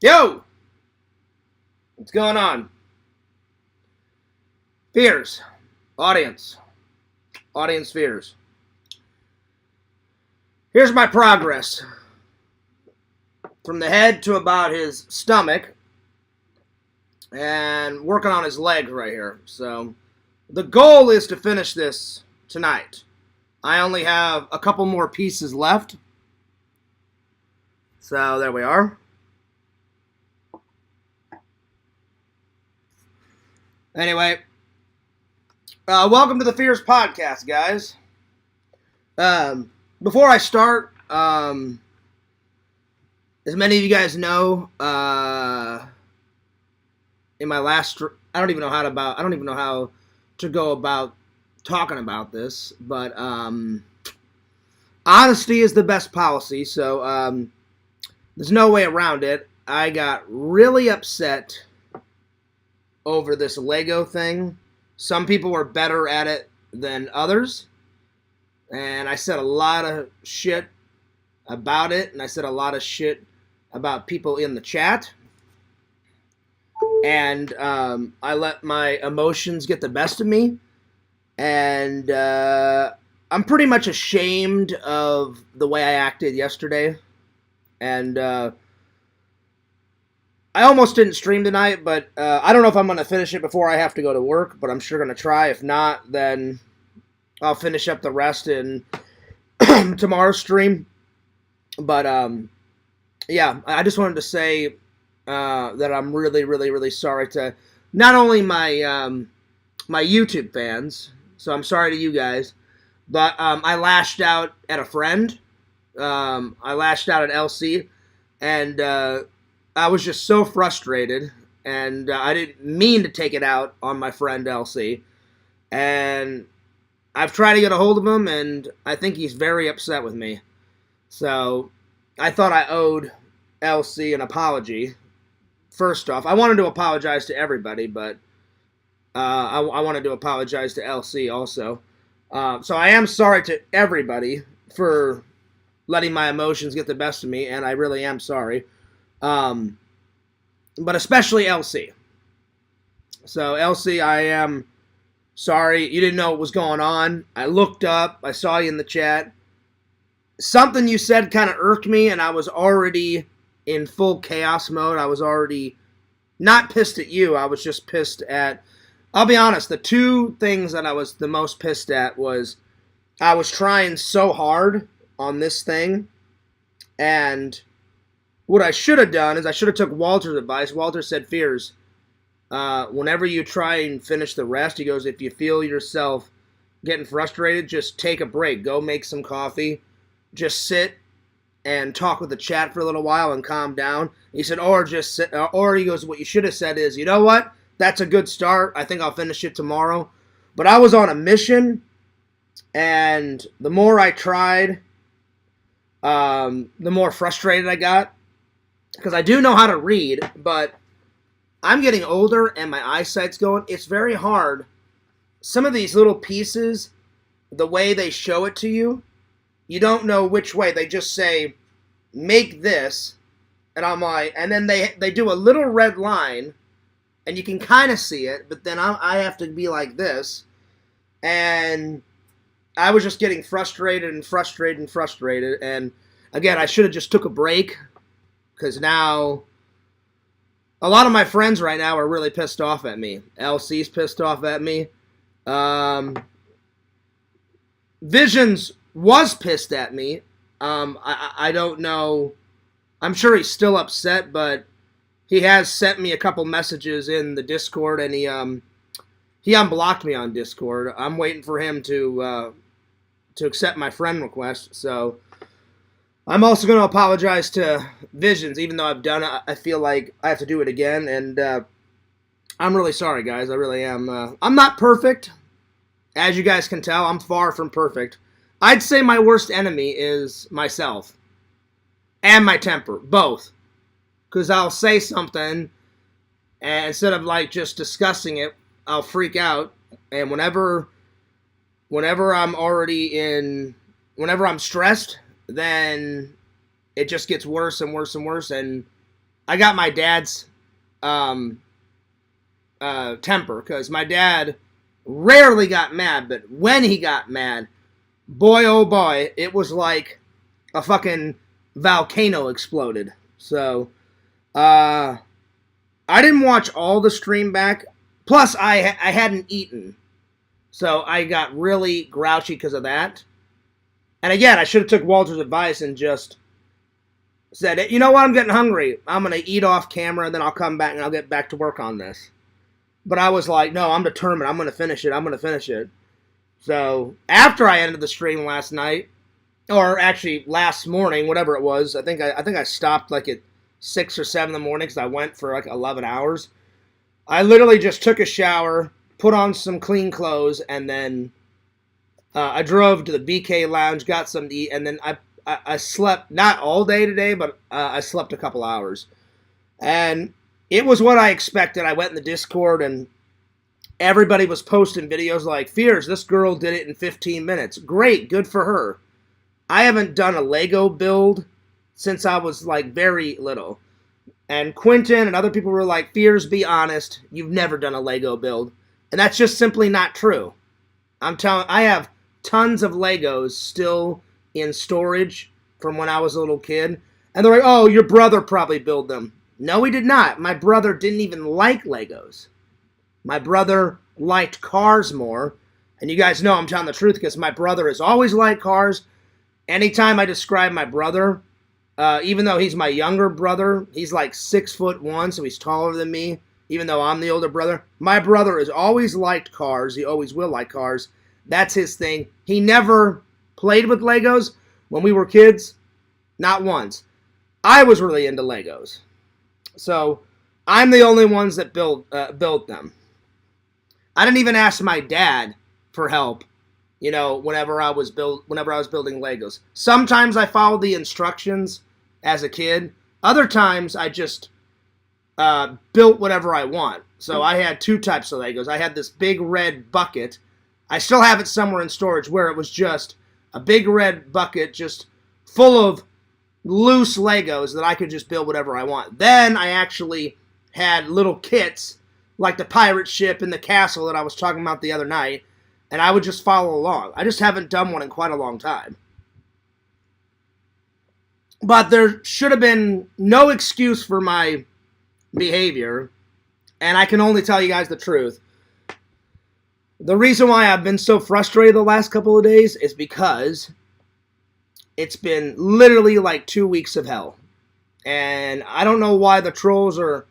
Yo! What's going on? Fears. Audience. Audience fears. Here's my progress. From the head to about his stomach. And working on his legs right here. So, the goal is to finish this tonight. I only have a couple more pieces left. So, there we are. Anyway, welcome to the Fears Podcast, guys. Before I start, as many of you guys know, in my last, I don't even know how to go about talking about this, but honesty is the best policy. So there's no way around it. I got really upset over this Lego thing. Some people were better at it than others. And I said a lot of shit about it. And I said a lot of shit about people in the chat. And I let my emotions get the best of me. And I'm pretty much ashamed of the way I acted yesterday. And I almost didn't stream tonight, but I don't know if I'm going to finish it before I have to go to work, but I'm sure going to try. If not, then I'll finish up the rest in tomorrow's stream. But, yeah, I just wanted to say that I'm really, really, really sorry to not only my my YouTube fans, so I'm sorry to you guys, but I lashed out at a friend. I lashed out at LC, and I was just so frustrated, and I didn't mean to take it out on my friend LC, and I've tried to get a hold of him, and I think he's very upset with me. So I thought I owed LC an apology. First off, I wanted to apologize to everybody, but I wanted to apologize to LC also. So I am sorry to everybody for letting my emotions get the best of me, and I really am sorry. But especially LC. So LC, I am sorry. You didn't know what was going on. I looked up. I saw you in the chat. Something you said kind of irked me, and I was already in full chaos mode. I was already not pissed at you. I was just pissed at, I'll be honest, the two things that I was the most pissed at was I was trying so hard on this thing, and what I should have done is I should have took Walter's advice. Walter said, Fears, whenever you try and finish the rest, he goes, if you feel yourself getting frustrated, just take a break. Go make some coffee. Just sit and talk with the chat for a little while and calm down. He said, or just sit, or he goes, what you should have said is, you know what? That's a good start. I think I'll finish it tomorrow. But I was on a mission, and the more I tried, the more frustrated I got. Because I do know how to read, but I'm getting older and my eyesight's going. It's very hard. Some of these little pieces, the way they show it to you, you don't know which way. They just say, make this, and I'm like, and then they do a little red line, and you can kind of see it, but then I have to be like this, and I was just getting frustrated, and again, I should have just took a break. Because now, a lot of my friends right now are really pissed off at me. LC's pissed off at me. Visions was pissed at me. I don't know. I'm sure he's still upset, but he has sent me a couple messages in the Discord, and he unblocked me on Discord. I'm waiting for him to accept my friend request, so I'm also going to apologize to Visions, even though I've done it. I feel like I have to do it again, and I'm really sorry, guys. I really am. I'm not perfect. As you guys can tell, I'm far from perfect. I'd say my worst enemy is myself and my temper, both. Because I'll say something, and instead of like just discussing it, I'll freak out, and whenever I'm stressed, then it just gets worse and worse and worse, and I got my dad's temper, because my dad rarely got mad, but when he got mad, boy oh boy, it was like a fucking volcano exploded. So, I didn't watch all the stream back. Plus, I hadn't eaten. So I got really grouchy because of that. And again, I should have took Walter's advice and just said, you know what, I'm getting hungry. I'm going to eat off camera, and then I'll come back and I'll get back to work on this. But I was like, no, I'm determined. I'm going to finish it. I'm going to finish it. So after I ended the stream last night, or actually last morning, whatever it was, I think I stopped like at 6 or 7 in the morning because I went for like 11 hours. I literally just took a shower, put on some clean clothes, and then I drove to the BK Lounge, got something to eat, and then I slept, not all day today, but I slept a couple hours. And it was what I expected. I went in the Discord, and everybody was posting videos like, Fears, this girl did it in 15 minutes. Great, good for her. I haven't done a Lego build since I was, like, very little. And Quentin and other people were like, Fears, be honest, you've never done a Lego build. And that's just simply not true. I have tons of Legos still in storage from when I was a little kid. And they're like, oh, your brother probably built them. No, he did not. My brother didn't even like Legos. My brother liked cars more. And you guys know I'm telling the truth because my brother has always liked cars. Anytime I describe my brother, even though he's my younger brother, he's like 6'1", so he's taller than me, even though I'm the older brother. My brother has always liked cars. He always will like cars. That's his thing. He never played with Legos when we were kids. Not once. I was really into Legos. So, I'm the only ones that built them. I didn't even ask my dad for help, whenever I was building Legos. Sometimes I followed the instructions as a kid. Other times I just built whatever I want. So I had 2 types of Legos. I had this big red bucket. I still have it somewhere in storage where it was just a big red bucket just full of loose Legos that I could just build whatever I want. Then I actually had little kits like the pirate ship and the castle that I was talking about the other night, and I would just follow along. I just haven't done one in quite a long time. But there should have been no excuse for my behavior, and I can only tell you guys the truth. The reason why I've been so frustrated the last couple of days is because it's been literally like 2 weeks of hell. And I don't know why the trolls are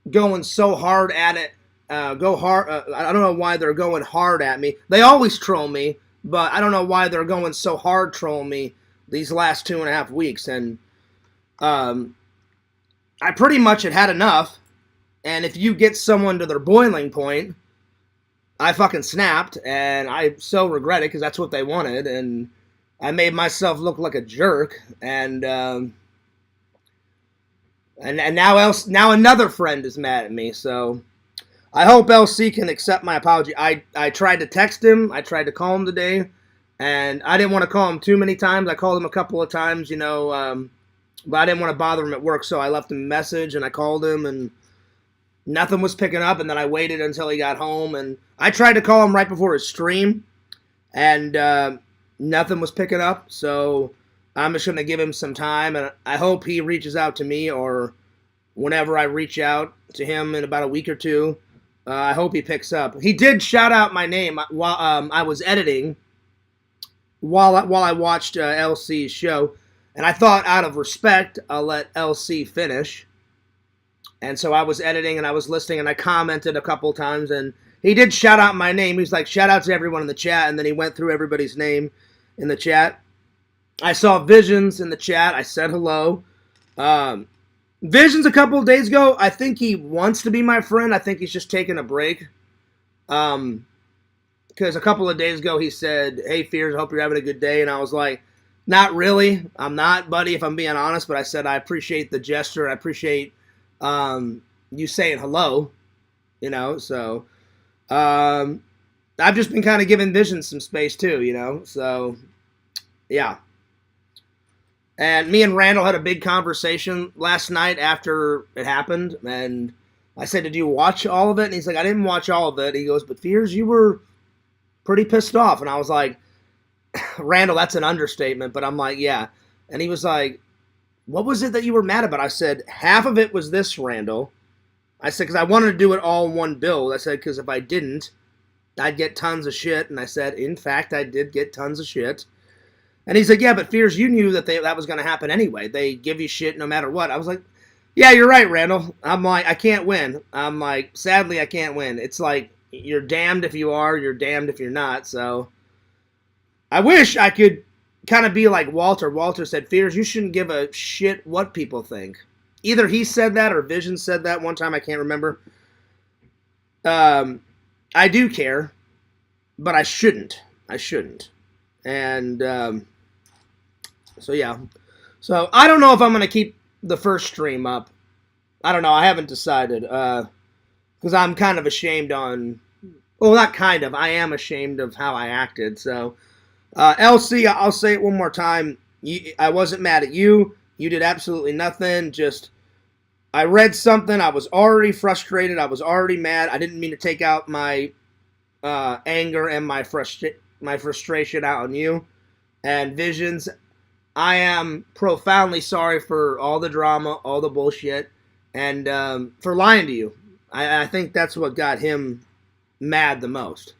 going so hard at it. I don't know why they're going hard at me. They always troll me, but I don't know why they're going so hard trolling me these last 2.5 weeks. And I pretty much had enough. And if you get someone to their boiling point, I fucking snapped, and I so regret it because that's what they wanted, and I made myself look like a jerk, and now another friend is mad at me. So I hope LC can accept my apology. I tried to text him, I tried to call him today, and I didn't want to call him too many times. I called him a couple of times, but I didn't want to bother him at work, so I left him a message and I called him, and nothing was picking up, and then I waited until he got home, and I tried to call him right before his stream, and nothing was picking up, so I'm just going to give him some time, and I hope he reaches out to me, or whenever I reach out to him in about a week or two, I hope he picks up. He did shout out my name while I was editing, while I watched LC's show, and I thought out of respect, I'll let LC finish. And so I was editing and I was listening and I commented a couple times and he did shout out my name. He was like, shout out to everyone in the chat. And then he went through everybody's name in the chat. I saw Visions in the chat. I said hello. Visions a couple of days ago, I think he wants to be my friend. I think he's just taking a break. Because a couple of days ago he said, hey, Fears, I hope you're having a good day. And I was like, not really. I'm not, buddy, if I'm being honest. But I said, I appreciate the gesture. I appreciate you saying hello, so I've just been kind of giving Vision some space too, so yeah. And me and Randall had a big conversation last night after it happened, and I said, did you watch all of it? And he's like, I didn't watch all of it. He goes, but Fears, you were pretty pissed off. And I was like, Randall, that's an understatement. But I'm like, yeah. And he was like, what was it that you were mad about? I said, half of it was this, Randall. I said, because I wanted to do it all in one build. I said, because if I didn't, I'd get tons of shit. And I said, in fact, I did get tons of shit. And he's like, yeah, but Fears, you knew that that was going to happen anyway. They give you shit no matter what. I was like, yeah, you're right, Randall. I'm like, I can't win. I'm like, sadly, I can't win. It's like, you're damned if you are, you're damned if you're not. So I wish I could kind of be like Walter. Walter said, Fears, you shouldn't give a shit what people think. Either he said that or Vision said that one time. I can't remember. I do care, but I shouldn't. I shouldn't. And so, yeah. So I don't know if I'm going to keep the first stream up. I don't know. I haven't decided. Because I'm kind of ashamed on... Well, not kind of. I am ashamed of how I acted. So, LC, I'll say it one more time. I wasn't mad at you. You did absolutely nothing. Just, I read something. I was already frustrated. I was already mad. I didn't mean to take out my anger and my frustration out on you. And Visions, I am profoundly sorry for all the drama, all the bullshit, and for lying to you. I think that's what got him mad the most.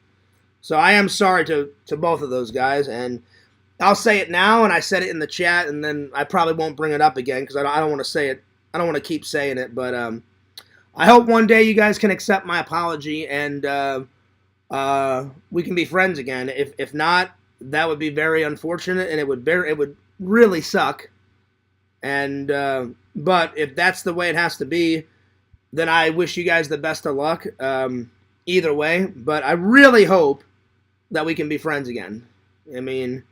So I am sorry to both of those guys, and I'll say it now, and I said it in the chat, and then I probably won't bring it up again because I don't want to say it. I don't want to keep saying it, but I hope one day you guys can accept my apology and we can be friends again. If not, that would be very unfortunate, and it would really suck. And but if that's the way it has to be, then I wish you guys the best of luck. Either way, but I really hope that we can be friends again. I mean,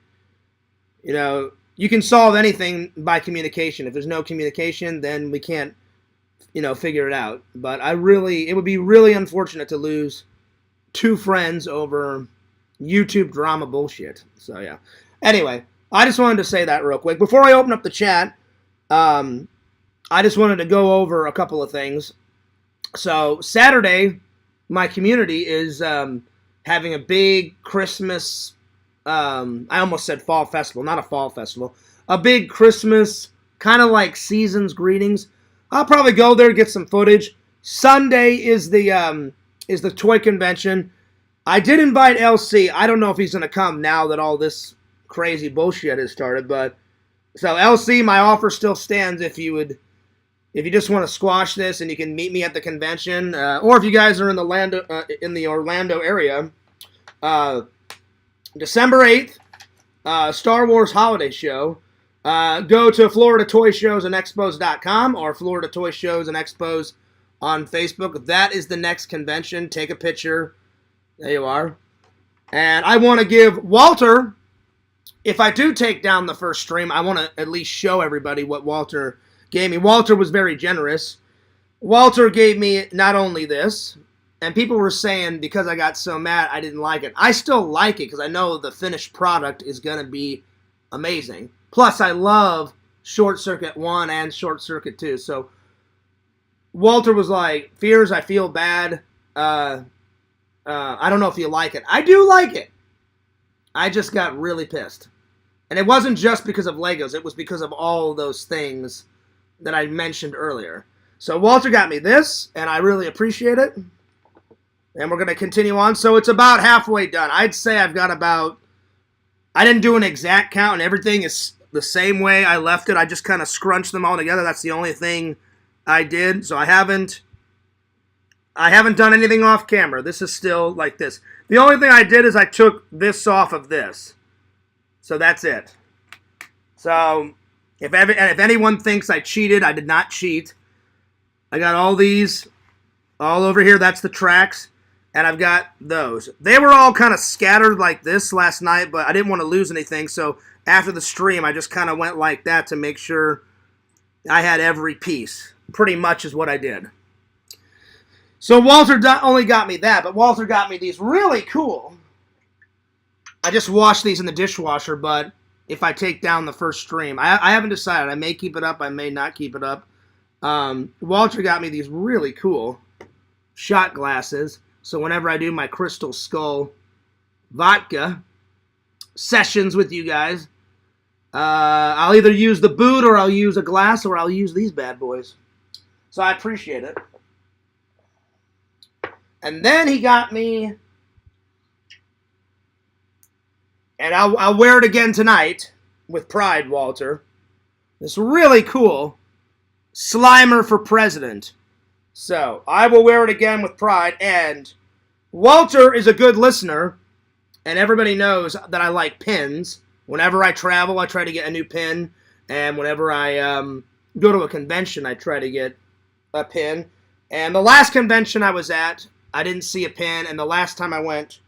you know, you can solve anything by communication. If there's no communication, then we can't, you know, figure it out. But it would be really unfortunate to lose two friends over YouTube drama bullshit. So, yeah. Anyway, I just wanted to say that real quick. Before I open up the chat, I just wanted to go over a couple of things. So, Saturday, my community is having a big Christmas, I almost said fall festival, not a fall festival, a big Christmas, kind of like season's greetings. I'll probably go there, get some footage. Sunday is the toy convention. I did invite LC. I don't know if he's going to come now that all this crazy bullshit has started, but so LC, my offer still stands if you just want to squash this, and you can meet me at the convention, or if you guys are in the Orlando area, December 8th, Star Wars Holiday Show. Go to FloridaToyShowsAndExpos.com or Florida Toy Shows and Expos on Facebook. That is the next convention. Take a picture. There you are. And I want to give Walter, if I do take down the first stream, I want to at least show everybody what Walter gave me. Walter was very generous. Walter gave me not only this, and people were saying because I got so mad I didn't like it. I still like it because I know the finished product is going to be amazing. Plus, I love Short Circuit 1 and Short Circuit 2. So, Walter was like, Fears, I feel bad. I don't know if you like it. I do like it. I just got really pissed. And it wasn't just because of Legos. It was because of all those things that I mentioned earlier. So Walter got me this, and I really appreciate it. And we're going to continue on. So it's about halfway done. I'd say I've got about... I didn't do an exact count, and everything is the same way I left it. I just kind of scrunched them all together. That's the only thing I did. So I haven't done anything off camera. This is still like this. The only thing I did is I took this off of this. So that's it. So if anyone thinks I cheated, I did not cheat. I got all these all over here. That's the tracks. And I've got those. They were all kind of scattered like this last night, but I didn't want to lose anything. So after the stream, I just kind of went like that to make sure I had every piece. Pretty much is what I did. So Walter not only got me that, but Walter got me these really cool. I just washed these in the dishwasher, but if I take down the first stream. I haven't decided. I may keep it up. I may not keep it up. Walter got me these really cool shot glasses. So whenever I do my Crystal Skull vodka sessions with you guys, I'll either use the boot or I'll use a glass or I'll use these bad boys. So I appreciate it. And then he got me, and I'll wear it again tonight with pride, Walter, this really cool Slimer for President. So I will wear it again with pride. And Walter is a good listener, and everybody knows that I like pins. Whenever I travel, I try to get a new pin. And whenever I go to a convention, I try to get a pin. And the last convention I was at, I didn't see a pin. And the last time I went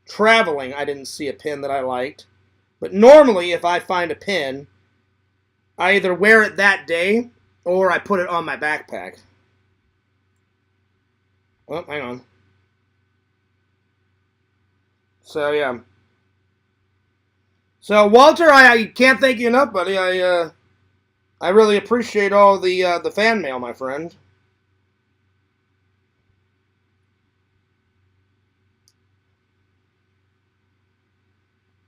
traveling, I didn't see a pin that I liked. But normally, if I find a pin, I either wear it that day or I put it on my backpack. Oh, hang on. So, yeah. So, Walter, I can't thank you enough, buddy. I really appreciate all the fan mail, my friend.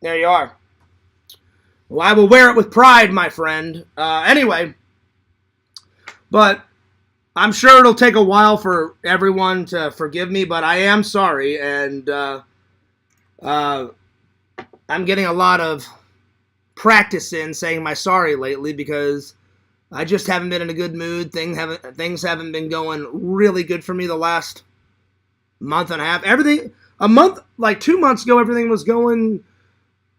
There you are. Well, I will wear it with pride, my friend. Anyway, but I'm sure it'll take a while for everyone to forgive me, but I am sorry, and I'm getting a lot of practice in saying my sorry lately because I just haven't been in a good mood. Things haven't been going really good for me the last month and a half. Like 2 months ago, everything was going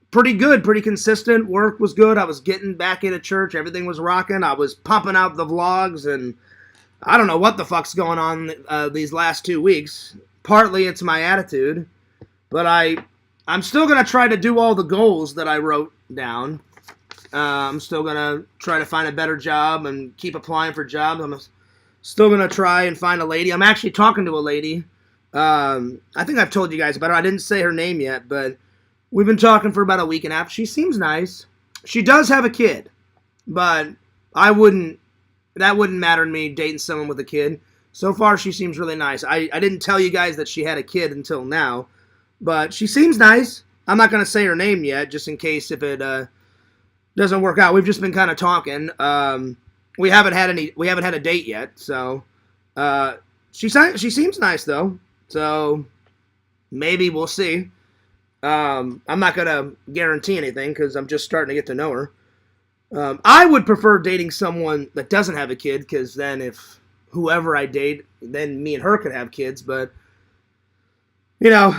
pretty good, pretty consistent. Work was good. I was getting back into church. Everything was rocking. I was pumping out the vlogs, and I don't know what the fuck's going on these last 2 weeks. Partly it's my attitude, but I'm still going to try to do all the goals that I wrote down. I'm still going to try to find a better job and keep applying for jobs. I'm still going to try and find a lady. I'm actually talking to a lady. I think I've told you guys about her. I didn't say her name yet, but we've been talking for about a week and a half. She seems nice. She does have a kid, but that wouldn't matter to me dating someone with a kid. So far, she seems really nice. I didn't tell you guys that she had a kid until now, but she seems nice. I'm not going to say her name yet, just in case if it doesn't work out. We've just been kind of talking. We haven't had a date yet, so she seems nice though. So maybe we'll see. I'm not going to guarantee anything because I'm just starting to get to know her. I would prefer dating someone that doesn't have a kid, because then if whoever I date, then me and her could have kids. But you know,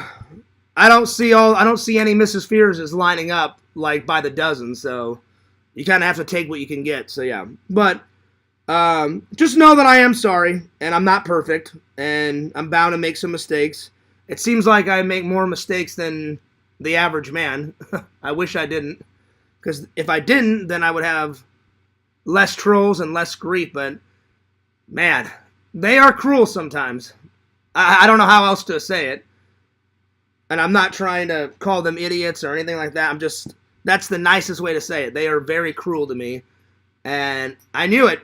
I don't see any Mrs. Fearses lining up like by the dozen. So you kind of have to take what you can get. So yeah, but just know that I am sorry, and I'm not perfect, and I'm bound to make some mistakes. It seems like I make more mistakes than the average man. I wish I didn't, because if I didn't, then I would have less trolls and less grief. But man, they are cruel sometimes. I don't know how else to say it. And I'm not trying to call them idiots or anything like that. That's the nicest way to say it. They are very cruel to me. And I knew it.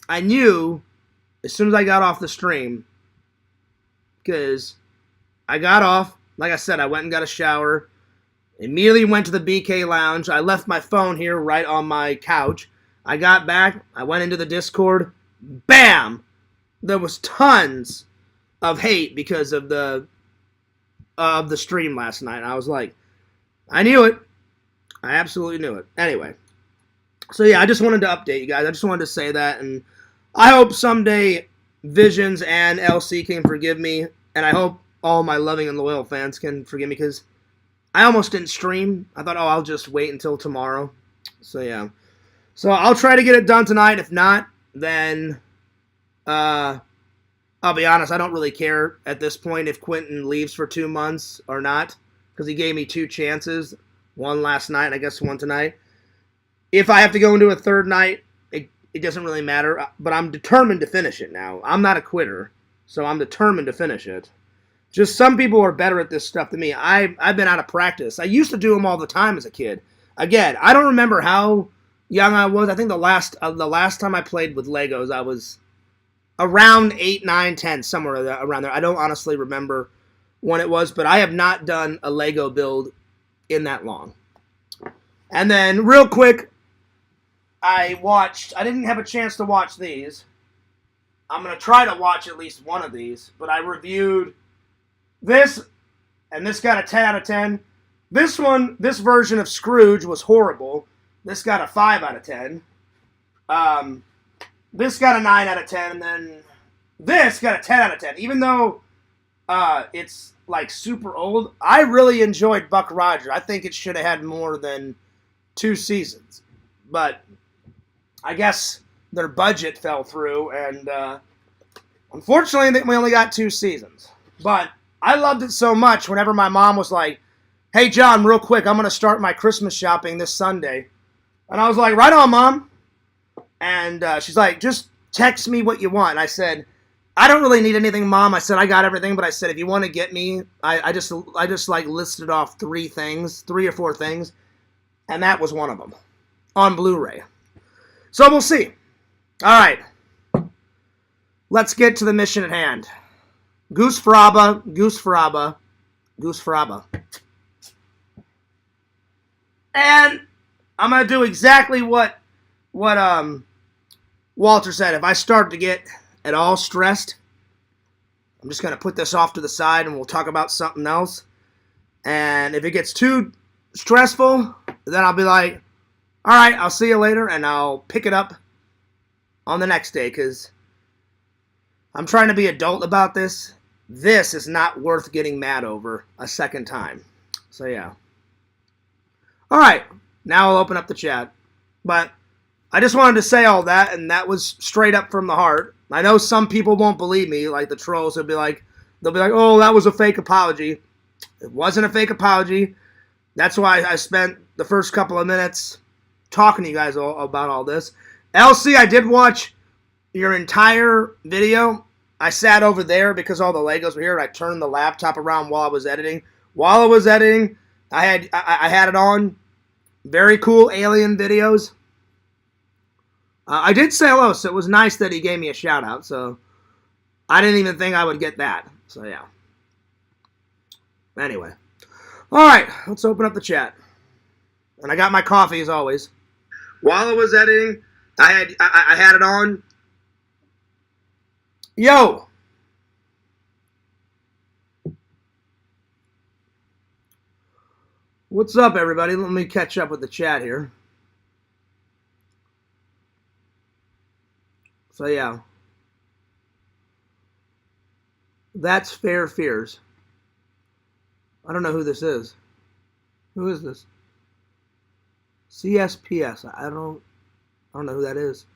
I knew as soon as I got off the stream, because I got off, like I said, I went and got a shower, immediately went to the BK lounge. I left my phone here right on my couch. I got back, I went into the Discord, bam! There was tons of hate because of the stream last night. I was like, I knew it. I absolutely knew it. Anyway, so yeah, I just wanted to update you guys. I just wanted to say that, and I hope someday Visions and LC can forgive me, and I hope all my loving and loyal fans can forgive me, because I almost didn't stream. I thought, I'll just wait until tomorrow. So yeah. So I'll try to get it done tonight. If not, then I'll be honest, I don't really care at this point if Quentin leaves for 2 months or not, because he gave me 2 chances. One last night, and I guess one tonight. If I have to go into a third night, it doesn't really matter, but I'm determined to finish it now. I'm not a quitter, so I'm determined to finish it. Just some people are better at this stuff than me. I've been out of practice. I used to do them all the time as a kid. again, I don't remember how young I was. I think the last time I played with Legos, I was around 8, 9, 10, somewhere around there. I don't honestly remember when it was, but I have not done a Lego build in that long. And then, real quick, I didn't have a chance to watch these. I'm going to try to watch at least one of these, but I reviewed this, and this got a 10 out of 10. This version of Scrooge was horrible. This got a 5 out of 10. This got a 9 out of 10, and then this got a 10 out of 10. Even though it's like super old, I really enjoyed Buck Rogers. I think it should have had more than 2 seasons. But I guess their budget fell through, and unfortunately we only got 2 seasons. But I loved it so much whenever my mom was like, hey, John, real quick, I'm going to start my Christmas shopping this Sunday. And I was like, right on, Mom. And she's like, just text me what you want. And I said, I don't really need anything, Mom. I said, I got everything. But I said, if you want to get me, I just like listed off 3 or 4 things. And that was one of them on Blu-ray. So we'll see. All right. Let's get to the mission at hand. Goose Fraba, Goose Fraba, Goose Fraba. And I'm going to do exactly what Walter said. If I start to get at all stressed, I'm just going to put this off to the side and we'll talk about something else. And if it gets too stressful, then I'll be like, all right, I'll see you later, and I'll pick it up on the next day, because I'm trying to be adult about this. This is not worth getting mad over a second time. So, yeah. All right, now I'll open up the chat. But I just wanted to say all that, and that was straight up from the heart. I know some people won't believe me, like the trolls. They'll be like, oh, that was a fake apology. It wasn't a fake apology. That's why I spent the first couple of minutes talking to you guys about all this. LC, I did watch your entire video. I sat over there because all the Legos were here, and I turned the laptop around while I was editing. While I was editing, I had it on. Very cool alien videos. I did say hello, so it was nice that he gave me a shout out. So I didn't even think I would get that. So yeah. Anyway. All right, let's open up the chat. And I got my coffee as always. While I was editing, I had it on. Yo. What's up, everybody? Let me catch up with the chat here. So, yeah. That's Fair Fears. I don't know who this is. Who is this? CSPS. I don't know who that is.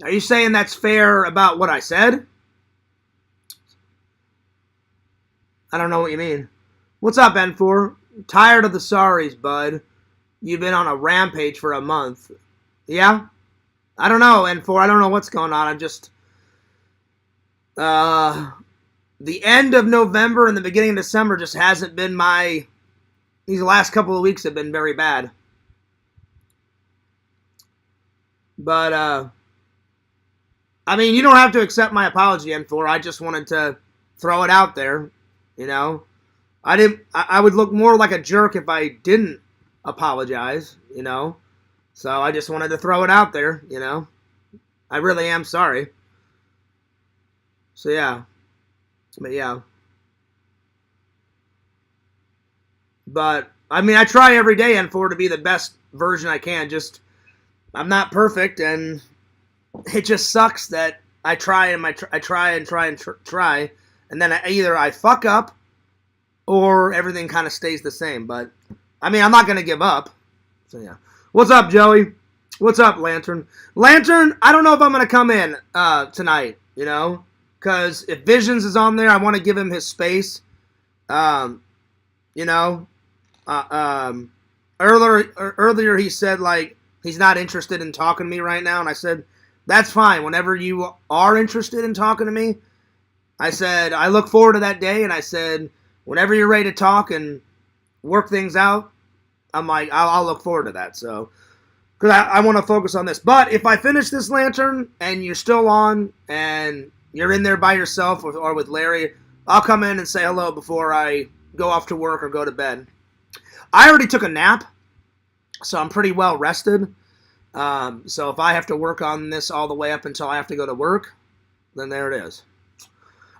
Are you saying that's fair about what I said? I don't know what you mean. What's up, N4? Tired of the sorries, bud. You've been on a rampage for a month. Yeah? I don't know, N4. I don't know what's going on. I'm just... the end of November and the beginning of December just hasn't been my... These last couple of weeks have been very bad. But, I mean, you don't have to accept my apology, N4. I just wanted to throw it out there, you know. I would look more like a jerk if I didn't apologize, you know. So I just wanted to throw it out there, you know. I really am sorry. So, yeah. But, yeah. But, I mean, I try every day, N4, to be the best version I can. Just, I'm not perfect, and it just sucks that I try, and try, and then either I fuck up, or everything kind of stays the same. But, I mean, I'm not going to give up. So, yeah. What's up, Joey? What's up, Lantern? Lantern, I don't know if I'm going to come in tonight, you know? Because if Visions is on there, I want to give him his space. You know? Earlier he said, like, he's not interested in talking to me right now. And I said, that's fine. Whenever you are interested in talking to me, I said, I look forward to that day. And I said, whenever you're ready to talk and work things out, I'm like, I'll look forward to that. So, because I want to focus on this. But if I finish this lantern and you're still on and you're in there by yourself or with Larry, I'll come in and say hello before I go off to work or go to bed. I already took a nap, so I'm pretty well rested. So if I have to work on this all the way up until I have to go to work, then there it is.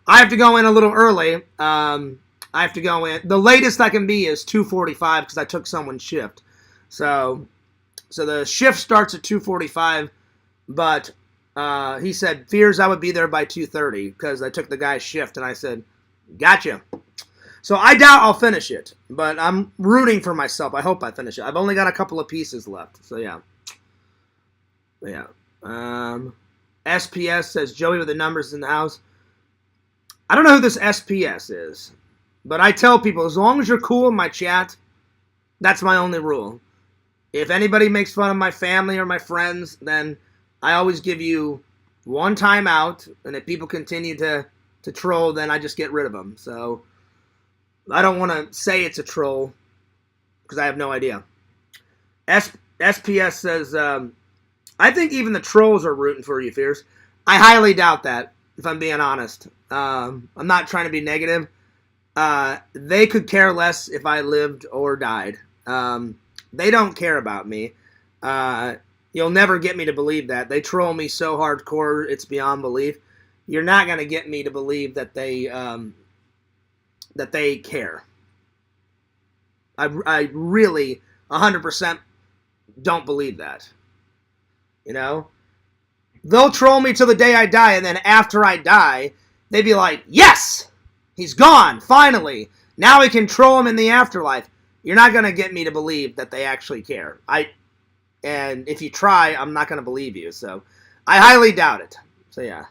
I have to go in a little early. I have to go in. The latest I can be is 2:45 because I took someone's shift. So the shift starts at 2:45, but he said, Fears, I would be there by 2:30 because I took the guy's shift, and I said, gotcha. So I doubt I'll finish it, but I'm rooting for myself. I hope I finish it. I've only got a couple of pieces left, so yeah. SPS says, Joey with the numbers in the house. I don't know who this SPS is, but I tell people, as long as you're cool in my chat, that's my only rule. If anybody makes fun of my family or my friends, then I always give you one time out, and if people continue to troll, then I just get rid of them. So I don't want to say it's a troll because I have no idea. SPS says, I think even the trolls are rooting for you, Fierce. I highly doubt that, if I'm being honest. I'm not trying to be negative. They could care less if I lived or died. They don't care about me. You'll never get me to believe that. They troll me so hardcore, it's beyond belief. You're not going to get me to believe that they care. I really 100% don't believe that. You know? They'll troll me till the day I die, and then after I die, they'd be like, yes! He's gone, finally! Now we can troll him in the afterlife. You're not going to get me to believe that they actually care. And if you try, I'm not going to believe you. So, I highly doubt it. So, yeah.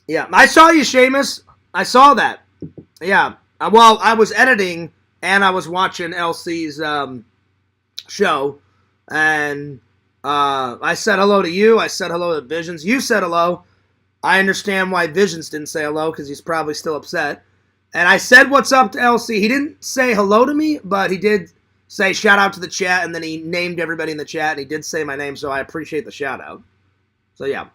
Yeah, I saw you, Seamus. I saw that. Yeah. Well, I was editing, and I was watching LC's show, and I said hello to you. I said hello to Visions. You said hello. I understand why Visions didn't say hello, because he's probably still upset. And I said what's up to LC. He didn't say hello to me, but he did say shout out to the chat, and then he named everybody in the chat, and he did say my name, so I appreciate the shout out. So, yeah.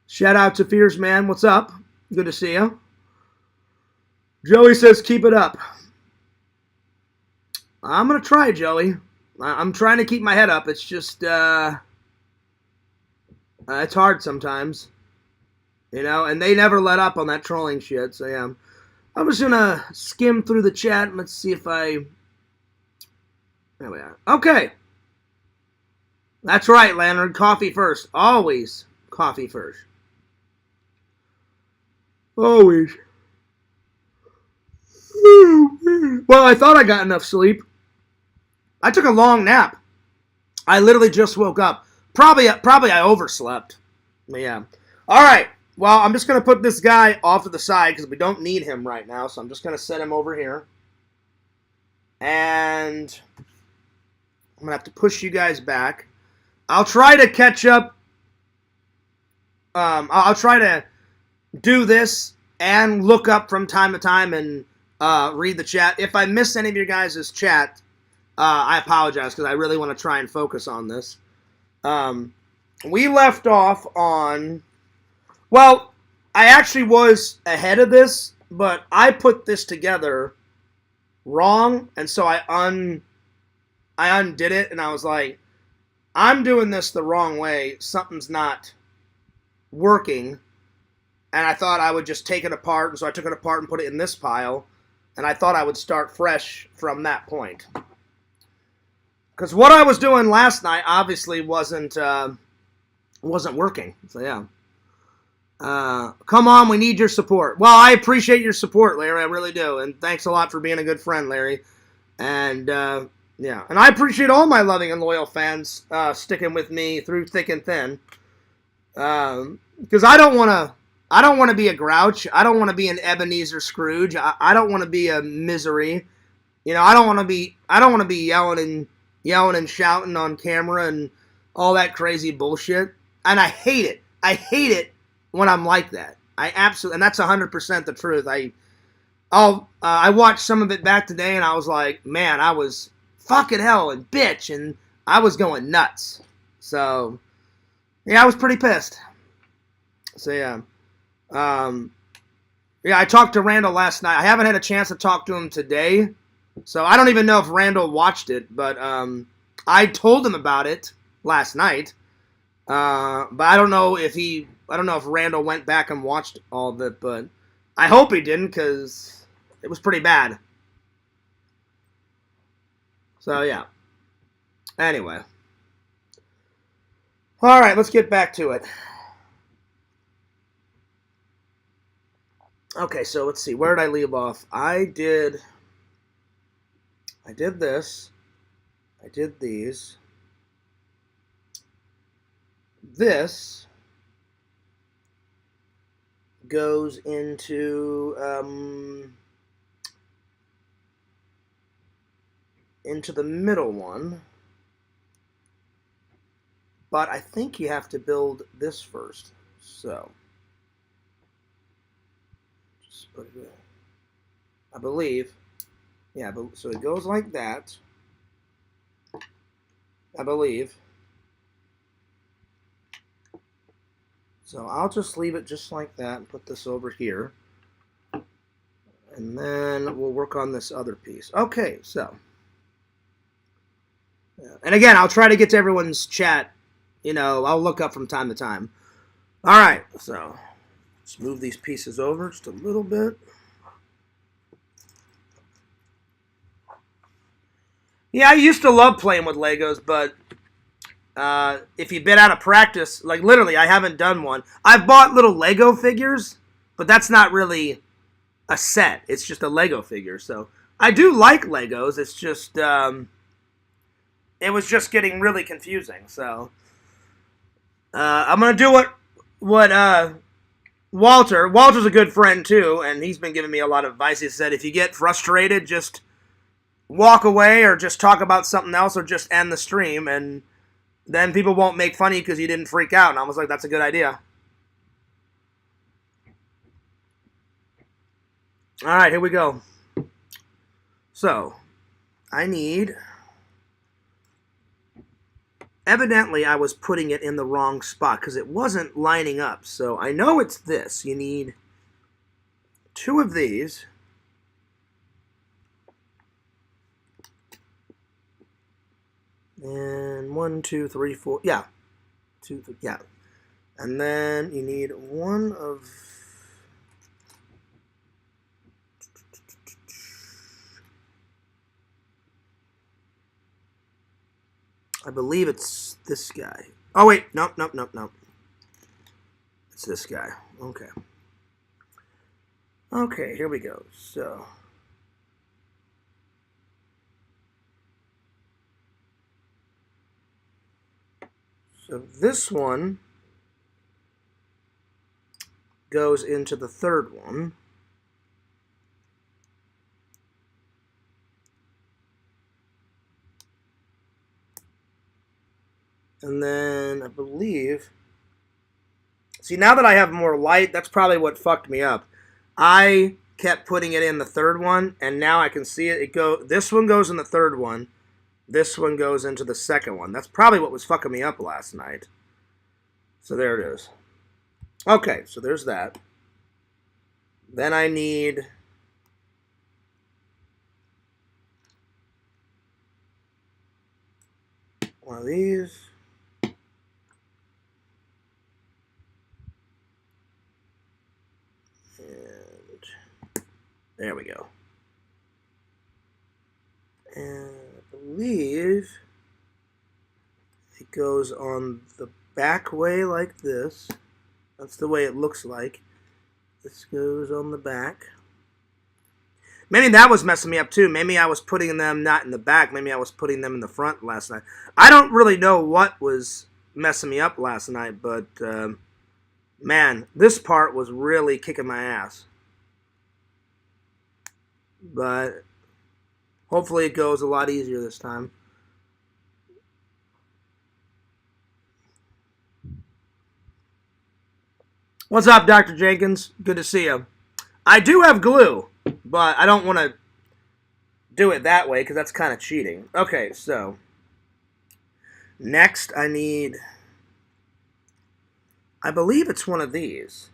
Shout out to Fierce Man. What's up? Good to see you. Joey says keep it up. I'm going to try, Joey. I'm trying to keep my head up. It's just, it's hard sometimes. You know, and they never let up on that trolling shit, so yeah. I'm just going to skim through the chat, and let's see if I... There we are. Okay. That's right, Leonard. Coffee first. Always coffee first. Always. Well, I thought I got enough sleep. I took a long nap. I literally just woke up. Probably I overslept. But yeah. All right. Well, I'm just going to put this guy off to the side because we don't need him right now. So I'm just going to set him over here. And I'm going to have to push you guys back. I'll try to catch up. I'll try to do this and look up from time to time and read the chat. If I miss any of your guys' chat, I apologize because I really want to try and focus on this. We left off on... Well, I actually was ahead of this, but I put this together wrong, and so I undid it, and I was like, I'm doing this the wrong way. Something's not working, and I thought I would just take it apart, and so I took it apart and put it in this pile, and I thought I would start fresh from that point. Because what I was doing last night obviously wasn't working, so yeah. Come on, we need your support. Well, I appreciate your support, Larry. I really do. And thanks a lot for being a good friend, Larry. And, yeah. And I appreciate all my loving and loyal fans sticking with me through thick and thin. Because I don't want to be a grouch. I don't want to be an Ebenezer Scrooge. I don't want to be a misery. You know, I don't want to be yelling and shouting on camera and all that crazy bullshit. And I hate it. I hate it when I'm like that. I absolutely, and that's 100% the truth. I watched some of it back today, and I was like, man, I was fucking hell and bitch, and I was going nuts. So, yeah, I was pretty pissed. So, yeah. Yeah, I talked to Randall last night. I haven't had a chance to talk to him today. So, I don't even know if Randall watched it, but I told him about it last night. But I don't know if Randall went back and watched all of it, but I hope he didn't, because it was pretty bad. So, yeah. Anyway. All right, let's get back to it. Okay, so let's see. Where did I leave off? I did this. I did these. This goes into the middle one. But I think you have to build this first. So, just put it in. I believe. Yeah, so it goes like that. I believe. So I'll just leave it just like that and put this over here. And then we'll work on this other piece. Okay, so. And again, I'll try to get to everyone's chat. I'll look up from time to time. All right, so let's move these pieces over just a little bit. Yeah, I used to love playing with Legos, but if you've been out of practice, like literally, I haven't done one. I've bought little Lego figures, but that's not really a set. It's just a Lego figure. So I do like Legos. It's just it was just getting really confusing. So I'm gonna do what Walter's a good friend too, and he's been giving me a lot of advice. He said if you get frustrated, just walk away or just talk about something else or just end the stream, and then people won't make fun of you because you didn't freak out. And I was like, that's a good idea. All right, here we go. So, I need... Evidently, I was putting it in the wrong spot because it wasn't lining up. So, I know it's this. You need 2 of these. And 1, 2, 3, 4. Yeah. 2, 3, yeah. And then you need 1 of... I believe it's this guy. Oh, wait. Nope. It's this guy. Okay. Okay, here we go. So this one goes into the third one. And then I believe... See, now that I have more light, that's probably what fucked me up. I kept putting it in the third one, and now I can see it. This one goes in the third one. This one goes into the second one. That's probably what was fucking me up last night. So there it is. Okay, so there's that. Then I need... one of these. There we go. And I believe it goes on the back way like this. That's the way it looks like. This goes on the back. Maybe that was messing me up too. Maybe I was putting them not in the back. Maybe I was putting them in the front last night. I don't really know what was messing me up last night, but man, this part was really kicking my ass. But hopefully it goes a lot easier this time. What's up, Dr. Jenkins? Good to see you. I do have glue. But I don't want to do it that way because that's kind of cheating. Okay, so next I need, I believe it's one of these.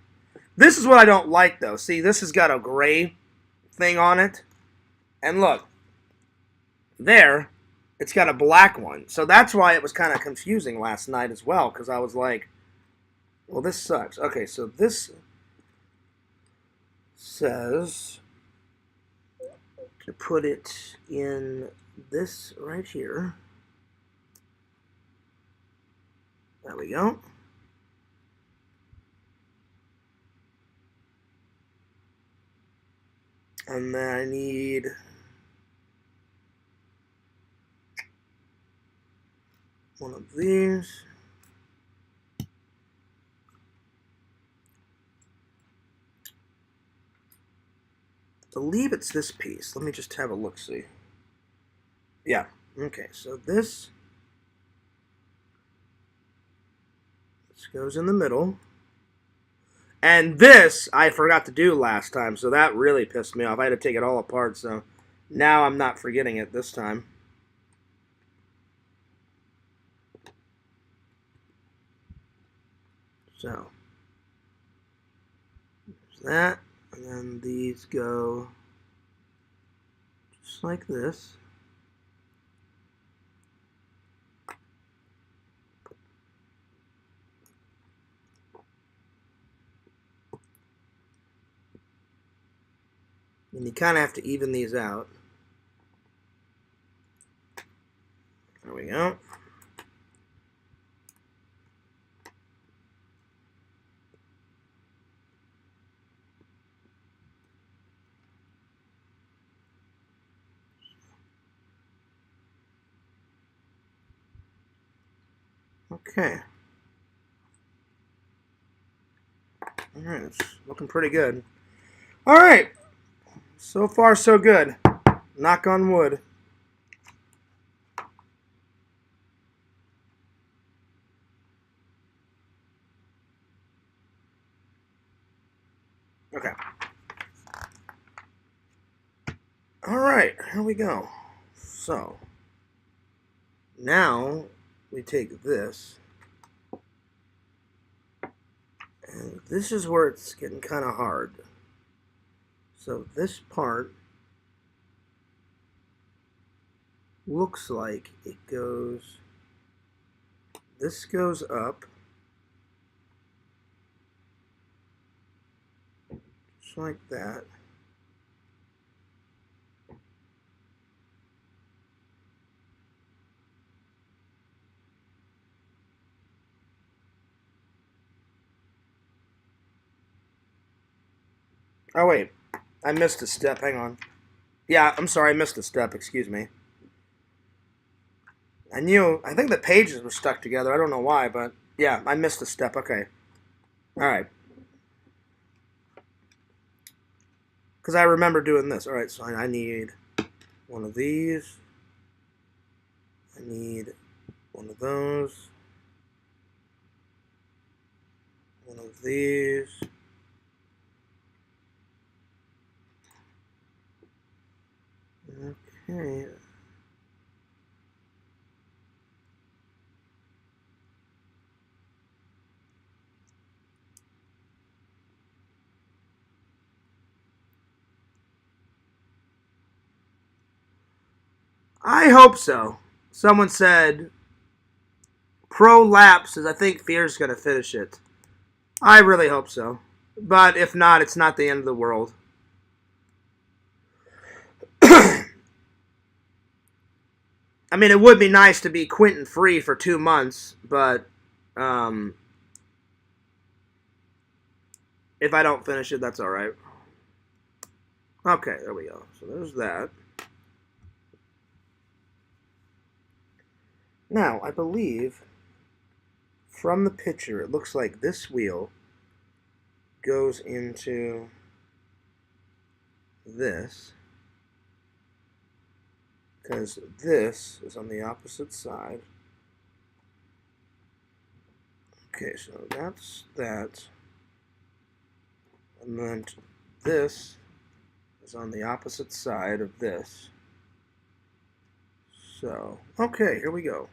This is what I don't like though. See, this has got a gray thing on it. And look, there, it's got a black one. So that's why it was kind of confusing last night as well, because I was like, well, this sucks. Okay, so this says to put it in this right here. There we go. And then I need one of these. I believe it's this piece. Let me just have a look-see. Yeah, okay, so this goes in the middle. And this I forgot to do last time, so that really pissed me off. I had to take it all apart, so now I'm not forgetting it this time. So, there's that, and then these go just like this. And you kind of have to even these out. There we go. Okay. Alright, it's looking pretty good. Alright. So far, so good. Knock on wood. Okay. Alright, here we go. So, now we take this, and this is where it's getting kind of hard. So this part looks like it goes, this goes up, just like that. Oh wait, I missed a step, hang on. Yeah, I'm sorry, I missed a step, excuse me. I think the pages were stuck together, I don't know why, but yeah, I missed a step, okay. Alright. Because I remember doing this. Alright, so I need one of these. I need one of those. One of these. Okay. I hope so. Someone said prolapse, I think Fear's going to finish it. I really hope so. But if not, it's not the end of the world. I mean, it would be nice to be Quentin free for 2 months, but if I don't finish it, that's alright. Okay, there we go. So there's that. Now, I believe from the picture, it looks like this wheel goes into this, because this is on the opposite side. Okay, so that's that. And then this is on the opposite side of this. So, okay, here we go.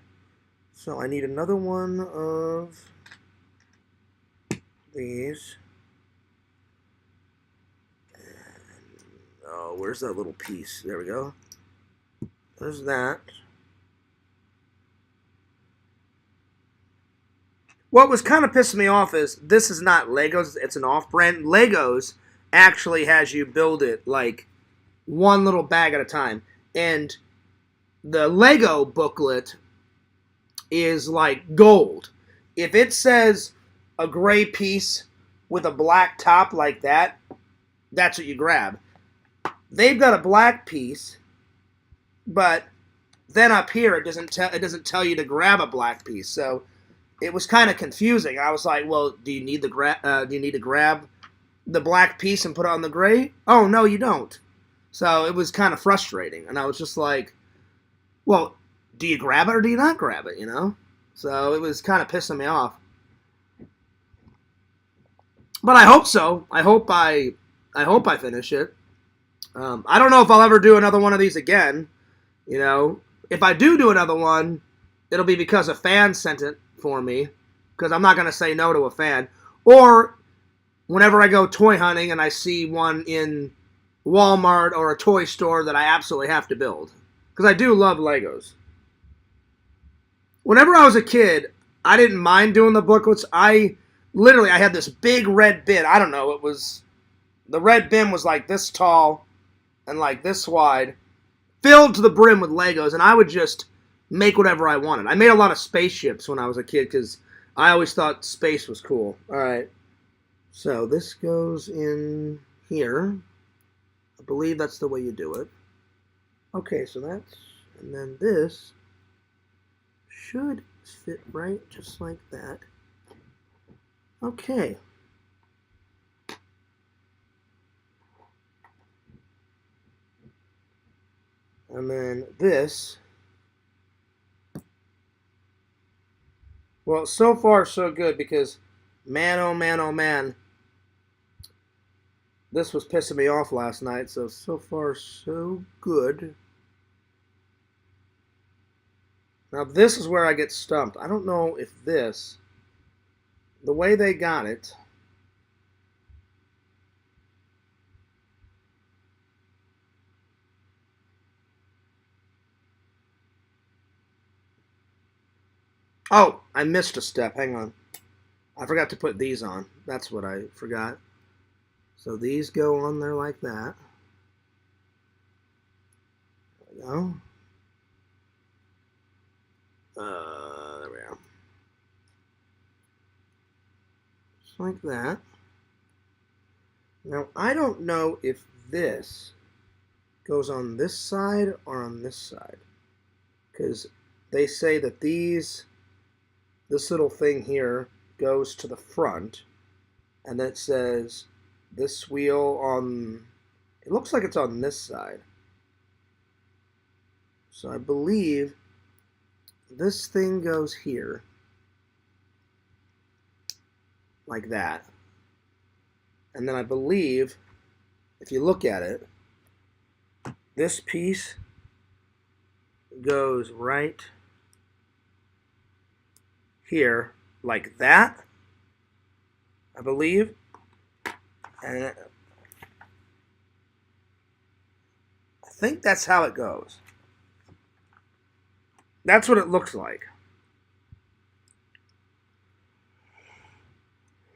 So I need another one of these. Oh, where's that little piece? There we go. There's that. What was kind of pissing me off is this is not Legos. It's an off-brand. Legos actually has you build it like one little bag at a time. And the Lego booklet is like gold. If it says a gray piece with a black top like that, that's what you grab. They've got a black piece, but then up here it doesn't tell you to grab a black piece. So it was kind of confusing. I was like, well, do you need to grab the black piece and put it on the gray? Oh, no, you don't. So it was kind of frustrating. And I was just like, well, do you grab it or do you not grab it, you know? So it was kind of pissing me off. But I hope so. I hope I finish it. I don't know if I'll ever do another one of these again. You know, if I do another one, it'll be because a fan sent it for me, because I'm not going to say no to a fan. Or whenever I go toy hunting and I see one in Walmart or a toy store that I absolutely have to build. Because I do love Legos. Whenever I was a kid, I didn't mind doing the booklets. I had this big red bin. I don't know, the red bin was like this tall and like this wide, filled to the brim with Legos, and I would just make whatever I wanted. I made a lot of spaceships when I was a kid because I always thought space was cool. All right. So this goes in here. I believe that's the way you do it. Okay, so and then this should fit right just like that. Okay. And then this. Well, so far so good because, man, oh man, oh man, this was pissing me off last night. So far so good. Now this is where I get stumped. I don't know if this, the way they got it, oh, I missed a step. Hang on. I forgot to put these on. That's what I forgot. So these go on there like that. There we go. There we go. Just like that. Now, I don't know if this goes on this side or on this side. Because they say that this little thing here goes to the front, and then it says this wheel on, it looks like it's on this side. So I believe this thing goes here, like that. And then I believe, if you look at it, this piece goes right here, like that, I believe. And I think that's how it goes. That's what it looks like.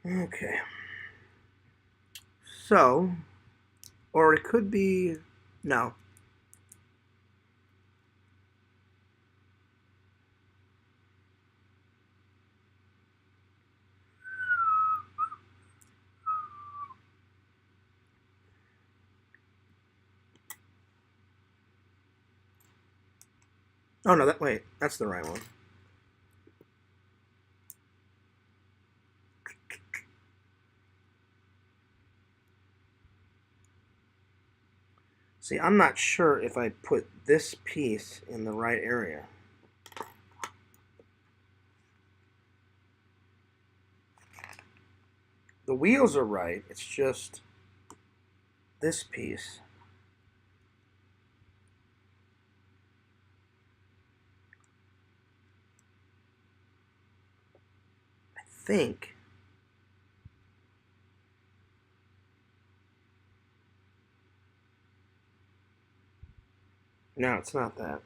Okay. So, or it could be, no. Oh no, wait, that's the right one. See, I'm not sure if I put this piece in the right area. The wheels are right, it's just this piece. think no, it's not that.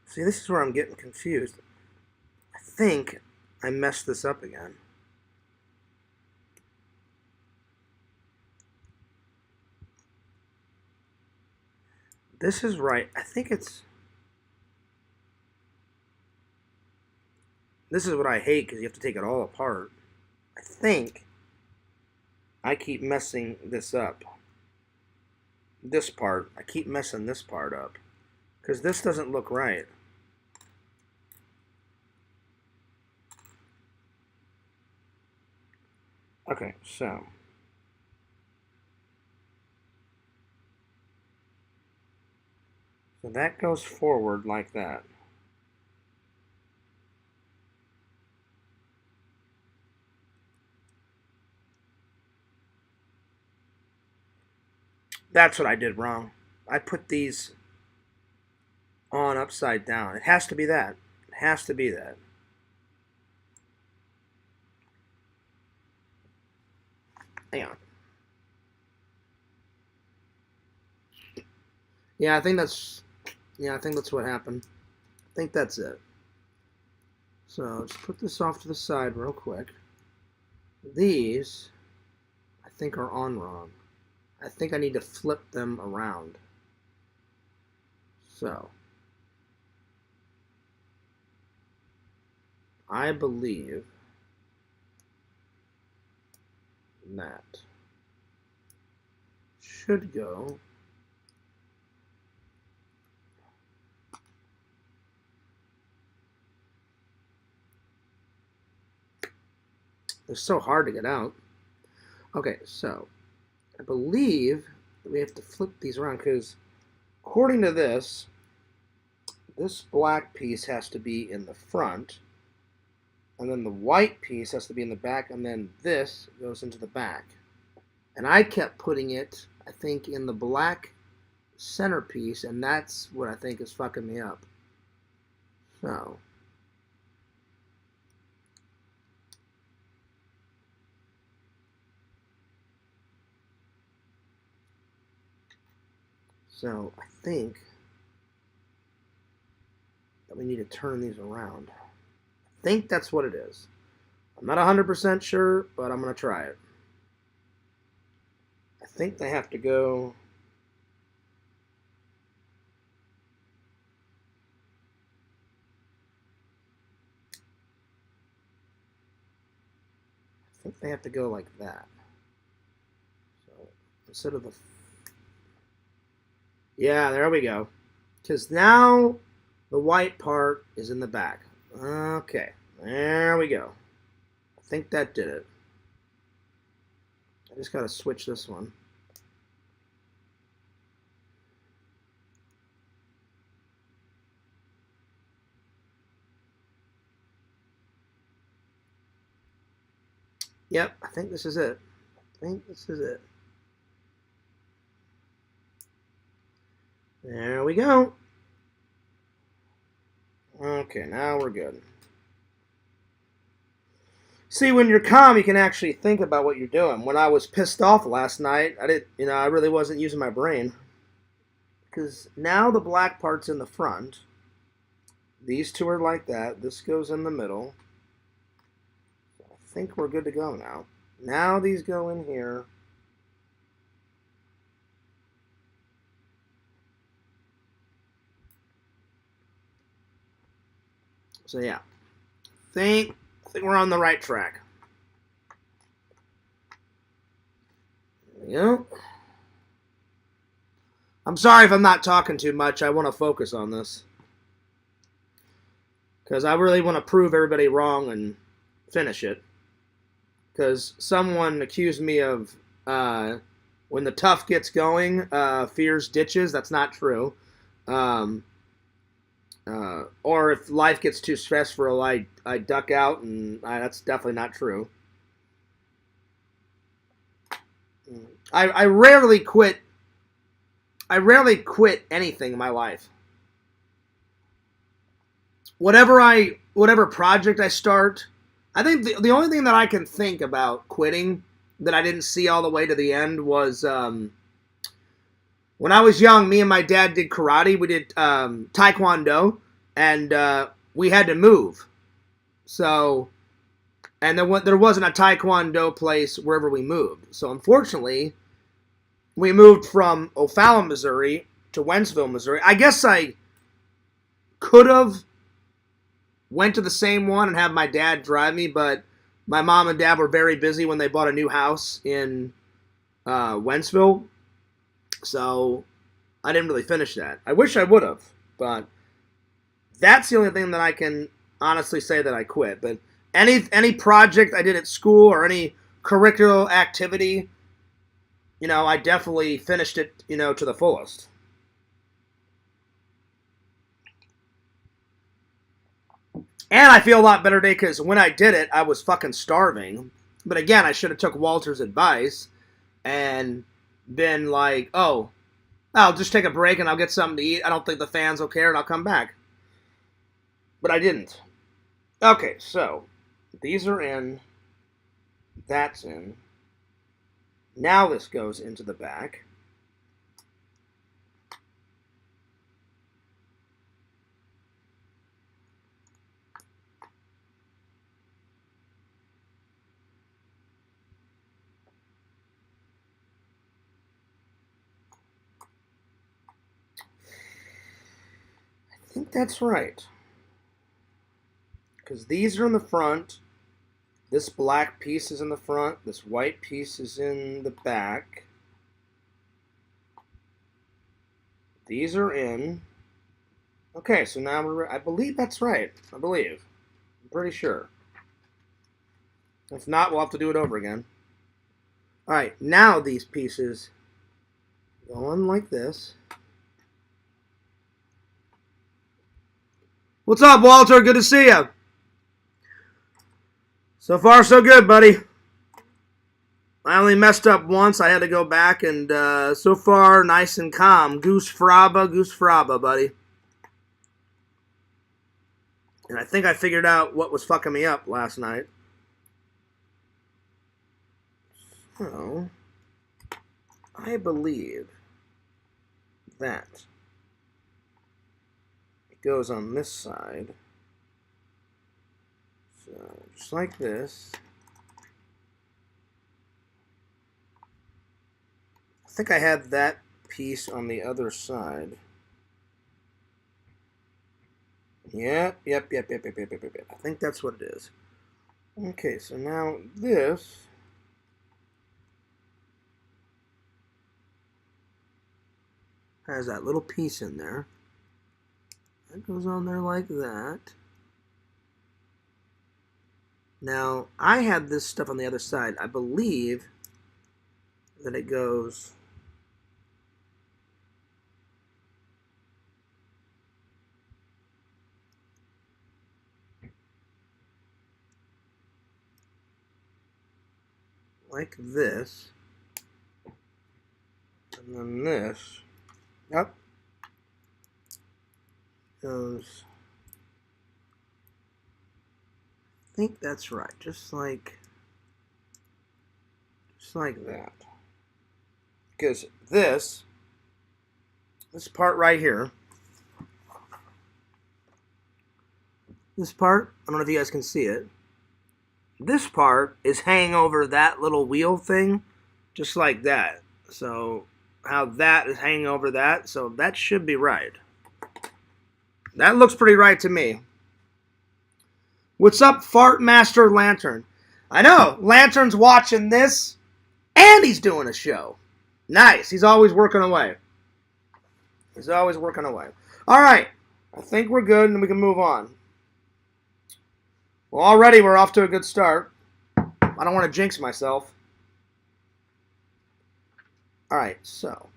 See, this is where I'm getting confused. I think I messed this up again. This is right. I think it's... This is what I hate, because you have to take it all apart. I think I keep messing this up. This part. I keep messing this part up. Because this doesn't look right. Okay, so that goes forward like that. That's what I did wrong. I put these on upside down. It has to be that. It has to be that. Hang on. Yeah, I think that's what happened. I think that's it. So just put this off to the side real quick. These, I think, are on wrong. I think I need to flip them around. So I believe that should go They're so hard to get out. Okay, so I believe that we have to flip these around because according to this black piece has to be in the front, and then the white piece has to be in the back, and then this goes into the back. And I kept putting it, I think, in the black centerpiece, and that's what I think is fucking me up. So I think that we need to turn these around. I think that's what it is. I'm not 100% sure, but I'm going to try it. I think they have to go... I think they have to go like that. So instead of the... Yeah, there we go. Because now the white part is in the back. Okay, there we go. I think that did it. I just got to switch this one. Yep, I think this is it. There we go. Okay, now we're good. See, when you're calm, you can actually think about what you're doing. When I was pissed off last night, I really wasn't using my brain. Because now the black part's in the front. These two are like that. This goes in the middle. I think we're good to go now. Now these go in here. So yeah, I think we're on the right track. You know? I'm sorry if I'm not talking too much. I want to focus on this. Because I really want to prove everybody wrong and finish it. Because someone accused me of when the tough gets going, fears ditches. That's not true. Or if life gets too stressful, I duck out, and that's definitely not true. I rarely quit. I rarely quit anything in my life. Whatever project I start, I think the only thing that I can think about quitting that I didn't see all the way to the end was when I was young, me and my dad did karate. We did taekwondo, and we had to move. So, and there wasn't a taekwondo place wherever we moved. So, unfortunately, we moved from O'Fallon, Missouri to Wentzville, Missouri. I guess I could have went to the same one and have my dad drive me, but my mom and dad were very busy when they bought a new house in Wentzville. So I didn't really finish that. I wish I would have, but that's the only thing that I can honestly say that I quit. But any project I did at school or any curricular activity, I definitely finished it, to the fullest. And I feel a lot better today because when I did it, I was fucking starving. But again, I should have took Walter's advice and been like, oh, I'll just take a break and I'll get something to eat. I don't think the fans will care and I'll come back. But I didn't. Okay, so these are in. That's in. Now this goes into the back. I think that's right. Because these are in the front. This black piece is in the front. This white piece is in the back. These are in. Okay, so now I believe that's right. I believe. I'm pretty sure. If not, we'll have to do it over again. Alright, now these pieces go on like this. What's up, Walter? Good to see you. So far, so good, buddy. I only messed up once. I had to go back, and so far, nice and calm. Goose fraba, buddy. And I think I figured out what was fucking me up last night. So, I believe that it goes on this side. So, just like this. I think I had that piece on the other side. Yep. I think that's what it is. Okay, so now this has that little piece in there. That goes on there like that. Now, I had this stuff on the other side. I believe that it goes like this. And then this, yep, goes, I think that's right, just like that. Because this part right here, this part, I don't know if you guys can see it, this part is hanging over that little wheel thing, just like that. So how that is hanging over that, so that should be right. That looks pretty right to me. What's up, Fart Master Lantern? I know, Lantern's watching this. And he's doing a show. Nice. He's always working away. He's always working away. All right. I think we're good and we can move on. Well, already we're off to a good start. I don't want to jinx myself. All right, so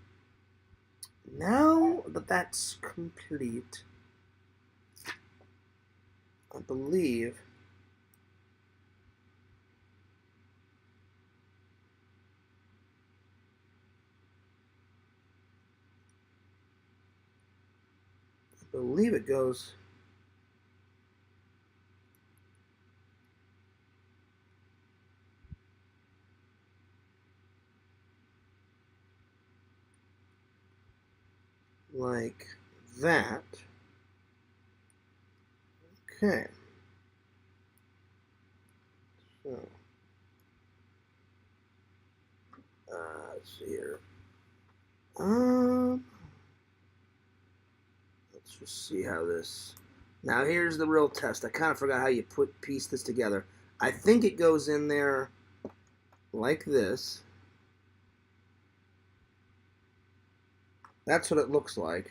now that that's complete, I believe it goes like that. Okay. So, let's see here. Let's just see how this. Now here's the real test. I kind of forgot how you piece this together. I think it goes in there like this. That's what it looks like.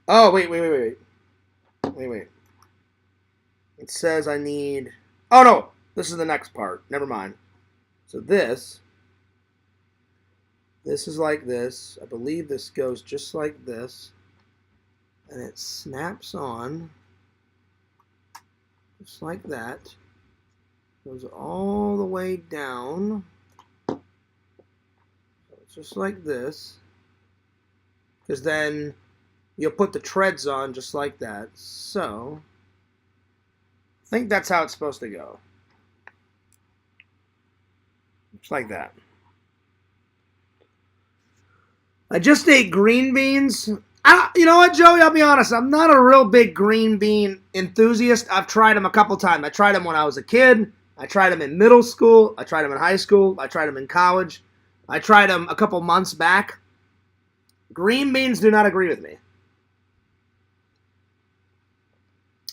Oh, wait. It says I need... Oh, no. This is the next part. Never mind. So this is like this. I believe this goes just like this. And it snaps on just like that. Goes all the way down. Just like this, because then you'll put the treads on just like that. So I think that's how it's supposed to go. Just like that. I just ate green beans. You know what, Joey? I'll be honest. I'm not a real big green bean enthusiast. I've tried them a couple times. I tried them when I was a kid. I tried them in middle school. I tried them in high school. I tried them in college. I tried them a couple months back. Green beans do not agree with me.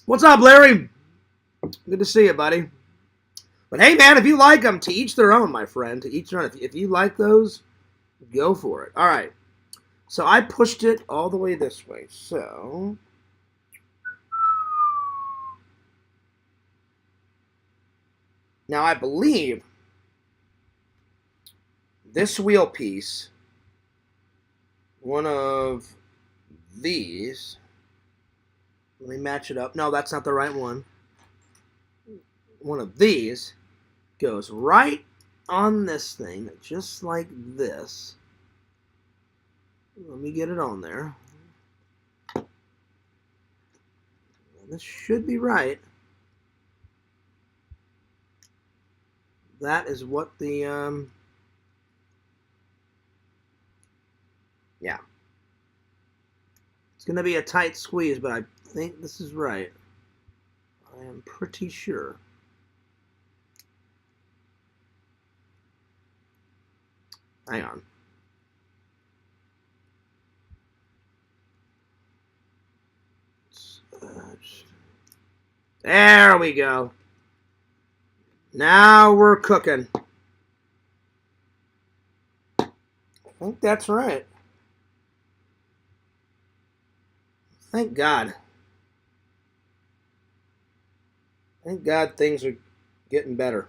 What's up, Larry? Good to see you, buddy. But hey, man, if you like them, to each their own, my friend. To each their own. If you like those, go for it. All right. So I pushed it all the way this way. So now I believe this wheel piece, one of these, let me match it up. No, that's not the right one. One of these goes right on this thing, just like this. Let me get it on there. This should be right. That is what the, yeah. It's going to be a tight squeeze, but I think this is right. I am pretty sure. Hang on. There we go. Now we're cooking. I think that's right. Thank God. Thank God things are getting better.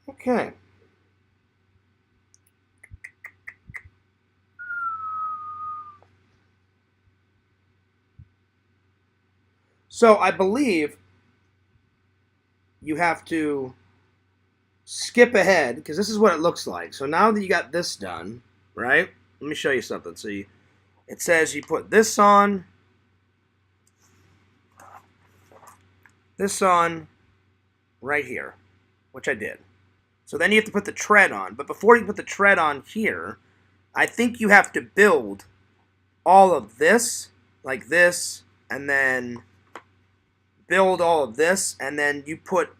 Okay. So I believe you have to skip ahead, because this is what it looks like. So now that you got this done, right? Let me show you something. So it says you put this on right here, which I did. So then you have to put the tread on. But before you put the tread on here, I think you have to build all of this, like this, and then build all of this, and then you put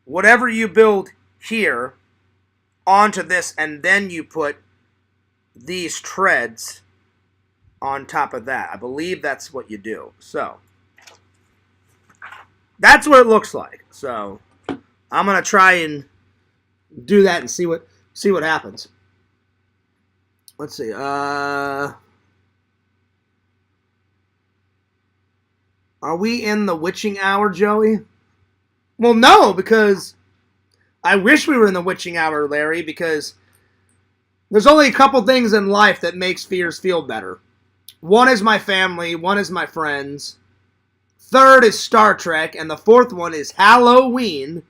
whatever you build here onto this, and then you put these treads on top of that. I believe that's what you do. So that's what it looks like. So I'm gonna try and do that and see what happens. Let's see. Are we in the witching hour, Joey? Well, no, because I wish we were in the witching hour, Larry, because there's only a couple things in life that makes fears feel better. One is my family, one is my friends. Third is Star Trek, and the fourth one is Halloween.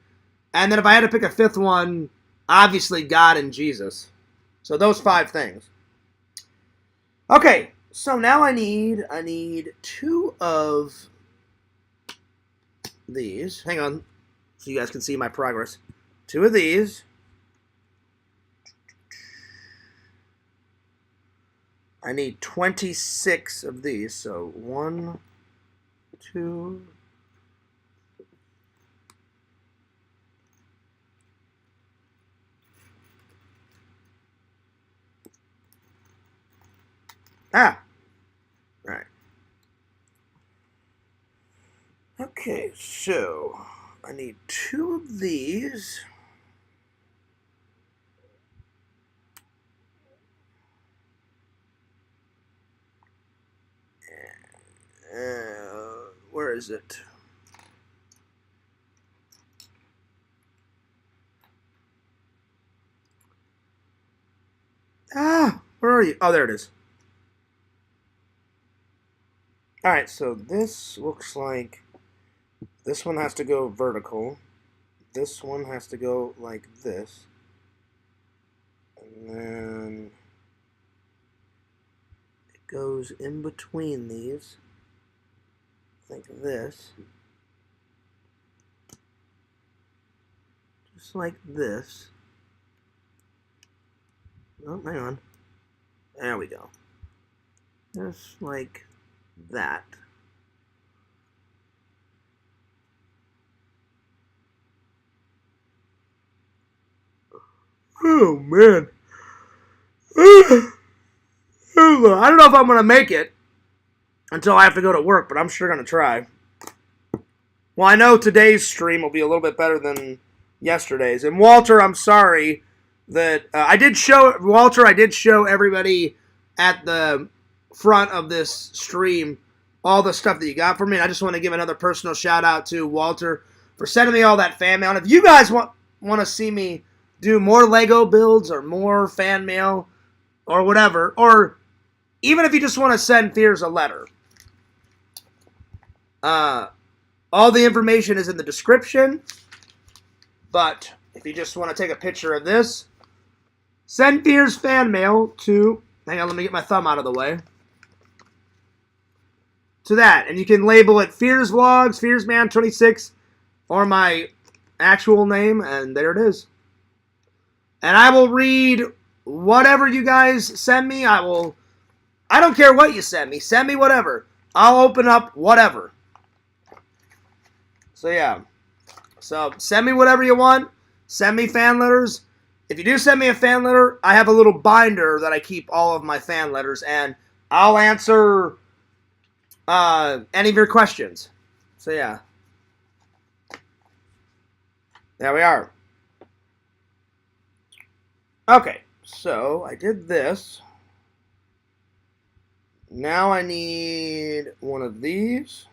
And then if I had to pick a fifth one, obviously God and Jesus. So those 5 things. Okay, so now I need 2 of these. Hang on, so you guys can see my progress. 2 of these. I need 26 of these. So 1, 2. Ah. Right. Okay, so I need 2 of these. Where is it? Ah, where are you? Oh, there it is. Alright, so this looks like this one has to go vertical. This one has to go like this. And then it goes in between these. Like this. Just like this. Oh, hang on. There we go. Just like that. Oh, man. I don't know if I'm going to make it until I have to go to work, but I'm sure going to try. Well, I know today's stream will be a little bit better than yesterday's. And Walter, I'm sorry that I did show everybody at the front of this stream all the stuff that you got for me. And I just want to give another personal shout out to Walter for sending me all that fan mail. And if you guys want to see me do more Lego builds or more fan mail or whatever, or even if you just want to send Fears a letter, all the information is in the description. But if you just want to take a picture of this, send Fears fan mail to, hang on, let me get my thumb out of the way, to that. And you can label it Fears Vlogs, FearsMan26, or my actual name, and there it is. And I will read whatever you guys send me. I don't care what you send me. Send me whatever. I'll open up whatever. So, yeah. So, send me whatever you want. Send me fan letters. If you do send me a fan letter, I have a little binder that I keep all of my fan letters, and I'll answer any of your questions. So, yeah. There we are. Okay, so I did this. Now I need one of these.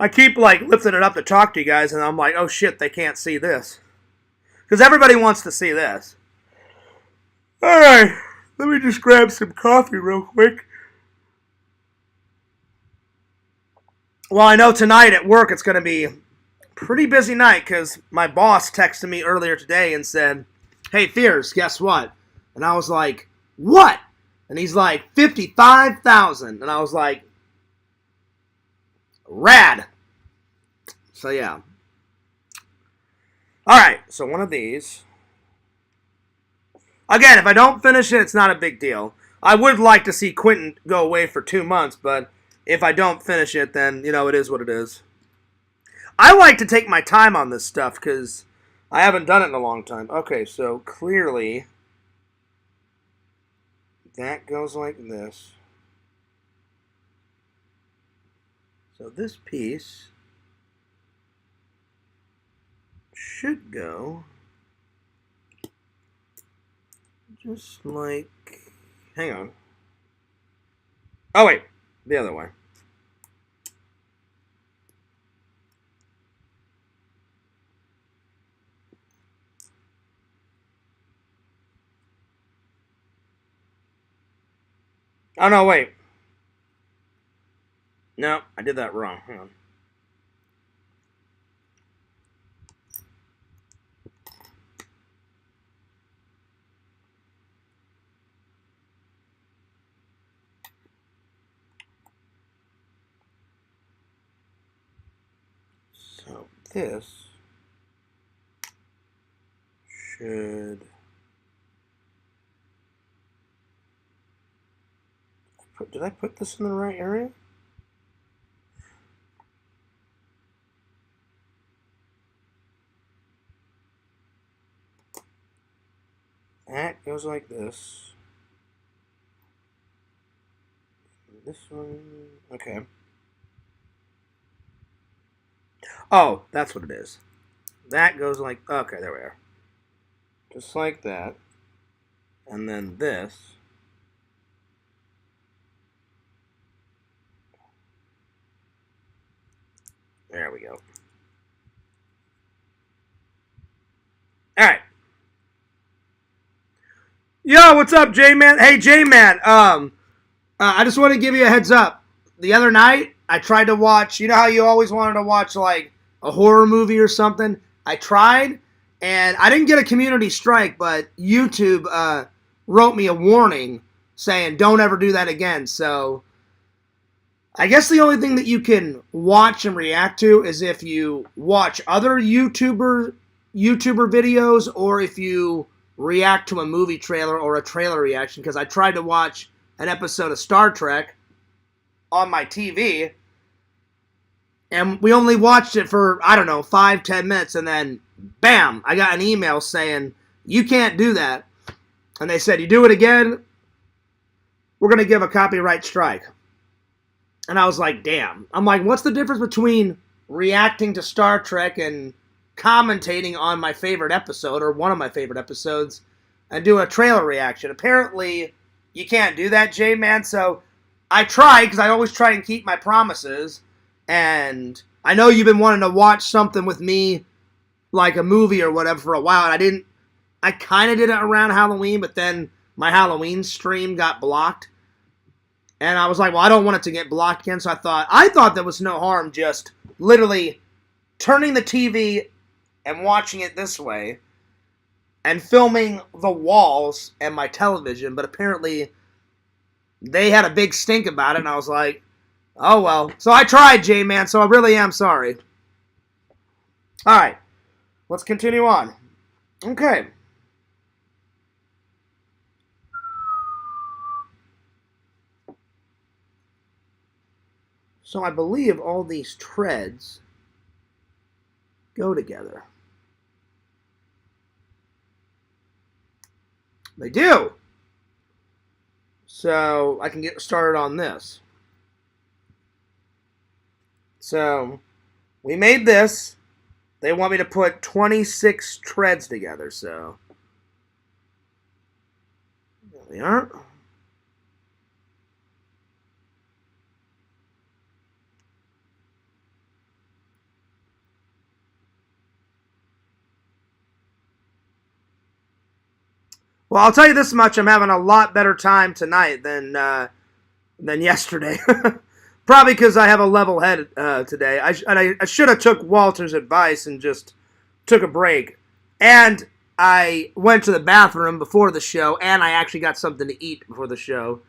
I keep like lifting it up to talk to you guys, and I'm like, oh shit, they can't see this. Because everybody wants to see this. Alright, let me just grab some coffee real quick. Well, I know tonight at work it's going to be a pretty busy night because my boss texted me earlier today and said, hey, Fears, guess what? And I was like, what? And he's like, 55,000. And I was like, rad. So, yeah. Alright, so one of these. Again, if I don't finish it, it's not a big deal. I would like to see Quentin go away for 2 months, but if I don't finish it, then, you know, it is what it is. I like to take my time on this stuff because I haven't done it in a long time. Okay, so clearly that goes like this. So this piece should go just like, hang on. Oh wait, the other way. Oh no, wait. No, I did that wrong. Hang on. So this should... Did I put this in the right area? That goes like this. This one... Okay. Oh, that's what it is. That goes like... Okay, there we are. Just like that. And then this... There we go. Alright. Yo, what's up, J-Man? Hey, J-Man. I just want to give you a heads up. The other night, I tried to watch... You know how you always wanted to watch, like, a horror movie or something? I tried, and I didn't get a community strike, but YouTube wrote me a warning saying, don't ever do that again. So... I guess the only thing that you can watch and react to is if you watch other YouTuber videos or if you react to a movie trailer or a trailer reaction, because I tried to watch an episode of Star Trek on my TV, and we only watched it for, I don't know, 5-10 minutes, and then, bam, I got an email saying, you can't do that. And they said, you do it again, we're going to give a copyright strike. And I was like, damn. I'm like, what's the difference between reacting to Star Trek and commentating on my favorite episode, or one of my favorite episodes, and doing a trailer reaction? Apparently, you can't do that, J-Man. So I tried, because I always try and keep my promises. And I know you've been wanting to watch something with me, like a movie or whatever, for a while. And I kind of did it around Halloween, but then my Halloween stream got blocked. And I was like, well, I don't want it to get blocked again. So I thought there was no harm just literally turning the TV and watching it this way and filming the walls and my television. But apparently they had a big stink about it. And I was like, oh, well. So I tried, J-Man. So I really am sorry. All right. Let's continue on. Okay. So I believe all these treads go together. They do. So I can get started on this. So we made this. They want me to put 26 treads together. So there we are. Well, I'll tell you this much: I'm having a lot better time tonight than yesterday. Probably because I have a level head today. I should have took Walter's advice and just took a break. And I went to the bathroom before the show, and I actually got something to eat before the show.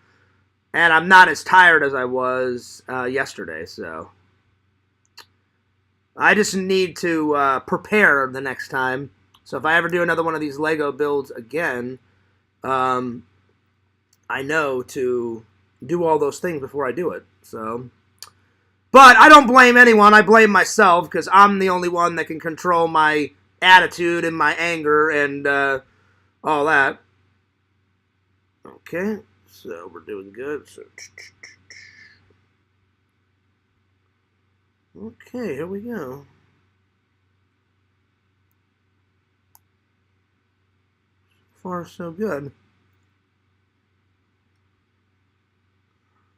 And I'm not as tired as I was yesterday, so I just need to prepare the next time. So if I ever do another one of these Lego builds again, I know to do all those things before I do it. So, but I don't blame anyone. I blame myself, because I'm the only one that can control my attitude and my anger and all that. Okay, so we're doing good. So, okay, here we go. So far, so good.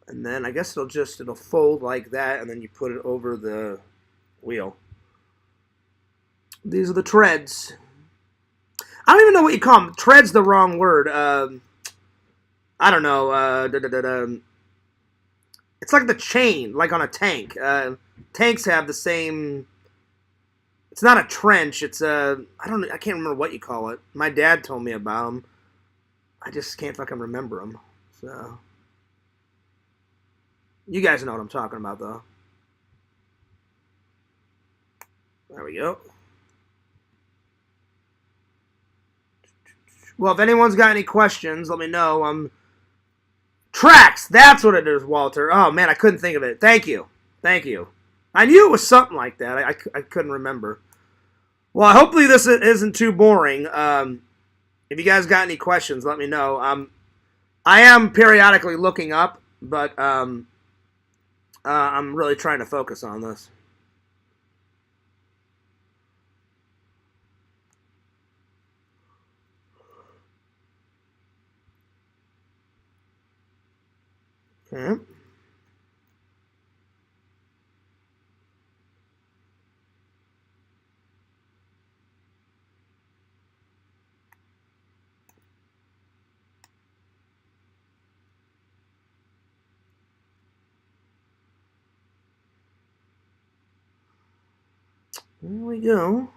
And then I guess it'll fold like that, and then you put it over the wheel. These are the treads. I don't even know what you call them. Tread's the wrong word. I don't know. It's like the chain, like on a tank. Tanks have the same. It's not a trench. It's a. I can't remember what you call it. My dad told me about them. I just can't fucking remember them. So. You guys know what I'm talking about, though. There we go. Well, if anyone's got any questions, let me know. Tracks. That's what it is, Walter. Oh, man, I couldn't think of it. Thank you. Thank you. I knew it was something like that. I couldn't remember. Well, hopefully this isn't too boring. If you guys got any questions, let me know. I am periodically looking up, but I'm really trying to focus on this. Okay. There we go.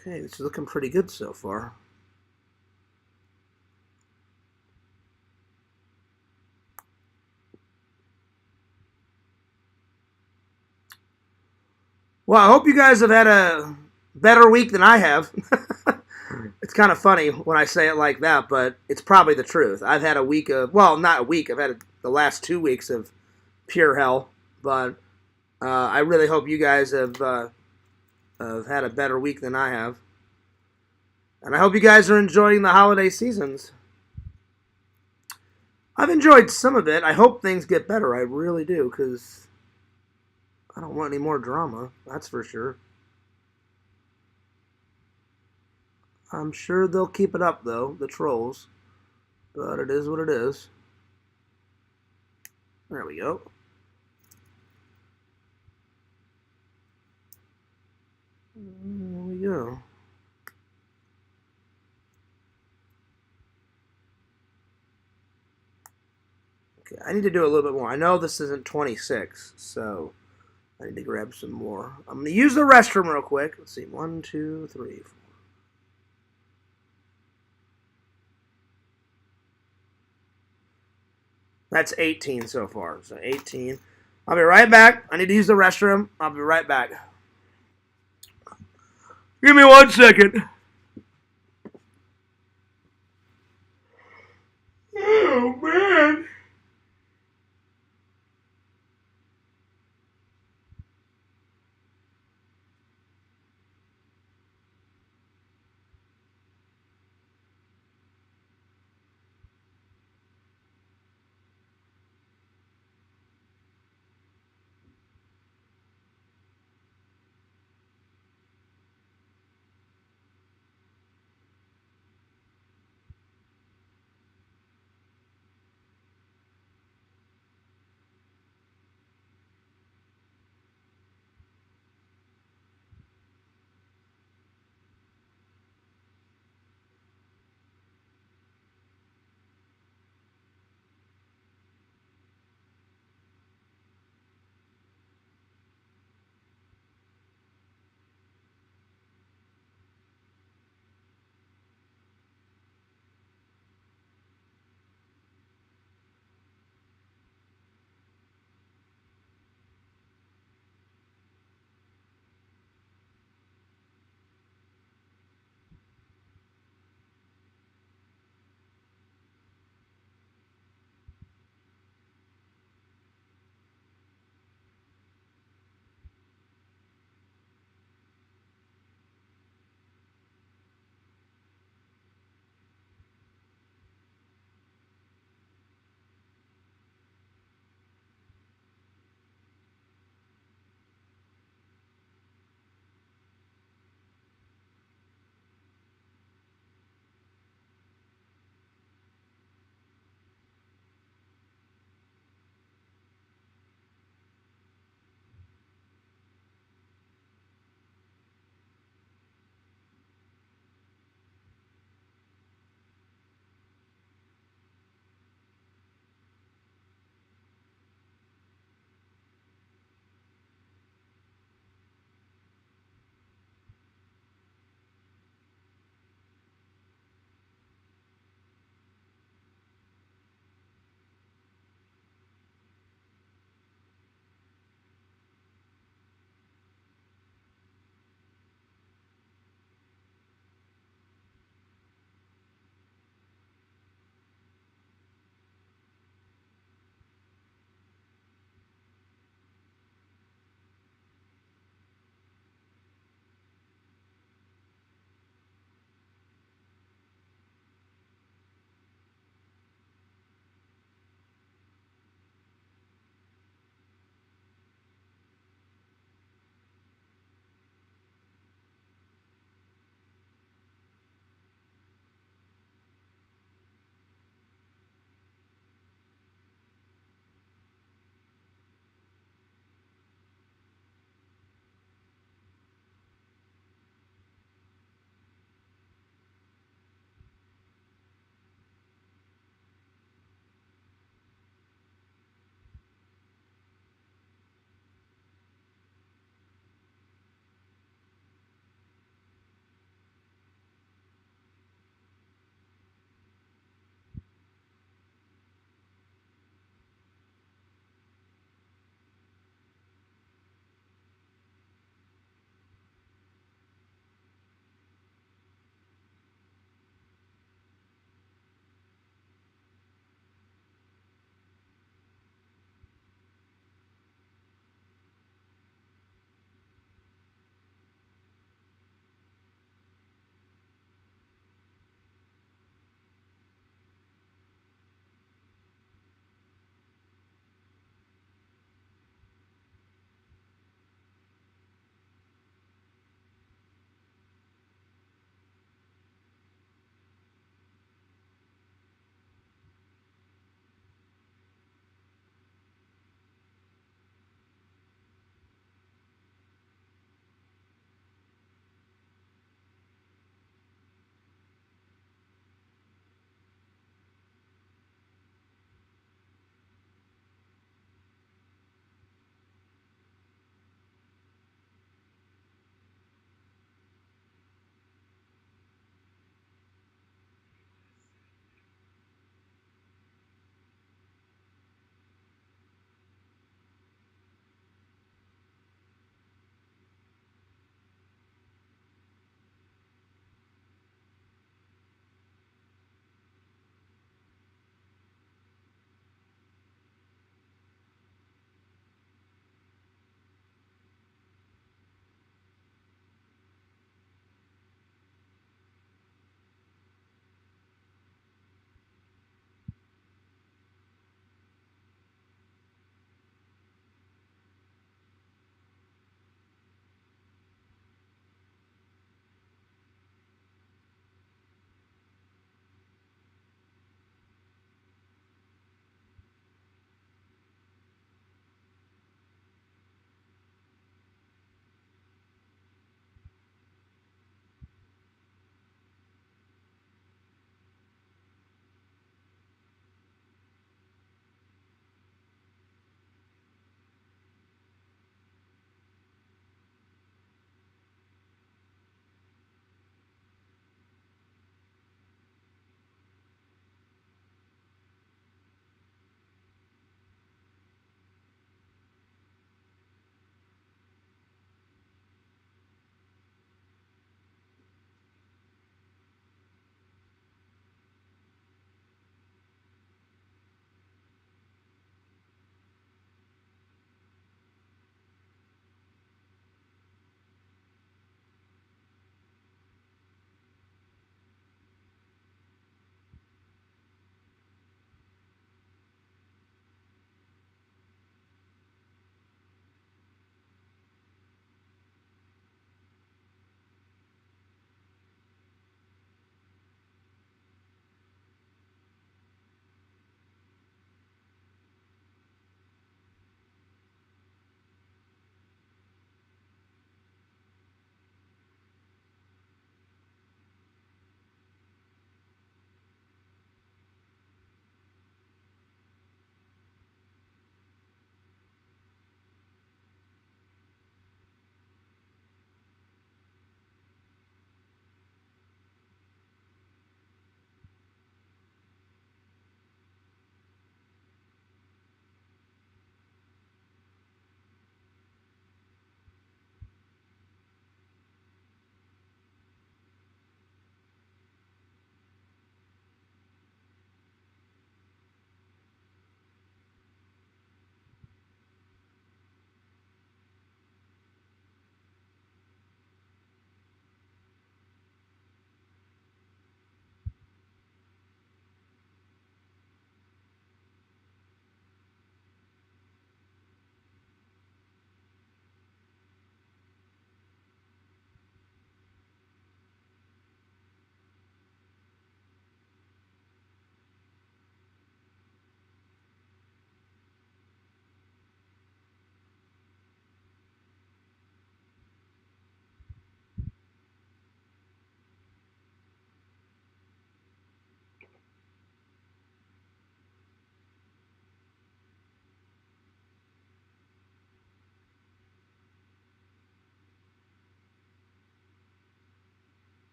Okay, this is looking pretty good so far. Well, I hope you guys have had a better week than I have. It's kind of funny when I say it like that, but it's probably the truth. I've had a week of, well, not a week. I've had the last 2 weeks of pure hell, but I really hope you guys have had a better week than I have. And I hope you guys are enjoying the holiday seasons. I've enjoyed some of it. I hope things get better. I really do, because I don't want any more drama. That's for sure. I'm sure they'll keep it up, though, the trolls. But it is what it is. There we go. There we go. Okay, I need to do a little bit more. I know this isn't 26, so I need to grab some more. I'm going to use the restroom real quick. Let's see. 1, 2, 3, 4. That's 18 so far. So 18. I'll be right back. I need to use the restroom. I'll be right back. Give me 1 second. Oh, man.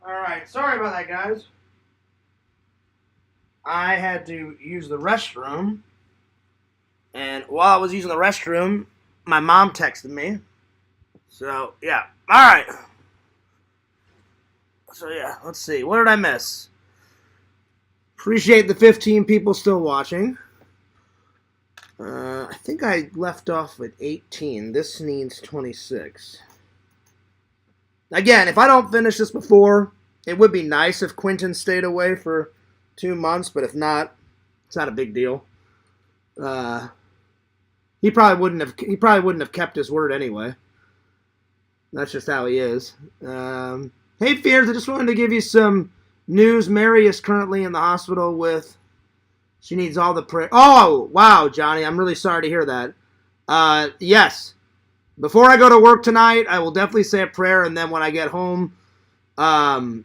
Alright, sorry about that, guys. I had to use the restroom. And while I was using the restroom, my mom texted me. So, yeah. Alright. So, yeah, let's see. What did I miss? Appreciate the 15 people still watching. I think I left off with 18. This needs 26. Again, if I don't finish this before, it would be nice if Quentin stayed away for 2 months, but if not, it's not a big deal. He probably wouldn't have kept his word anyway. That's just how he is. Hey, Fears, I just wanted to give you some news. Mary is currently in the hospital with... She needs all the prayer... Oh, wow, Johnny. I'm really sorry to hear that. Yes. Before I go to work tonight, I will definitely say a prayer, and then when I get home... when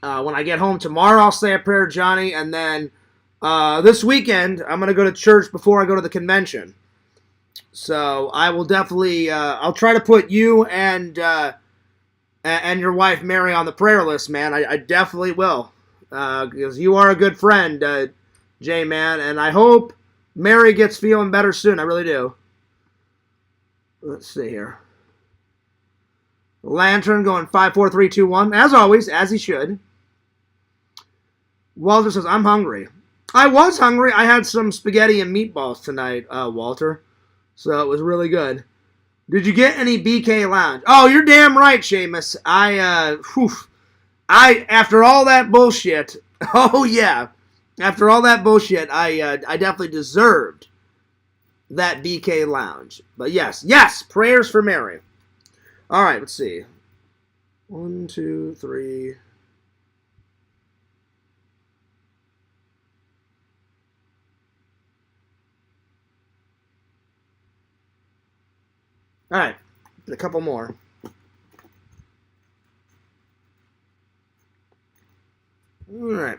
I get home tomorrow, I'll say a prayer, Johnny, and then this weekend, I'm going to go to church before I go to the convention. So I will definitely... I'll try to put you and your wife, Mary, on the prayer list, man. I definitely will. Because you are a good friend, J-Man, and I hope Mary gets feeling better soon. I really do. Let's see here. Lantern going 5, 4, 3, 2, 1. As always, as he should. Walter says, I'm hungry. I was hungry. I had some spaghetti and meatballs tonight, Walter. So it was really good. Did you get any BK Lounge? Oh, you're damn right, Seamus. After all that bullshit, oh yeah. After all that bullshit, I definitely deserved that BK Lounge. But yes, prayers for Mary. All right, let's see. 1, 2, 3. All right, a couple more. All right.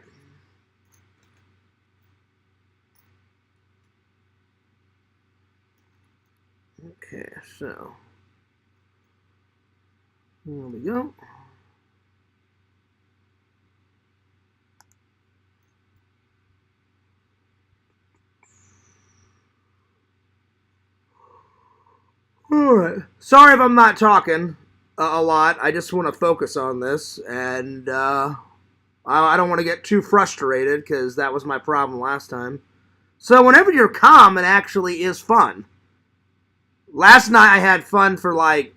Okay, so there we go. Alright. Sorry if I'm not talking a lot. I just want to focus on this, and I don't want to get too frustrated, because that was my problem last time. So whenever you're calm, it actually is fun. Last night I had fun for like,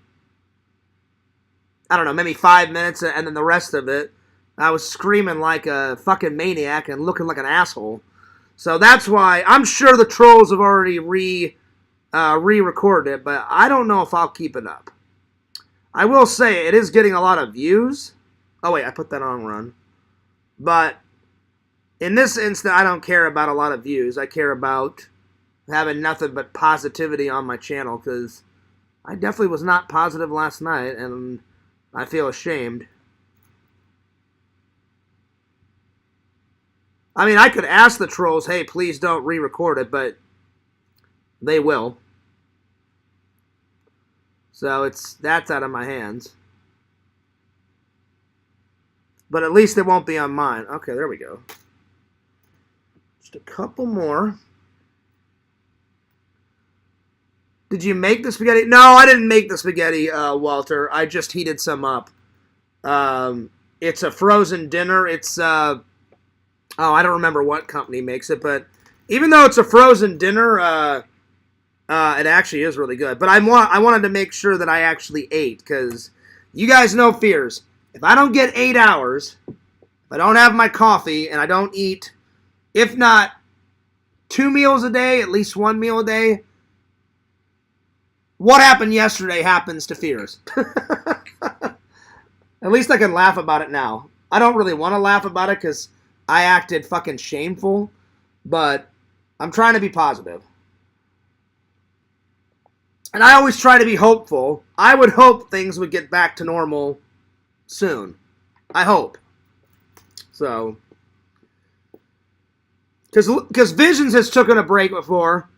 I don't know, maybe 5 minutes, and then the rest of it, I was screaming like a fucking maniac and looking like an asshole. So that's why, I'm sure the trolls have already re-recorded it, but I don't know if I'll keep it up. I will say, it is getting a lot of views. Oh wait, I put that on run. But, in this instant, I don't care about a lot of views. I care about having nothing but positivity on my channel, because I definitely was not positive last night, and I feel ashamed. I mean, I could ask the trolls, hey, please don't re-record it, but they will. So that's out of my hands. But at least it won't be on mine. Okay, there we go. Just a couple more. Did you make the spaghetti? No, I didn't make the spaghetti, Walter. I just heated some up. It's a frozen dinner. It's, I don't remember what company makes it, but even though it's a frozen dinner, it actually is really good. But I wanted to make sure that I actually ate, because you guys know Fears. If I don't get 8 hours, if I don't have my coffee, and I don't eat, if not 2 meals a day, at least 1 meal a day, what happened yesterday happens to Fears. At least I can laugh about it now. I don't really want to laugh about it because I acted fucking shameful, but I'm trying to be positive. And I always try to be hopeful. I would hope things would get back to normal soon. I hope. So, because Visions has taken a break before.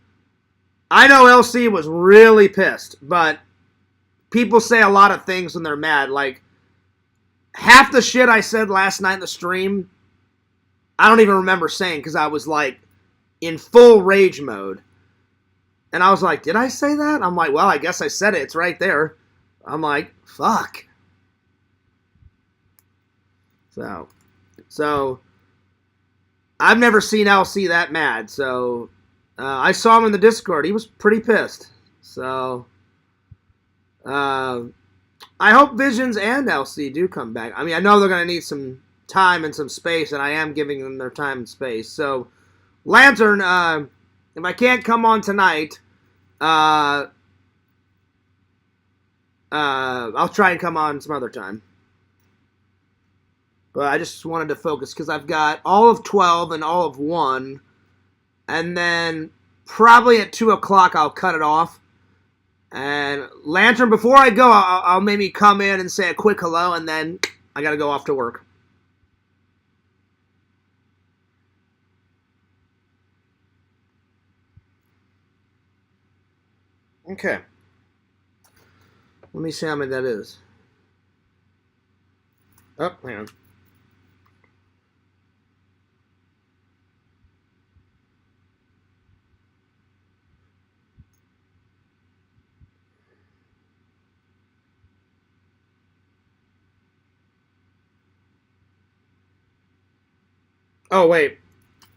I know LC was really pissed, but people say a lot of things when they're mad. Like, half the shit I said last night in the stream, I don't even remember saying because I was like in full rage mode. And I was like, did I say that? I'm like, well, I guess I said it. It's right there. I'm like, fuck. So I've never seen LC that mad. So I saw him in the Discord. He was pretty pissed. So I hope Visions and LC do come back. I mean, I know they're going to need some time and some space, and I am giving them their time and space. So Lantern, if I can't come on tonight, I'll try and come on some other time. But I just wanted to focus because I've got all of 12 and all of 1. And then probably at 2 o'clock I'll cut it off. And Lantern, before I go, I'll maybe come in and say a quick hello, and then I got to go off to work. Okay. Let me see how many that is. Oh, hang on. Oh, wait.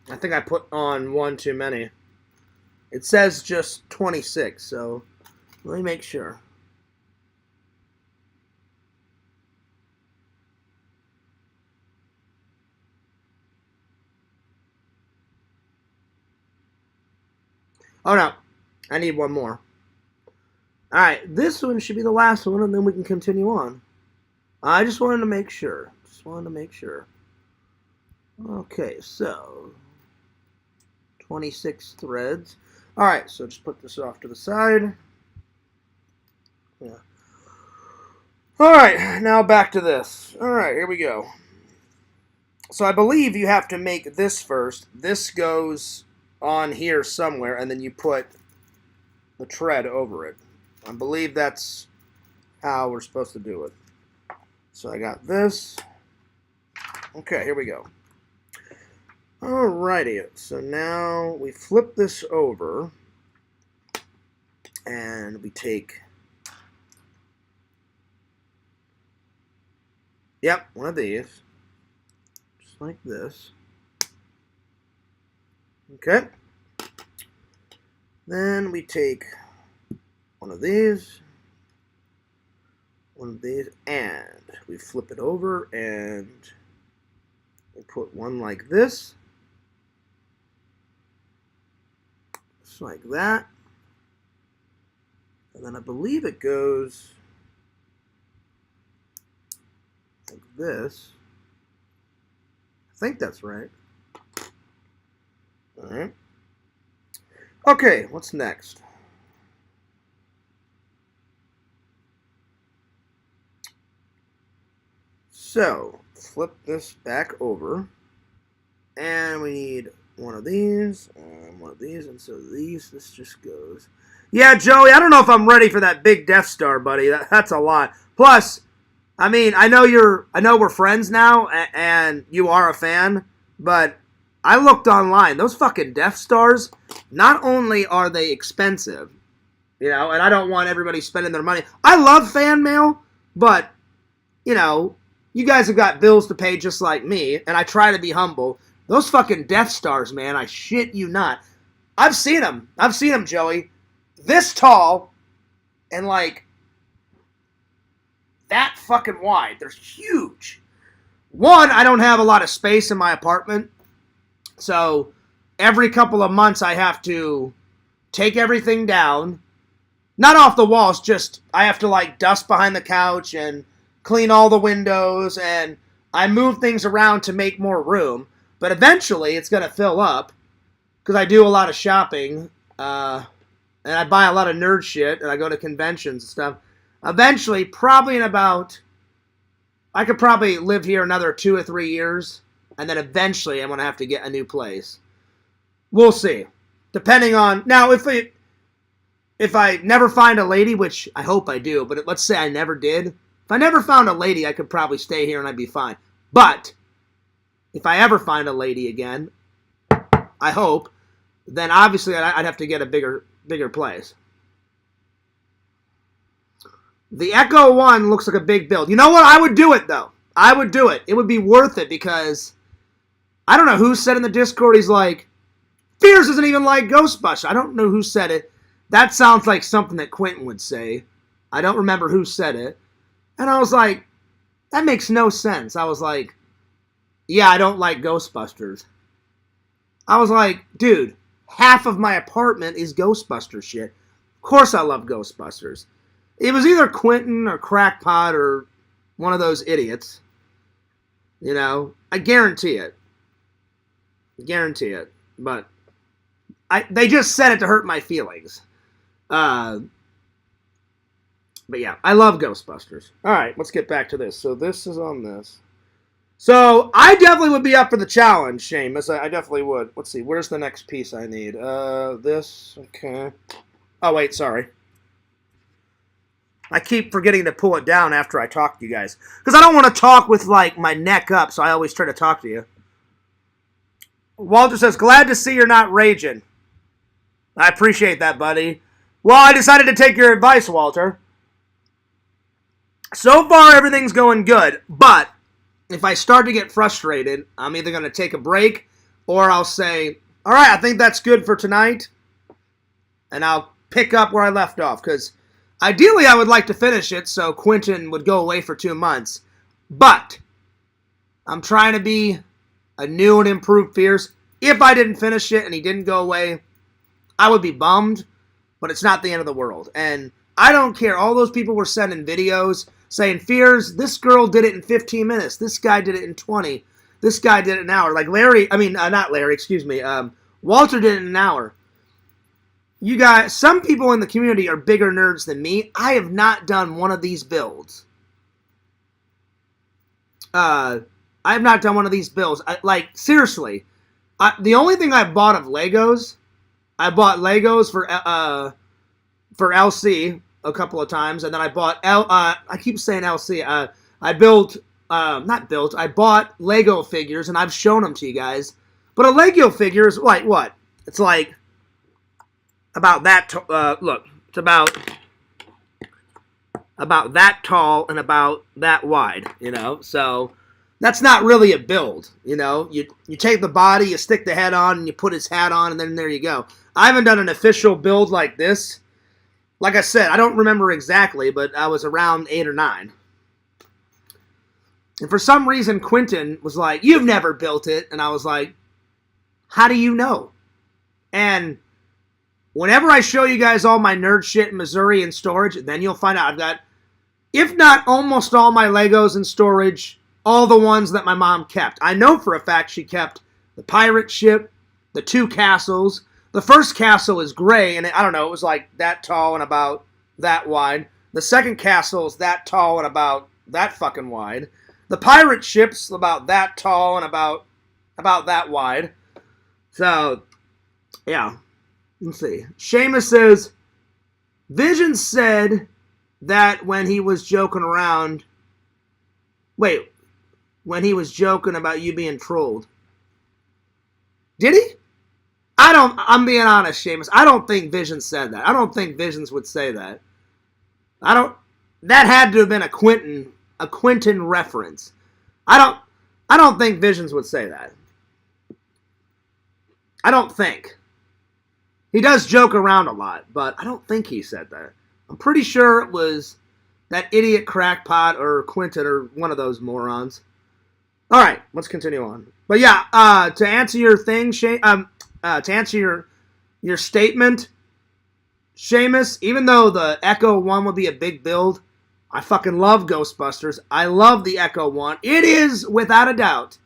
I think I put on one too many. It says just 26, so let me make sure. Oh, no. I need one more. Alright, this one should be the last one, and then we can continue on. I just wanted to make sure. Okay, so 26 threads. Alright, so just put this off to the side. Yeah. Alright, now back to this. Alright, here we go. So I believe you have to make this first. This goes on here somewhere, and then you put the tread over it. I believe that's how we're supposed to do it. So I got this. Okay, here we go. Alrighty, so now we flip this over, and we take, yep, one of these, just like this. Okay. Then we take one of these, and we flip it over, and we put one like this. Just like that. And then I believe it goes like this. I think that's right. Alright. Okay, what's next? So, flip this back over. And we need one of these, and one of these, and so this just goes. Yeah, Joey, I don't know if I'm ready for that big Death Star, buddy. That's a lot. Plus, I mean, I know we're friends now, and you are a fan, but I looked online. Those fucking Death Stars, not only are they expensive, and I don't want everybody spending their money. I love fan mail, but, you guys have got bills to pay just like me, and I try to be humble. Those fucking Death Stars, man, I shit you not. I've seen them, Joey. This tall, and like, that fucking wide. They're huge. One, I don't have a lot of space in my apartment, so every couple of months I have to take everything down. Not off the walls, just I have to like dust behind the couch and clean all the windows, and I move things around to make more room. But eventually, it's going to fill up, because I do a lot of shopping, and I buy a lot of nerd shit, and I go to conventions and stuff. Eventually, probably in about, I could probably live here another 2 or 3 years, and then eventually I'm going to have to get a new place. We'll see. Depending on, now if I never find a lady, which I hope I do, but let's say I never did, If I never found a lady, I could probably stay here and I'd be fine. But if I ever find a lady again, I hope, then obviously I'd have to get a bigger place. The Echo 1 looks like a big build. You know what? I would do it, though. I would do it. It would be worth it because I don't know who said in the Discord, he's like, Fears isn't even like Ghostbusters. I don't know who said it. That sounds like something that Quentin would say. I don't remember who said it. And I was like, that makes no sense. I was like, yeah, I don't like Ghostbusters. I was like, dude, half of my apartment is Ghostbusters shit. Of course I love Ghostbusters. It was either Quentin or Crackpot or one of those idiots. You know, I guarantee it. Guarantee it. But they just said it to hurt my feelings. But yeah, I love Ghostbusters. All right, let's get back to this. So this is on this. So I definitely would be up for the challenge, Seamus. I definitely would. Let's see. Where's the next piece I need? This. Okay. Oh, wait. Sorry. I keep forgetting to pull it down after I talk to you guys. Because I don't want to talk with, like, my neck up, so I always try to talk to you. Walter says, glad to see you're not raging. I appreciate that, buddy. Well, I decided to take your advice, Walter. So far, everything's going good. But if I start to get frustrated, I'm either going to take a break or I'll say, all right, I think that's good for tonight. And I'll pick up where I left off. Because ideally, I would like to finish it so Quentin would go away for 2 months. But I'm trying to be a new and improved Fierce. If I didn't finish it and he didn't go away, I would be bummed. But it's not the end of the world. And I don't care. All those people were sending videos saying, Fears, this girl did it in 15 minutes. This guy did it in 20. This guy did it in an hour. Like not Larry, excuse me. Walter did it in an hour. You guys, some people in the community are bigger nerds than me. I have not done one of these builds. I have not done one of these builds. Seriously. The only thing I bought of Legos, I bought Legos for LC a couple of times, and then I bought I keep saying LC. I bought Lego figures, and I've shown them to you guys. But a Lego figure is like what? It's like about that. Look, it's about that tall and about that wide. You know, so that's not really a build. You know, you take the body, you stick the head on, and you put his hat on, and then there you go. I haven't done an official build like this. Like I said, I don't remember exactly, but I was around 8 or 9. And for some reason, Quentin was like, you've never built it. And I was like, how do you know? And whenever I show you guys all my nerd shit in Missouri in storage, then you'll find out I've got, if not almost all my Legos in storage, all the ones that my mom kept. I know for a fact she kept the pirate ship, the 2 castles. The first castle is gray, and I don't know, it was like that tall and about that wide. The second castle is that tall and about that fucking wide. The pirate ship's about that tall and about that wide. So, yeah. Let's see. Seamus says, Vision said that when he was joking around... Wait. When he was joking about you being trolled. Did he? I'm being honest, Seamus. I don't think Vision said that. I don't think Visions would say that. That had to have been a Quentin reference. I don't think Visions would say that. I don't think. He does joke around a lot, but I don't think he said that. I'm pretty sure it was that idiot crackpot or Quentin or one of those morons. All right, let's continue on. But yeah, to answer your thing, to answer your statement, Seamus, even though the Echo 1 would be a big build, I fucking love Ghostbusters. I love the Echo 1. It is, without a doubt,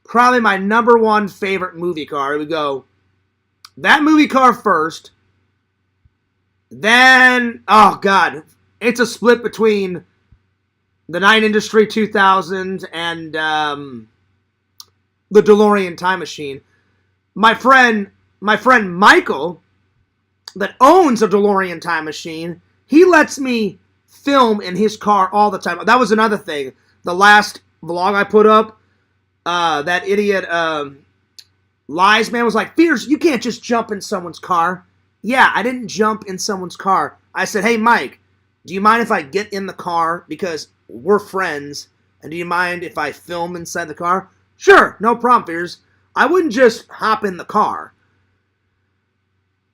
probably my number 1 favorite movie car. It would go that movie car first, then, oh God, it's a split between the Night Industry 2000 and the DeLorean Time Machine. My friend Michael, that owns a DeLorean Time Machine, he lets me film in his car all the time. That was another thing. The last vlog I put up, that idiot Lies man was like, Fierce, you can't just jump in someone's car. Yeah, I didn't jump in someone's car. I said, hey, Mike, do you mind if I get in the car because we're friends? And do you mind if I film inside the car? Sure, no problem, Fierce. I wouldn't just hop in the car.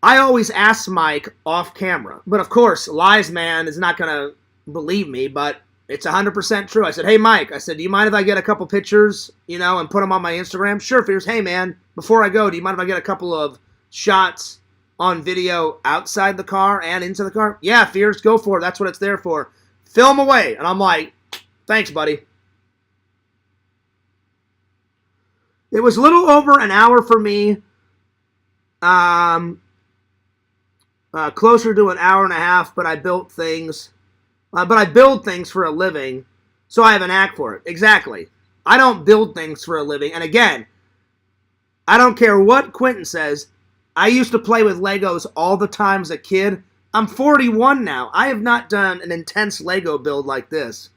I always ask Mike off camera. But of course, Lies man is not going to believe me, but it's 100% true. I said, hey, Mike, I said, do you mind if I get a couple pictures, and put them on my Instagram? Sure, Fierce. Hey, man, before I go, do you mind if I get a couple of shots on video outside the car and into the car? Yeah, Fierce, go for it. That's what it's there for. Film away. And I'm like, thanks, buddy. It was a little over an hour for me. Closer to an hour and a half, but I built things. But I build things for a living, so I have a knack for it. Exactly. I don't build things for a living. And again, I don't care what Quentin says. I used to play with Legos all the time as a kid. I'm 41 now. I have not done an intense Lego build like this.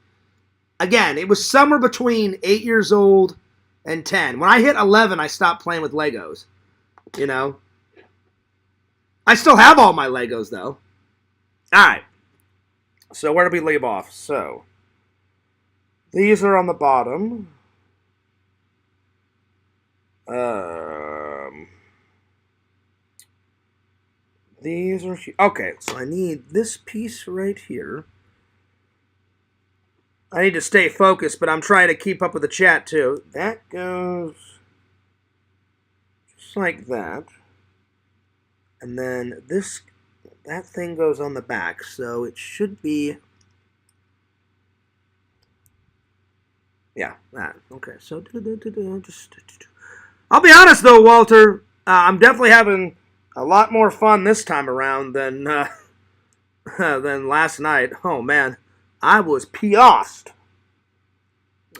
Again, it was somewhere between 8 years old and 10. When I hit 11, I stopped playing with Legos. I still have all my Legos, though. Alright. So where did we leave off? So, these are on the bottom. These are... Okay, so I need this piece right here. I need to stay focused, but I'm trying to keep up with the chat, too. That goes just like that. And then that thing goes on the back, so it should be... Yeah, that. Okay, so... I'll be honest, though, Walter. I'm definitely having a lot more fun this time around than last night. Oh, man. I was pissed.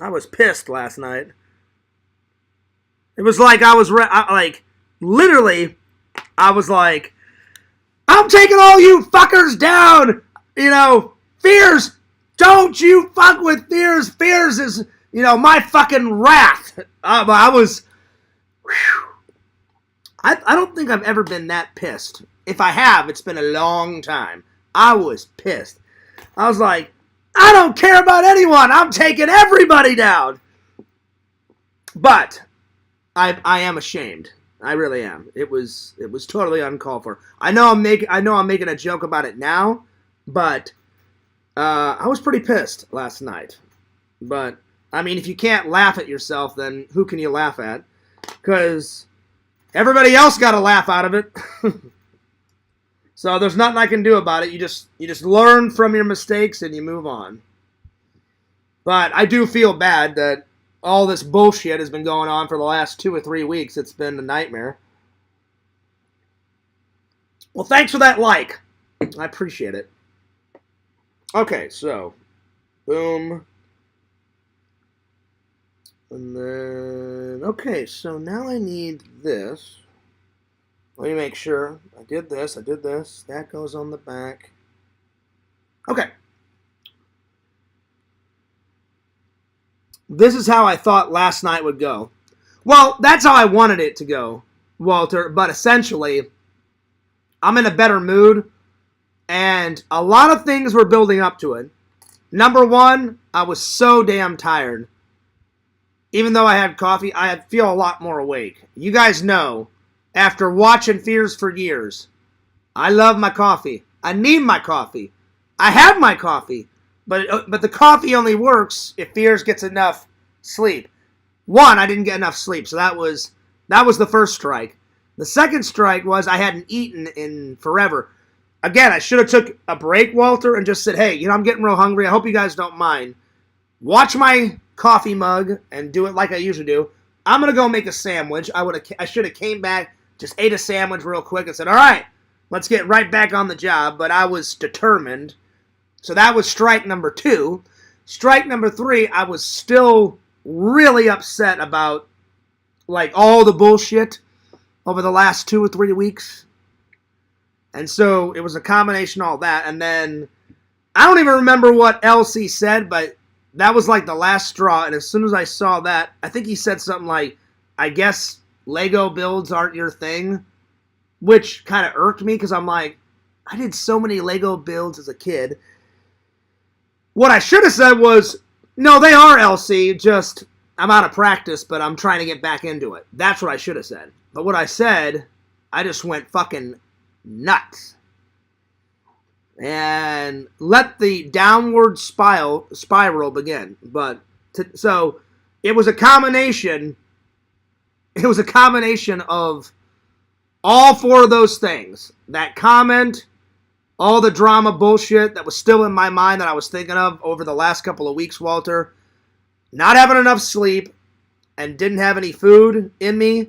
I was pissed last night. It was like I was... literally, I was like... I'm taking all you fuckers down! Fears! Don't you fuck with Fears! Fears is, my fucking wrath! I was... I don't think I've ever been that pissed. If I have, it's been a long time. I was pissed. I was like, I don't care about anyone! I'm taking everybody down! But, I am ashamed. I really am. It was totally uncalled for. I know I'm making a joke about it now, but I was pretty pissed last night. But I mean, if you can't laugh at yourself, then who can you laugh at? Because everybody else got a laugh out of it. So there's nothing I can do about it. You just learn from your mistakes and you move on. But I do feel bad that all this bullshit has been going on for the last 2 or 3 weeks. It's been a nightmare. Well, thanks for that like. I appreciate it. Okay, so. Boom. And then... Okay, so now I need this. Let me make sure. I did this. That goes on the back. Okay. This is how I thought last night would go. Well, that's how I wanted it to go, Walter. But essentially, I'm in a better mood. And a lot of things were building up to it. Number one, I was so damn tired. Even though I had coffee, I feel a lot more awake. You guys know, after watching Fears for years, I love my coffee. I need my coffee. I have my coffee. But the coffee only works if Fears gets enough sleep. One, I didn't get enough sleep, so that was the first strike. The second strike was I hadn't eaten in forever. Again, I should have took a break, Walter, and just said, hey, I'm getting real hungry. I hope you guys don't mind. Watch my coffee mug and do it like I usually do. I'm going to go make a sandwich. I should have came back, just ate a sandwich real quick and said, all right, let's get right back on the job. But I was determined. So that was strike number 2. Strike number 3, I was still really upset about, all the bullshit over the last 2 or 3 weeks. And so it was a combination of all that. And then I don't even remember what LC said, but that was like the last straw. And as soon as I saw that, I think he said something like, I guess Lego builds aren't your thing, which kind of irked me because I'm like, I did so many Lego builds as a kid. What I should have said was, no, they are LC, just I'm out of practice, but I'm trying to get back into it. That's what I should have said. But what I said, I just went fucking nuts. And let the downward spiral begin. So it was a combination. It was a combination of all four of those things. That comment, all the drama bullshit that was still in my mind that I was thinking of over the last couple of weeks, Walter. Not having enough sleep and didn't have any food in me.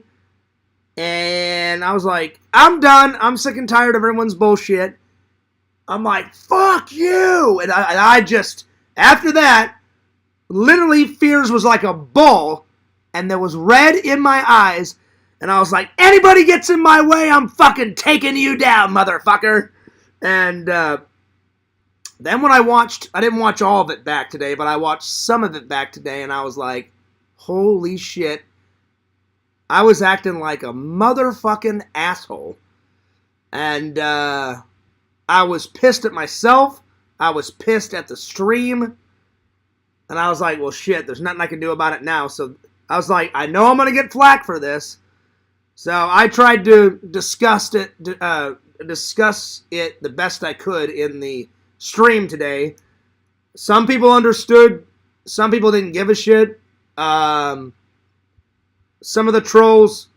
And I was like, I'm done. I'm sick and tired of everyone's bullshit. I'm like, fuck you. And I just, after that, literally fears was like a bull. And there was red in my eyes. And I was like, anybody gets in my way, I'm fucking taking you down, motherfucker. And then when I didn't watch all of it back today, but I watched some of it back today. And I was like, holy shit. I was acting like a motherfucking asshole. And I was pissed at myself. I was pissed at the stream. And I was like, well, shit, there's nothing I can do about it now. So I was like, I know I'm going to get flack for this. So I tried to discuss it the best I could in the stream today. Some people understood. Some people didn't give a shit. Some of the trolls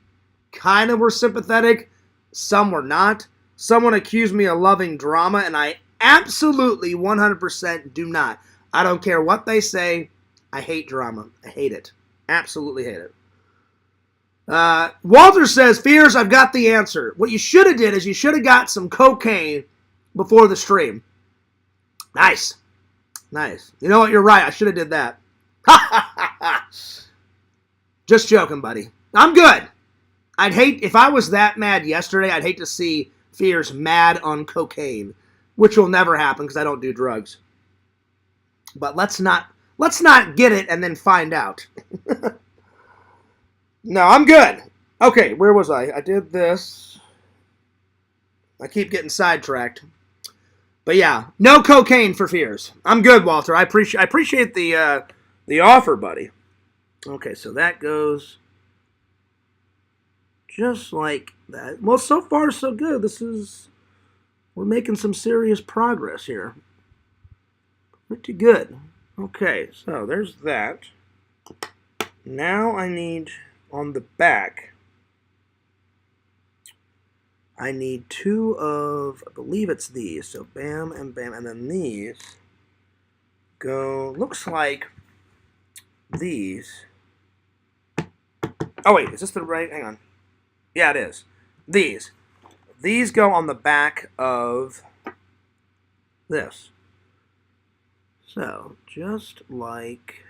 kind of were sympathetic. Some were not. Someone accused me of loving drama, and I absolutely 100% do not. I don't care what they say. I hate drama. I hate it. Absolutely hate it. Walter says, Fears, I've got the answer. What you should have did is you should have got some cocaine before the stream. Nice. Nice. You know what? You're right. I should have did that. Just joking, buddy. I'm good. I'd hate, if I was that mad yesterday, I'd hate to see Fears mad on cocaine, which will never happen because I don't do drugs. But let's not get it and then find out. No, I'm good. Okay, where was I? I did this. I keep getting sidetracked. But yeah, no cocaine for Fears. I'm good, Walter. I appreciate the offer, buddy. Okay, so that goes just like that. Well, so far so good. We're making some serious progress here. Pretty good. Okay, so there's that. Now I need, on the back, I need two of, I believe it's these. So bam and bam, and then these go, looks like these. Oh wait, is this the right, hang on. Yeah, it is. These. These go on the back of this. So, just like,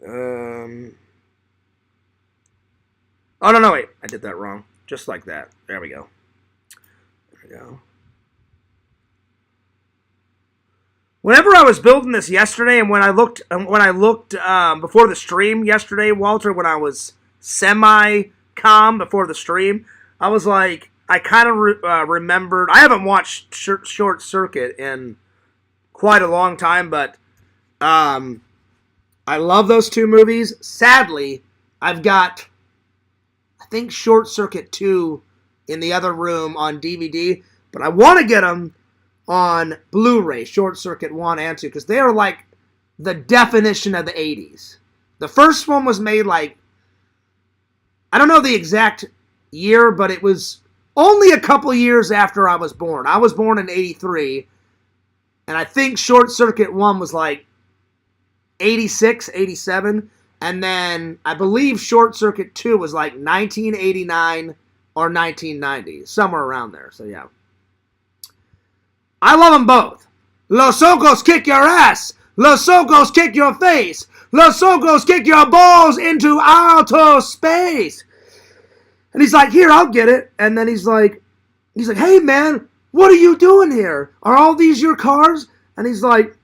oh, no, wait. I did that wrong. Just like that. There we go. There we go. Whenever I was building this yesterday, and when I looked before the stream yesterday, Walter, when I was semi-calm before the stream, I was like, I kind of remembered. I haven't watched Short Circuit in quite a long time, but I love those two movies. Sadly, I've got, I think, Short Circuit 2 in the other room on DVD, but I want to get them on Blu-ray, Short Circuit 1 and 2, because they are like the definition of the 80s. The first one was made like, I don't know the exact year, but it was only a couple years after I was born. I was born in 83, and I think Short Circuit 1 was like 86, 87, and then I believe Short Circuit 2 was like 1989 or 1990, somewhere around there, so yeah. I love them both. Los Ojos kick your ass. Los Ojos kick your face. Los Ojos kick your balls into outer space. And he's like, here, I'll get it. And then he's like, hey, man, what are you doing here? Are all these your cars? And he's like,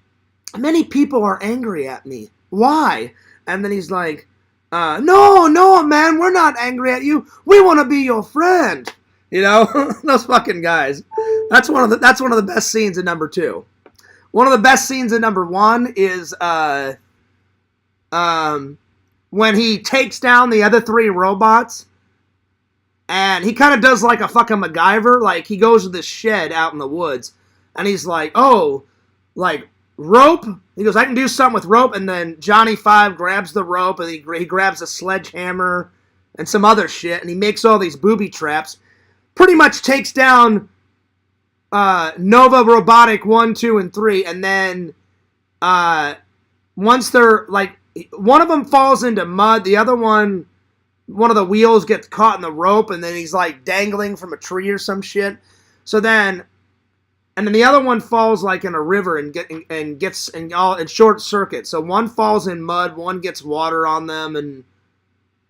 many people are angry at me. Why? And then he's like, no, man, we're not angry at you. We want to be your friend. You know, those fucking guys. That's one of the best scenes in number 2. One of the best scenes in number 1 is when he takes down the other 3 robots, and he kind of does like a fucking MacGyver. Like, he goes to this shed out in the woods, and he's like, oh, like, rope? He goes, I can do something with rope. And then Johnny Five grabs the rope, and he grabs a sledgehammer and some other shit, and he makes all these booby traps. Pretty much takes down Nova Robotic 1, 2, and 3, and then once they're, like, one of them falls into mud, the other one of the wheels gets caught in the rope, and then he's like dangling from a tree or some shit. So then, and then the other one falls like in a river and gets in short circuit. So one falls in mud, one gets water on them, and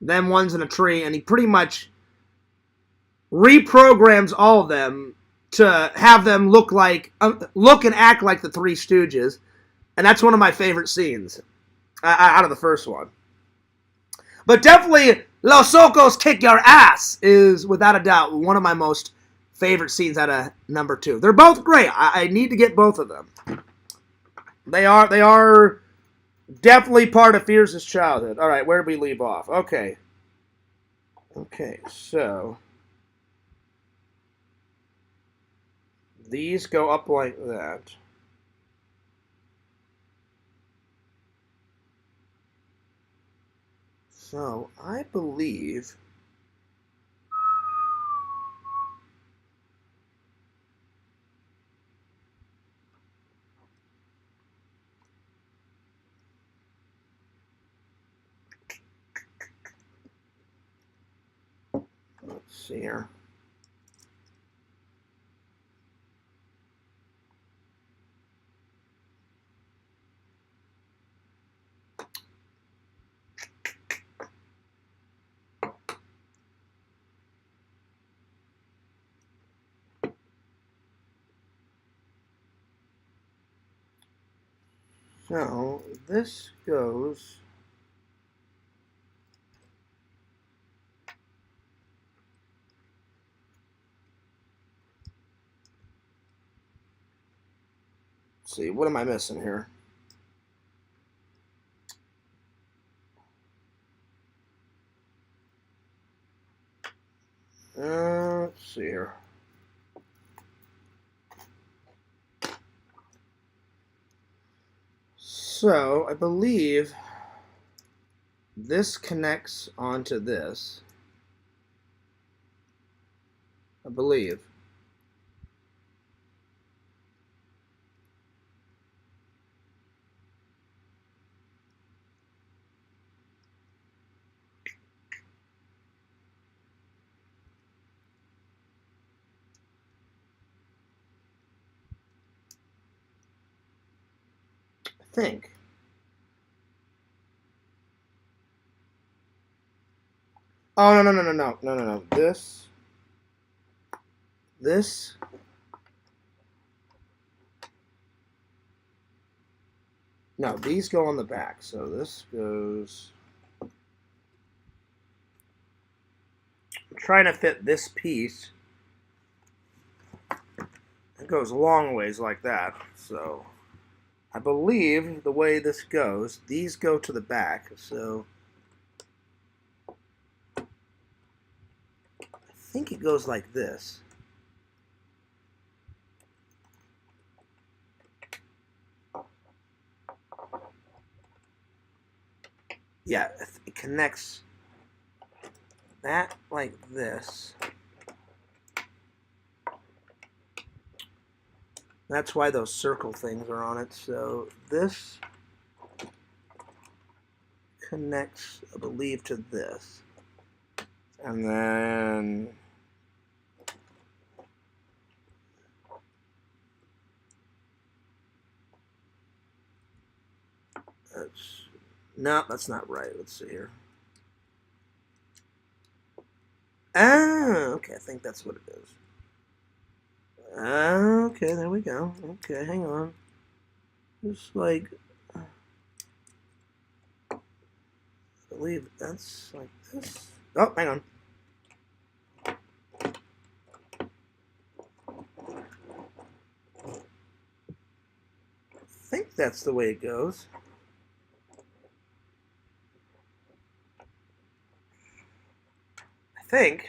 then one's in a tree. And he pretty much reprograms all of them to have them look and act like the Three Stooges, and that's one of my favorite scenes out of the first one. But definitely, Los Socos Kick Your Ass is, without a doubt, one of my most favorite scenes out of number 2. They're both great. I need to get both of them. They are definitely part of Fierce's childhood. All right, where did we leave off? Okay, so these go up like that. So, I believe let's see here. So, this goes... Let's see, what am I missing here? Let's see here. So, I believe this connects onto this. I believe. I think. Oh, no. This. No, these go on the back. So this goes... I'm trying to fit this piece. It goes a long ways like that. So I believe the way this goes, these go to the back. So I think it goes like this. Yeah, it connects that like this. That's why those circle things are on it. So this connects, I believe, to this. And then no, that's not right. Let's see here. Ah, okay, I think that's what it is. Okay, there we go. Okay, hang on. Just like, I believe that's like this. Oh, hang on. I think that's the way it goes. I think.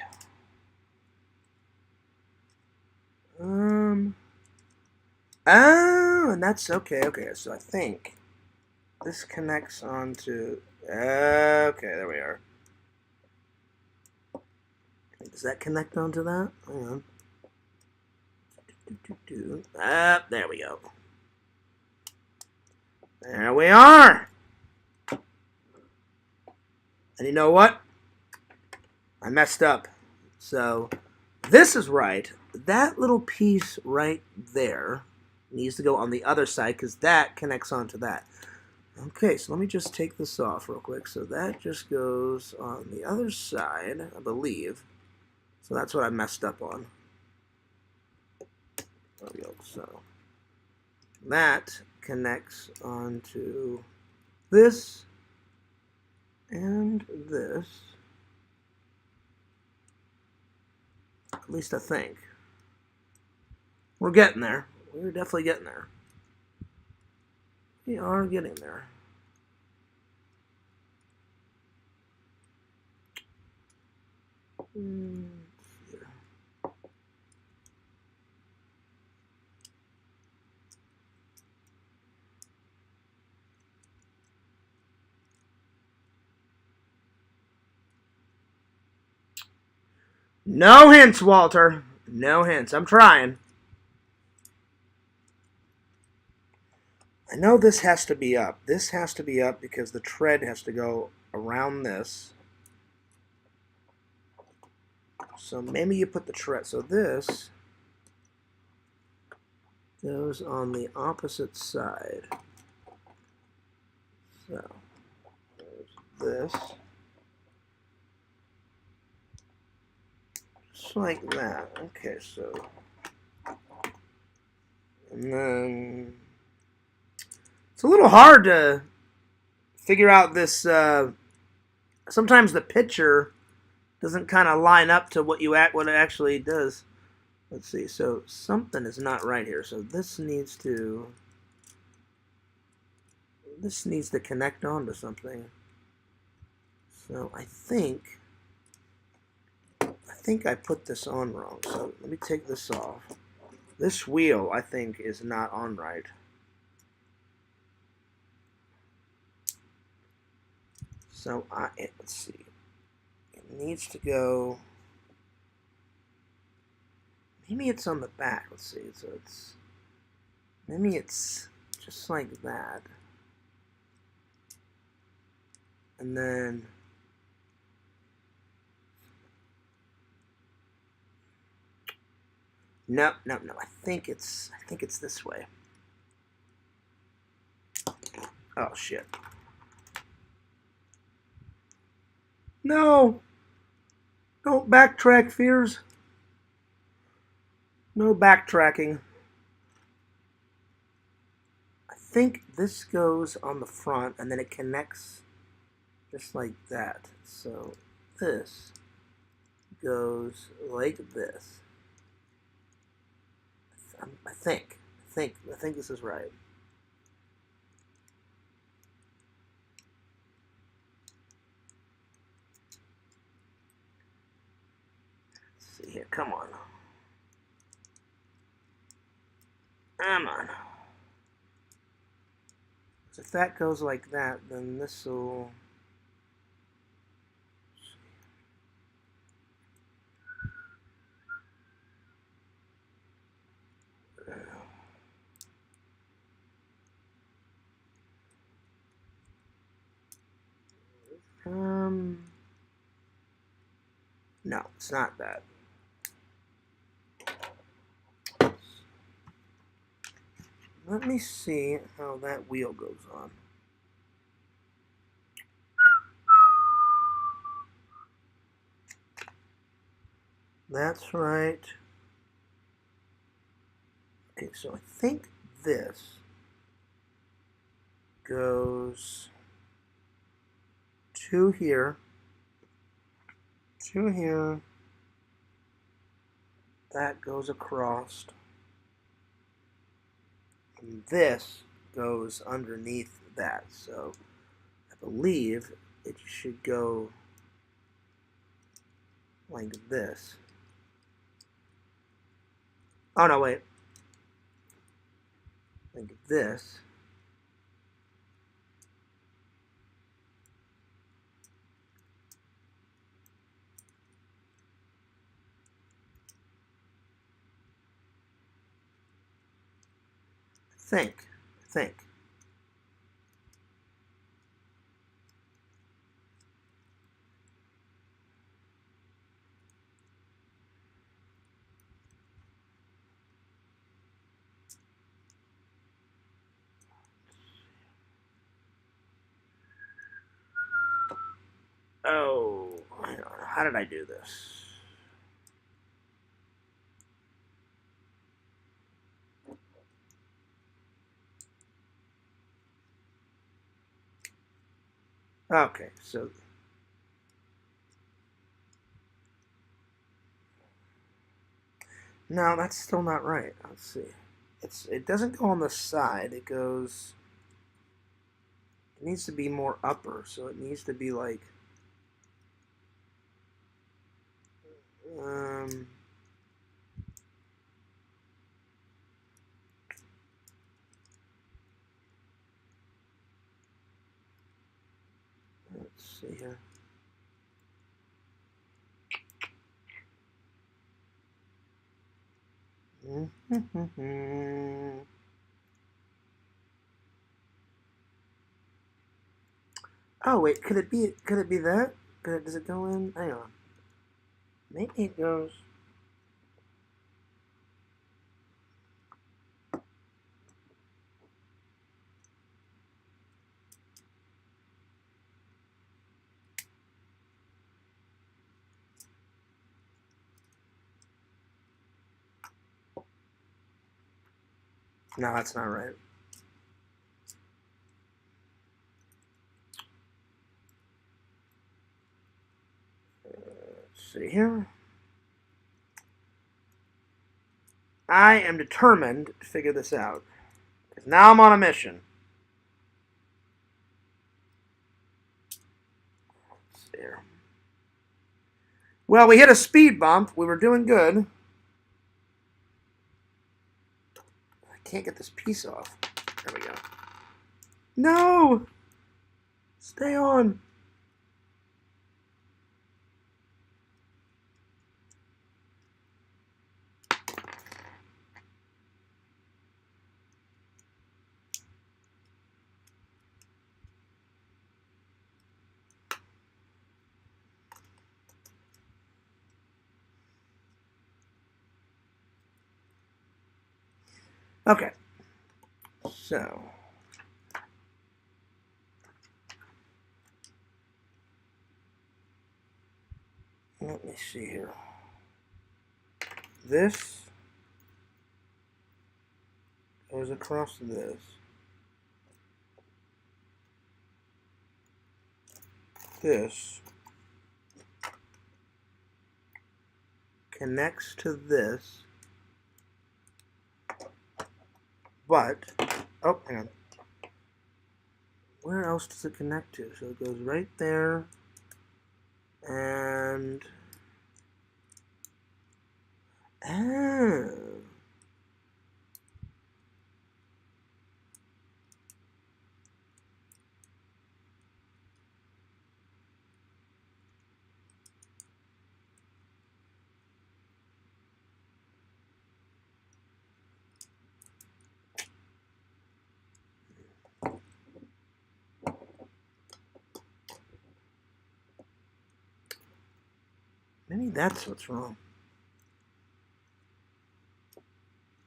Oh, and that's okay. Okay, so I think this connects onto. Okay, there we are. Does that connect onto that? Hang on. There we go. There we are. And you know what? I messed up. So this is right. That little piece right there needs to go on the other side because that connects onto that. Okay, so let me just take this off real quick. So that just goes on the other side, I believe. So that's what I messed up on. There we go. So that connects onto this and this. At least I think. We're getting there. We're definitely getting there. We are getting there. No hints, Walter. No hints. I'm trying. I know this has to be up. This has to be up because the tread has to go around this. So maybe you put the tread. So this goes on the opposite side. So there's this. Just like that. Okay, so. And then. It's a little hard to figure out this. Sometimes the picture doesn't kind of line up to what it actually does. Let's see. So something is not right here. So this needs to connect onto something. So I think I put this on wrong. So let me take this off. This wheel I think is not on right. So let's see. It needs to go. Maybe it's on the back. Let's see. So maybe it's just like that. And then no. I think it's this way. Oh shit. No. Don't backtrack, fears. No backtracking. I think this goes on the front and then it connects just like that. So this goes like this. I think this is right. Let's see here, come on. Come on. So if that goes like that, then this will. No, it's not that. Let me see how that wheel goes on. That's right. Okay, so I think this goes to here, to here, that goes across, and this goes underneath that. So I believe it should go like this. Oh no, wait. Like this. I think. Oh, how did I do this? Okay, so no, that's still not right. Let's see. It doesn't go on the side. It goes. It needs to be more upper, so it needs to be like. Um. Let's see here. Oh wait, could it be that? Does it go in? Hang on. Maybe it goes. No, that's not right. Let's see here. I am determined to figure this out. Because now I'm on a mission. Let's see here. Well, we hit a speed bump. We were doing good. I can't get this piece off. There we go. No! Stay on. Okay. So. Let me see here. This goes across this. This connects to this. But, oh, hang on. Where else does it connect to? So it goes right there. And... Oh. Maybe that's what's wrong.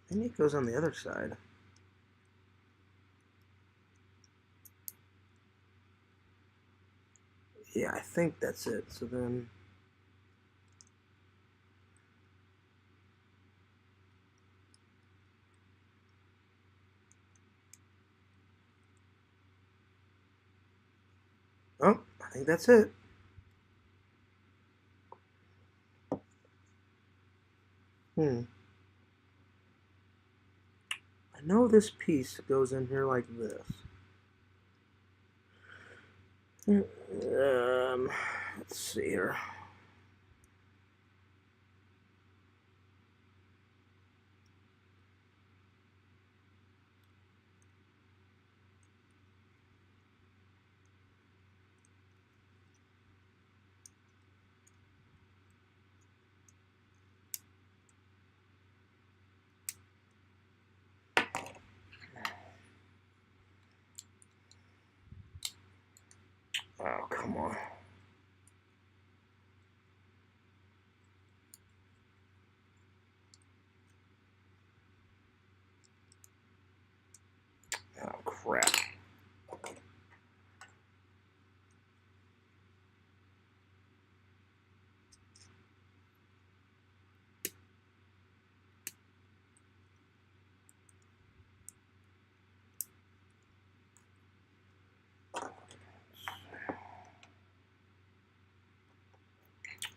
Maybe it goes on the other side. Yeah, I think that's it. So then... think that's it. I know this piece goes in here like this. Let's see here. Oh, come on. Oh, crap.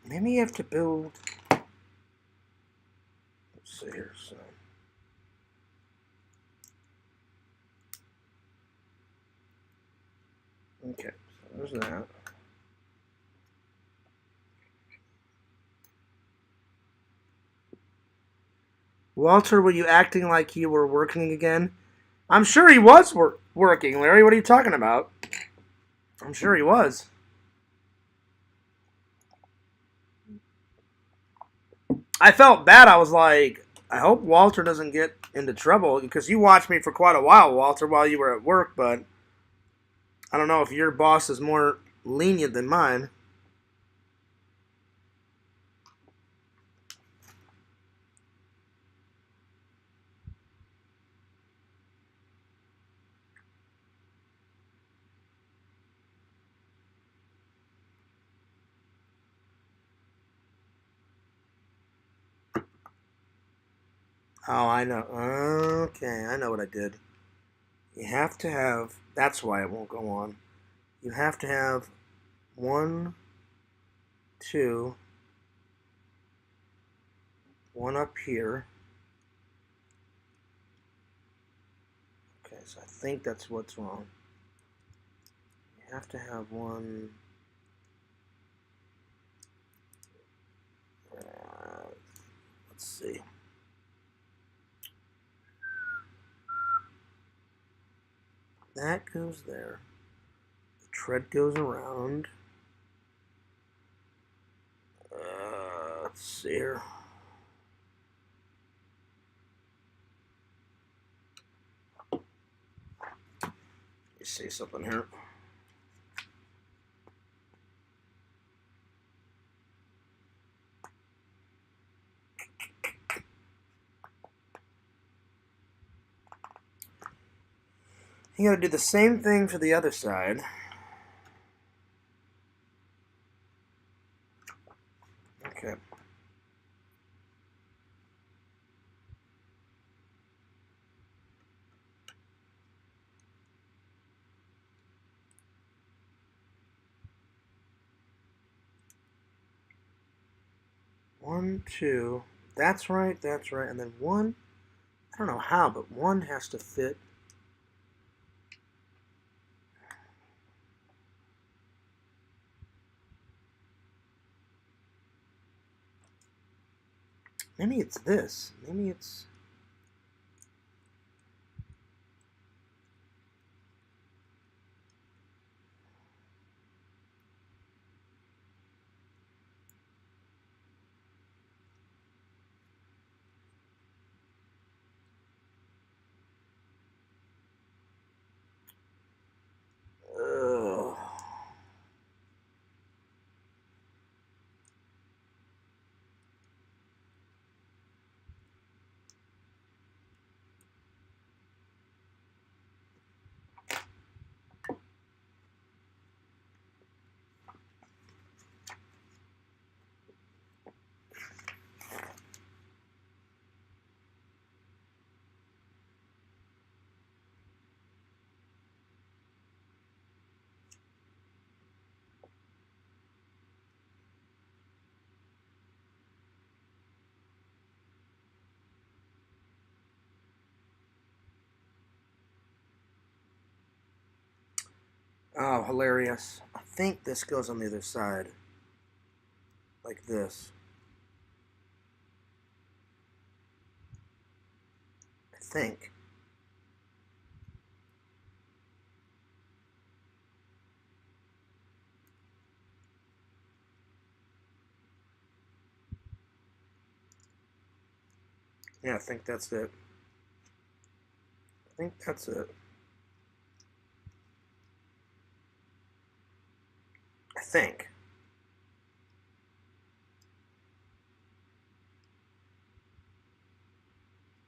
Maybe you have to build. Let's see here. So. Okay, so there's that. Walter, were you acting like you were working again? I'm sure he was working, Larry. What are you talking about? I'm sure he was. I felt bad. I was like, I hope Walter doesn't get into trouble, because you watched me for quite a while, Walter, while you were at work, but I don't know if your boss is more lenient than mine. Oh, I know. Okay, I know what I did. You have to have, that's why it won't go on. You have to have 1, 2, 1 up here. Okay, so I think that's what's wrong. You have to have 1. Let's see. That goes there. The tread goes around. Let's see here. You see something here? You gotta do the same thing for the other side. Okay. One, 2. That's right, and then 1. I don't know how, but 1 has to fit. Maybe it's this. Maybe it's... Ugh. Oh, hilarious. I think this goes on the other side. Like this. I think. Yeah, I think that's it. I think that's it. I think.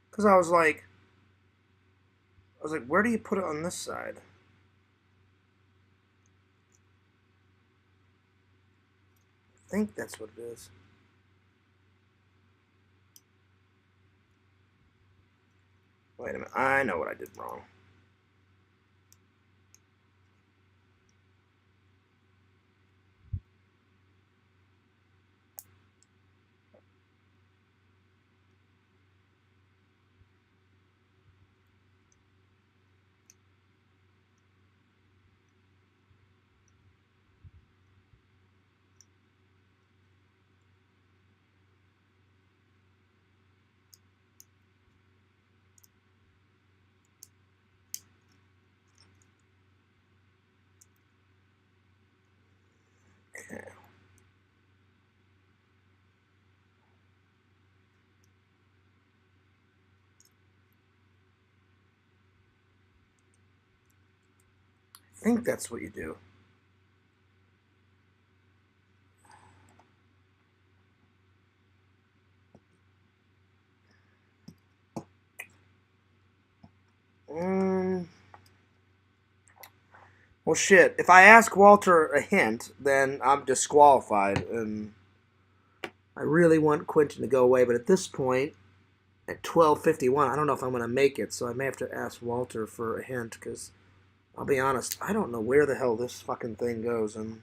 Because I was like, where do you put it on this side? I think that's what it is. Wait a minute. I know what I did wrong. Okay. I think that's what you do. Well, shit. If I ask Walter a hint, then I'm disqualified, and I really want Quentin to go away. But at this point, at 12:51, I don't know if I'm going to make it, so I may have to ask Walter for a hint, because I'll be honest, I don't know where the hell this fucking thing goes, and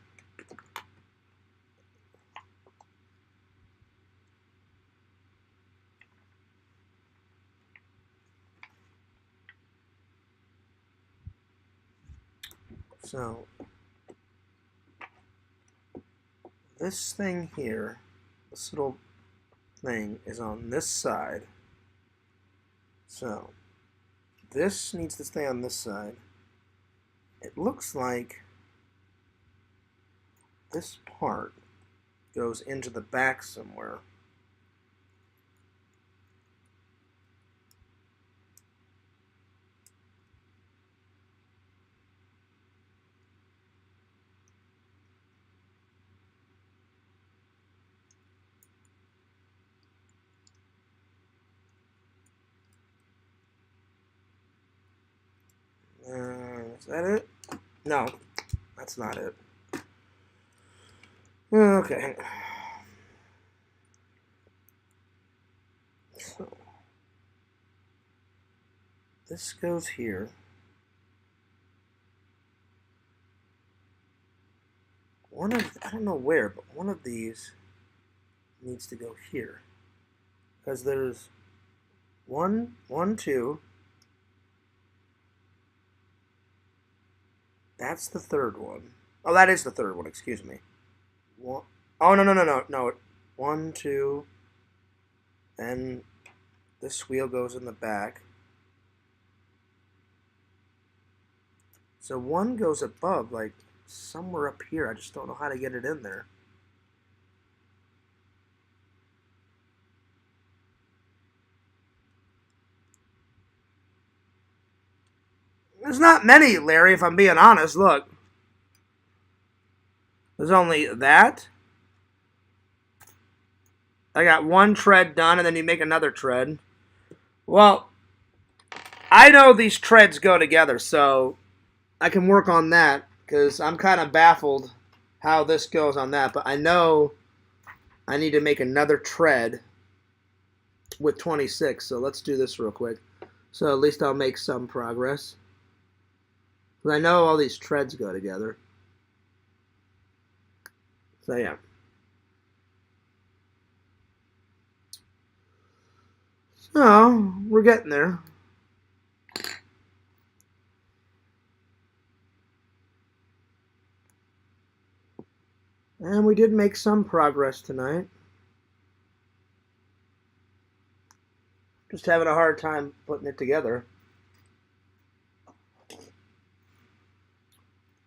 so this thing here, this little thing is on this side. So this needs to stay on this side. It looks like this part goes into the back somewhere. Is that it? No, that's not it. Okay. So this goes here. I don't know where, but one of these needs to go here. Because there's one, two. That's the third one. Oh, that is the third one, excuse me. One, oh, no. 1, 2. Then this wheel goes in the back. So one goes above, like somewhere up here. I just don't know how to get it in there. There's not many, Larry, if I'm being honest. Look. There's only that. I got one tread done, and then you make another tread. Well, I know these treads go together, so I can work on that, because I'm kind of baffled how this goes on that. But I know I need to make another tread with 26, so let's do this real quick. So at least I'll make some progress. Because I know all these treads go together. So yeah. So, we're getting there. And we did make some progress tonight. Just having a hard time putting it together.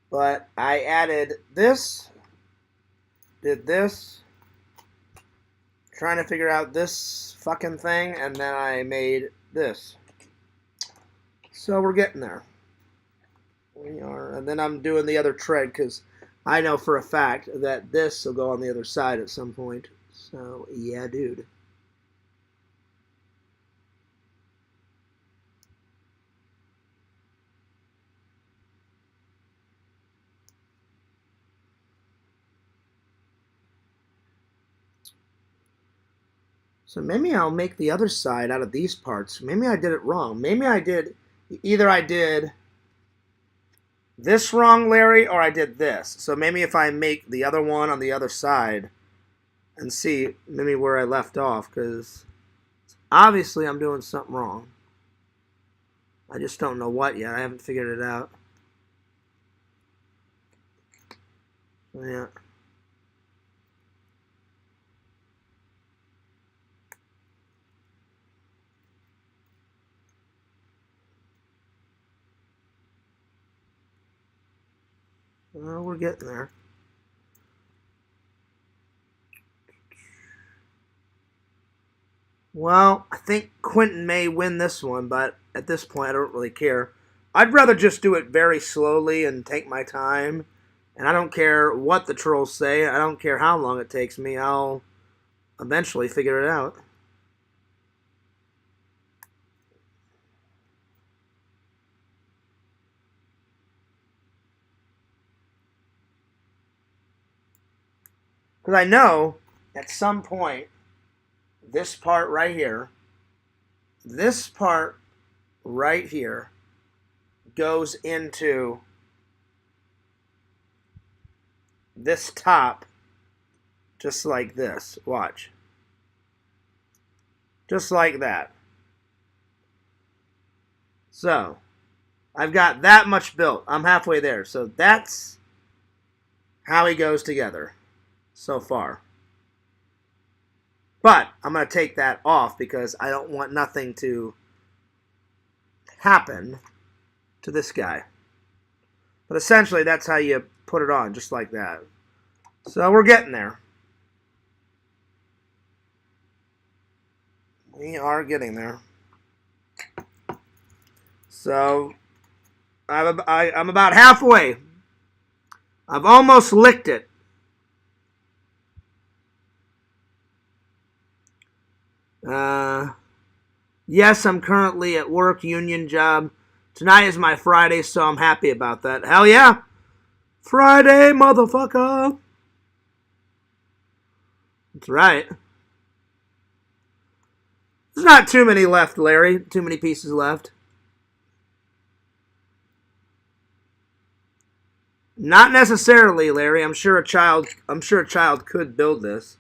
But I added this, did this, trying to figure out this fucking thing, and then I made this. So we're getting there. We are, and then I'm doing the other tread because I know for a fact that this will go on the other side at some point. So yeah, dude. So maybe I'll make the other side out of these parts. Maybe I did it wrong. Maybe I did, either I did this wrong, Larry, or I did this. So maybe if I make the other one on the other side and see maybe where I left off, because obviously I'm doing something wrong. I just don't know what yet. I haven't figured it out. So yeah. Well, we're getting there. Well, I think Quentin may win this one, but at this point I don't really care. I'd rather just do it very slowly and take my time. And I don't care what the trolls say. I don't care how long it takes me. I'll eventually figure it out. Because I know at some point, this part right here, this part right here goes into this top just like this. Watch. Just like that. So, I've got that much built. I'm halfway there. So that's how he goes together so far. But I'm going to take that off because I don't want nothing to happen to this guy. But essentially, that's how you put it on, just like that. So we're getting there. We are getting there. So I'm about halfway. I've almost licked it. Yes, I'm currently at work, union job. Tonight is my Friday, so I'm happy about that. Hell yeah! Friday, motherfucker! That's right. There's not too many left, Larry. Too many pieces left. Not necessarily, Larry. I'm sure a child could build this.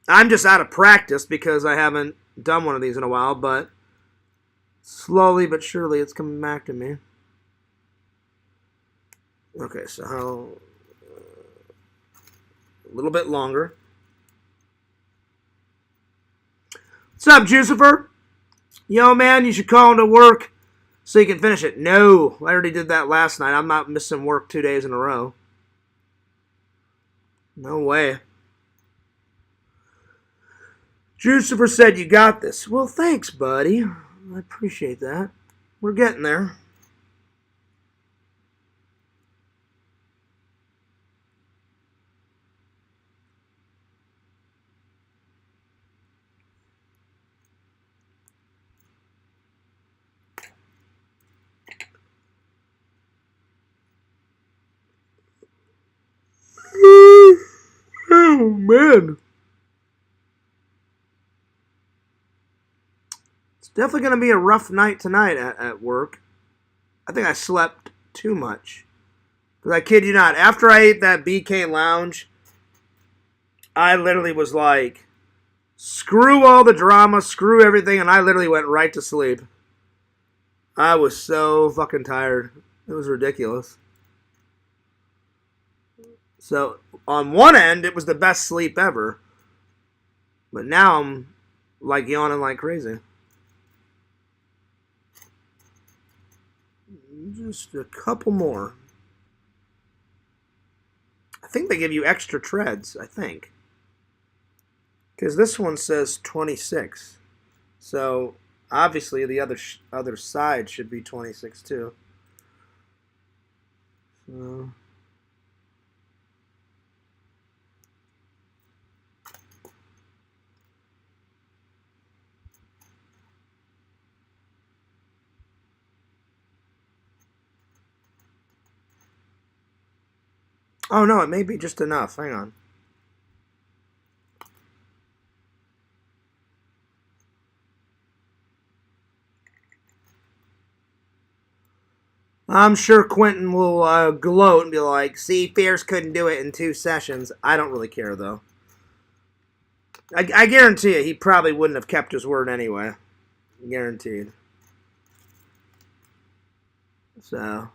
I'm just out of practice because I haven't done one of these in a while, but slowly but surely it's coming back to me. Okay, so how, a little bit longer. What's up, Jucifer? Yo, man, you should call into work so you can finish it. No, I already did that last night. I'm not missing work 2 days in a row. No way. Jucifer said you got this. Well, thanks, buddy. I appreciate that. We're getting there. Oh, man. It's definitely going to be a rough night tonight at work. I think I slept too much. Because I kid you not, after I ate that BK Lounge, I literally was like, screw all the drama, screw everything, and I literally went right to sleep. I was so fucking tired. It was ridiculous. So on one end, it was the best sleep ever. But now I'm like yawning like crazy. Just a couple more. I think they give you extra treads, I think. Because this one says 26. So obviously the other side should be 26 too. So oh no, it may be just enough. Hang on. I'm sure Quentin will gloat and be like, see, Fierce couldn't do it in 2 sessions. I don't really care, though. I guarantee you, he probably wouldn't have kept his word anyway. Guaranteed. So,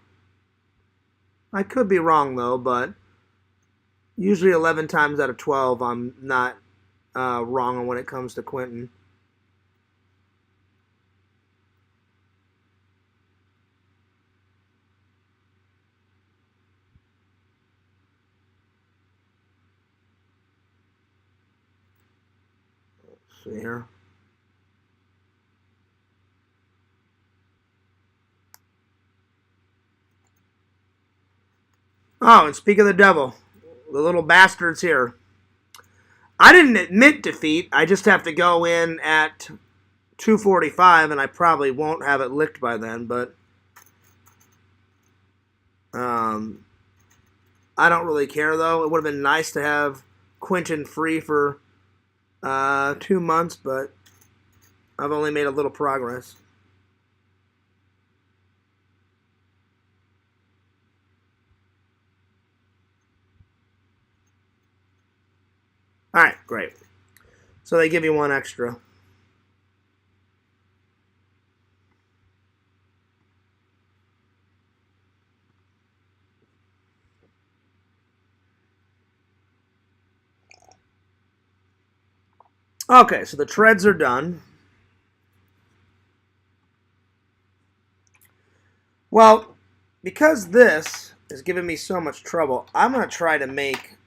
I could be wrong, though, but usually 11 times out of 12, I'm not wrong when it comes to Quentin. Let's see here. Oh, and speak of the devil, the little bastard's here. I didn't admit defeat. I just have to go in at 245, and I probably won't have it licked by then, but I don't really care, though. It would have been nice to have Quentin free for 2 months, but I've only made a little progress. All right, great. So they give you 1 extra. Okay, so the treads are done. Well, because this is giving me so much trouble, I'm going to try to make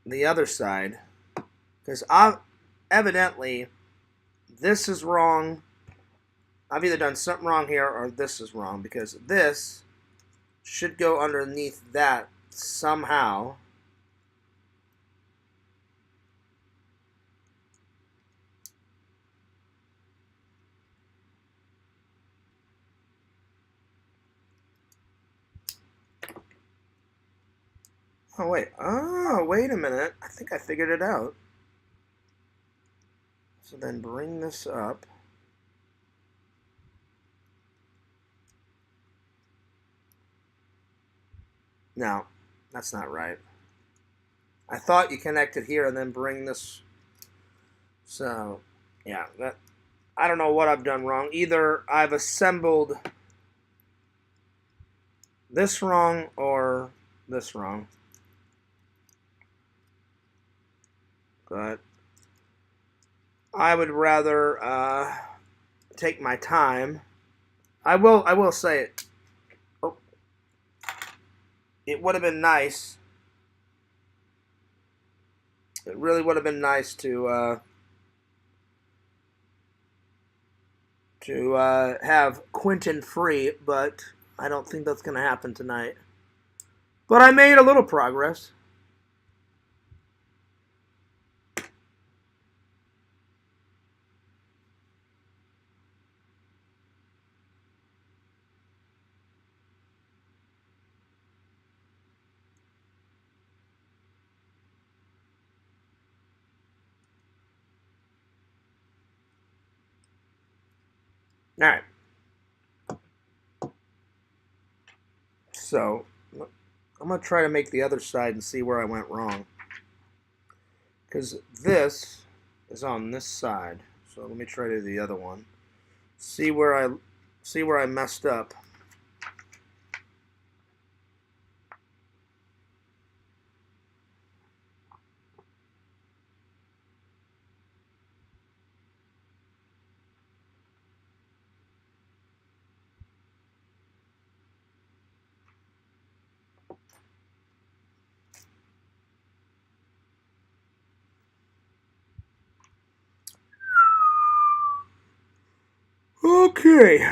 the other side. Because evidently, this is wrong. I've either done something wrong here or this is wrong. Because this should go underneath that somehow. Oh, wait. Oh, wait a minute. I think I figured it out. So then bring this up. No, that's not right. I thought you connected here and then bring this. So, yeah, that I don't know what I've done wrong. Either I've assembled this wrong or this wrong. But I would rather take my time. I will say it. Oh, it would have been nice. It really would have been nice to have Quentin free, but I don't think that's going to happen tonight. But I made a little progress. All right. So I'm going to try to make the other side and see where I went wrong. Because this is on this side. So let me try to do the other one. See where I messed up. Okay.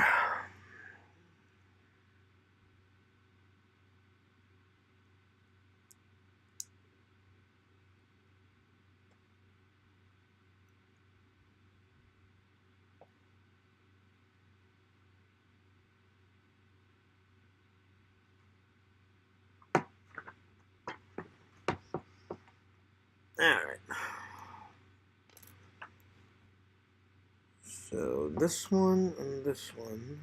Alright. So this one and this one.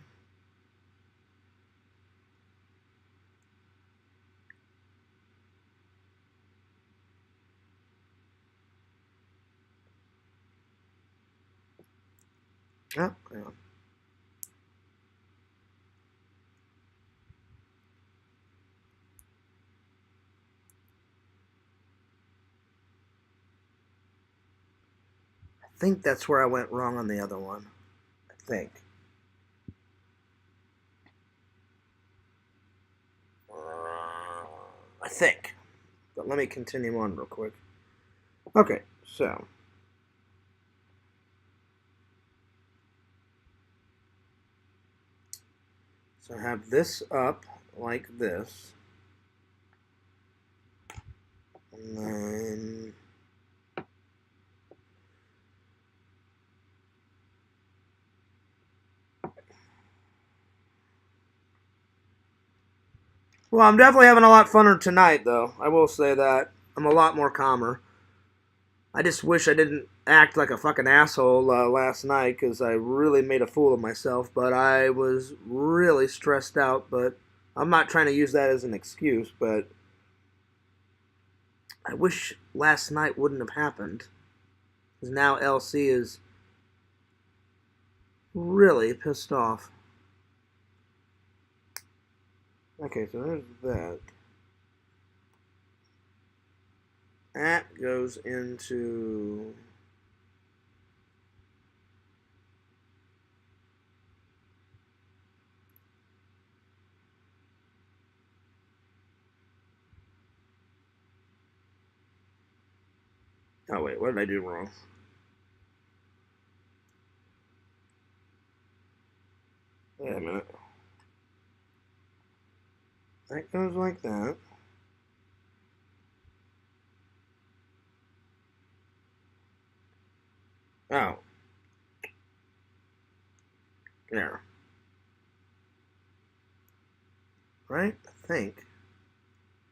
Oh, hang on. I think that's where I went wrong on the other one. I think. I think. But let me continue on real quick. Okay, so. So I have this up like this. And then. Well, I'm definitely having a lot funner tonight, though. I will say that. I'm a lot more calmer. I just wish I didn't act like a fucking asshole last night, because I really made a fool of myself, but I was really stressed out, but I'm not trying to use that as an excuse, but I wish last night wouldn't have happened, because now LC is really pissed off. Okay, so there's that. That goes into... Oh, wait, what did I do wrong? Wait a minute. That goes like that. Oh. There. Right? I think.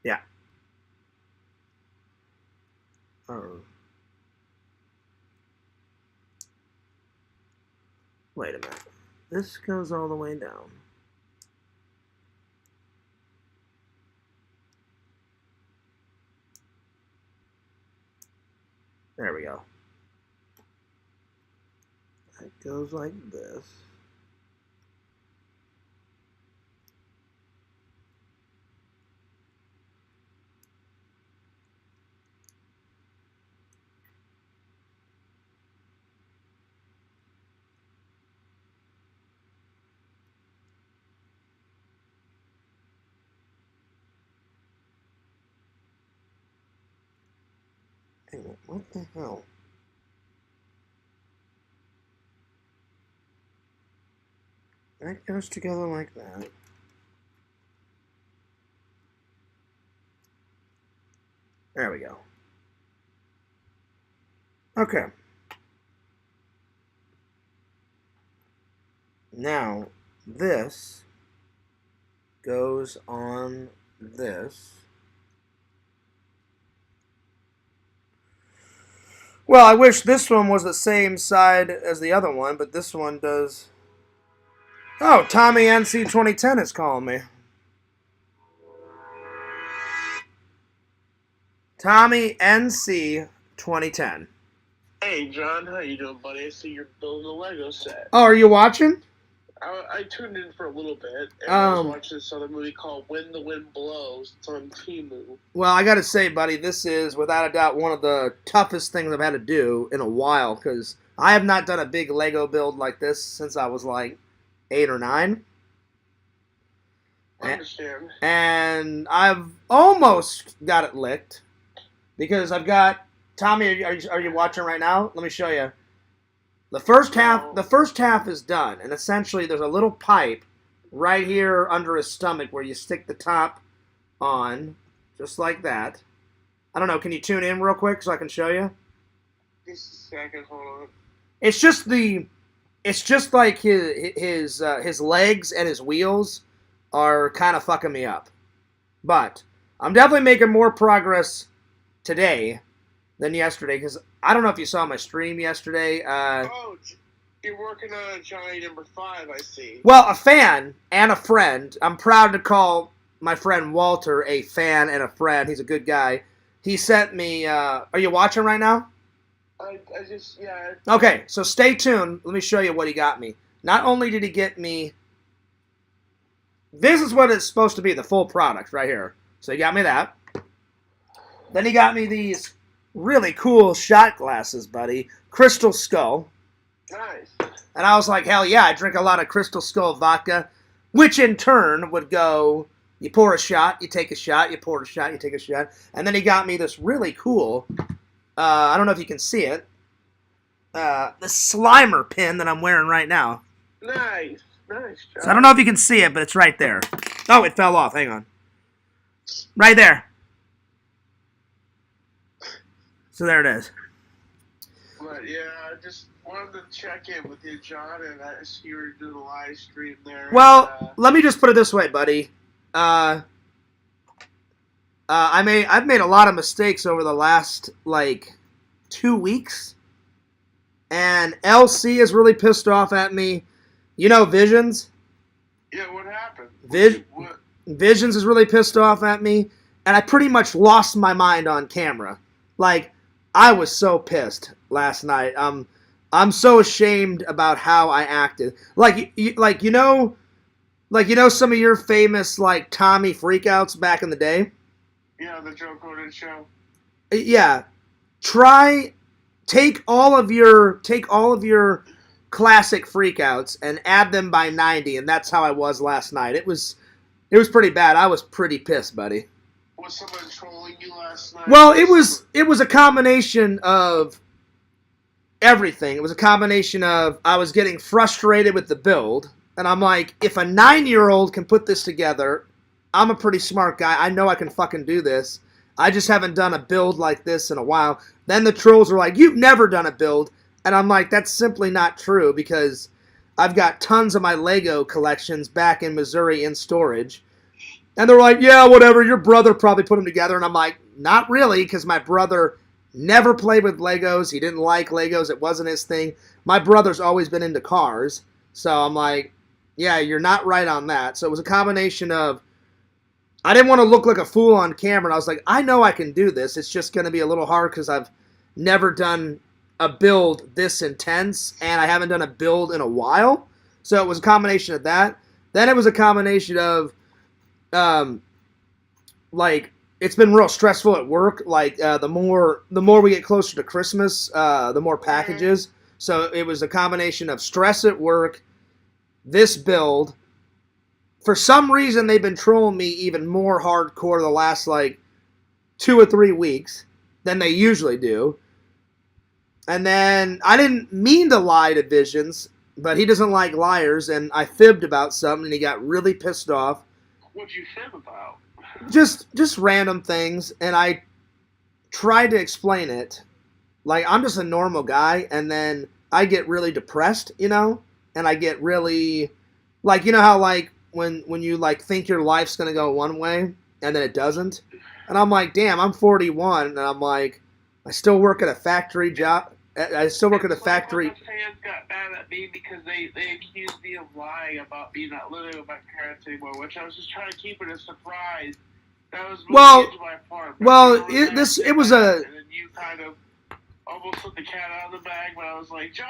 Yeah. Oh. Wait a minute. This goes all the way down. There we go. It goes like this. What the hell? That goes together like that. There we go. Okay. Now, this goes on this. Well, I wish this one was the same side as the other one, but this one does... Oh, Tommy NC 2010 is calling me. Tommy NC 2010. Hey, John, how you doing, buddy? I see you're building a Lego set. Oh, are you watching? I tuned in for a little bit, and I was watching this other movie called When the Wind Blows. It's on Temu. Well, I gotta say, buddy, this is, without a doubt, one of the toughest things I've had to do in a while, because I have not done a big Lego build like this since I was like 8 or 9. I understand. And I've almost got it licked, because I've got... Tommy, are you watching right now? Let me show you. The first half is done, and essentially there's a little pipe right here under his stomach where you stick the top on, just like that. I don't know. Can you tune in real quick so I can show you? Just a second. Hold on. It's just like his legs and his wheels are kind of fucking me up. But I'm definitely making more progress today than yesterday, because I don't know if you saw my stream yesterday. You're working on Johnny number 5, I see. Well, a fan and a friend. I'm proud to call my friend Walter a fan and a friend. He's a good guy. He sent me, are you watching right now? Yeah. Okay, so stay tuned. Let me show you what he got me. Not only did he get me, this is what it's supposed to be, the full product right here. So he got me that. Then he got me these really cool shot glasses, buddy. Crystal Skull. Nice. And I was like, hell yeah, I drink a lot of Crystal Skull vodka, which in turn would go, you pour a shot, you take a shot, you pour a shot, you take a shot. And then he got me this really cool, I don't know if you can see it, the Slimer pin that I'm wearing right now. Nice. Nice job. So I don't know if you can see it, but it's right there. Oh, it fell off. Hang on. Right there. So there it is. But yeah, I just wanted to check in with you, John, and I see you were doing a live stream there. Well, let me just put it this way, buddy. I've made a lot of mistakes over the last, 2 weeks. And LC is really pissed off at me. You know Visions? Yeah, what happened? Visions is really pissed off at me. And I pretty much lost my mind on camera. I was so pissed last night. I'm so ashamed about how I acted. You know some of your famous Tommy freakouts back in the day? Yeah, the Joe Gordon show. Yeah. Take all of your classic freakouts and add them by 90, and that's how I was last night. It was pretty bad. I was pretty pissed, buddy. Was someone trolling you last night? Well, it was a combination of everything. It was a combination of I was getting frustrated with the build, and I'm like, if a 9-year-old can put this together, I'm a pretty smart guy. I know I can fucking do this. I just haven't done a build like this in a while. Then the trolls were like, you've never done a build. And I'm like, that's simply not true, because I've got tons of my Lego collections back in Missouri in storage. And they're like, yeah, whatever, your brother probably put them together. And I'm like, not really, because my brother never played with Legos. He didn't like Legos. It wasn't his thing. My brother's always been into cars. So I'm like, yeah, you're not right on that. So it was a combination of, I didn't want to look like a fool on camera. And I was like, I know I can do this. It's just going to be a little hard because I've never done a build this intense. And I haven't done a build in a while. So it was a combination of that. Then it was a combination of, it's been real stressful at work. The more we get closer to Christmas, the more packages. So it was a combination of stress at work, this build. For some reason, they've been trolling me even more hardcore the last 2 or 3 weeks than they usually do. And then I didn't mean to lie to Visions, but he doesn't like liars, and I fibbed about something, and he got really pissed off. What'd you fib about? Just random things, and I tried to explain it. I'm just a normal guy, and then I get really depressed, and I get really, how, when you, think your life's going to go one way, and then it doesn't? And I'm like, damn, I'm 41, and I'm like, I still work at a factory job. I still work at a factory. The fans got mad at me because they accused me of lying about me not living with my parents anymore, which I was just trying to keep it a surprise. That was really into my part. It was a. And then you kind of almost put the cat out of the bag, but I was like, John.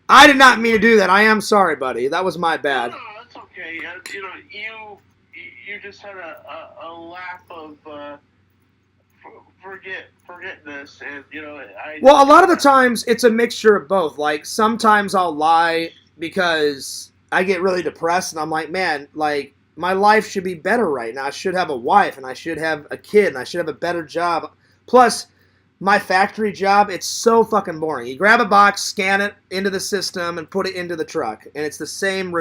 I did not mean to do that. I am sorry, buddy. That was my bad. No, that's okay. You just had a lap of forgetness, and Well, a lot of the times it's a mixture of both. Sometimes I'll lie because I get really depressed, and I'm like, man, my life should be better right now. I should have a wife, and I should have a kid, and I should have a better job. Plus, my factory job, it's so fucking boring. You grab a box, scan it into the system, and put it into the truck. And it's the same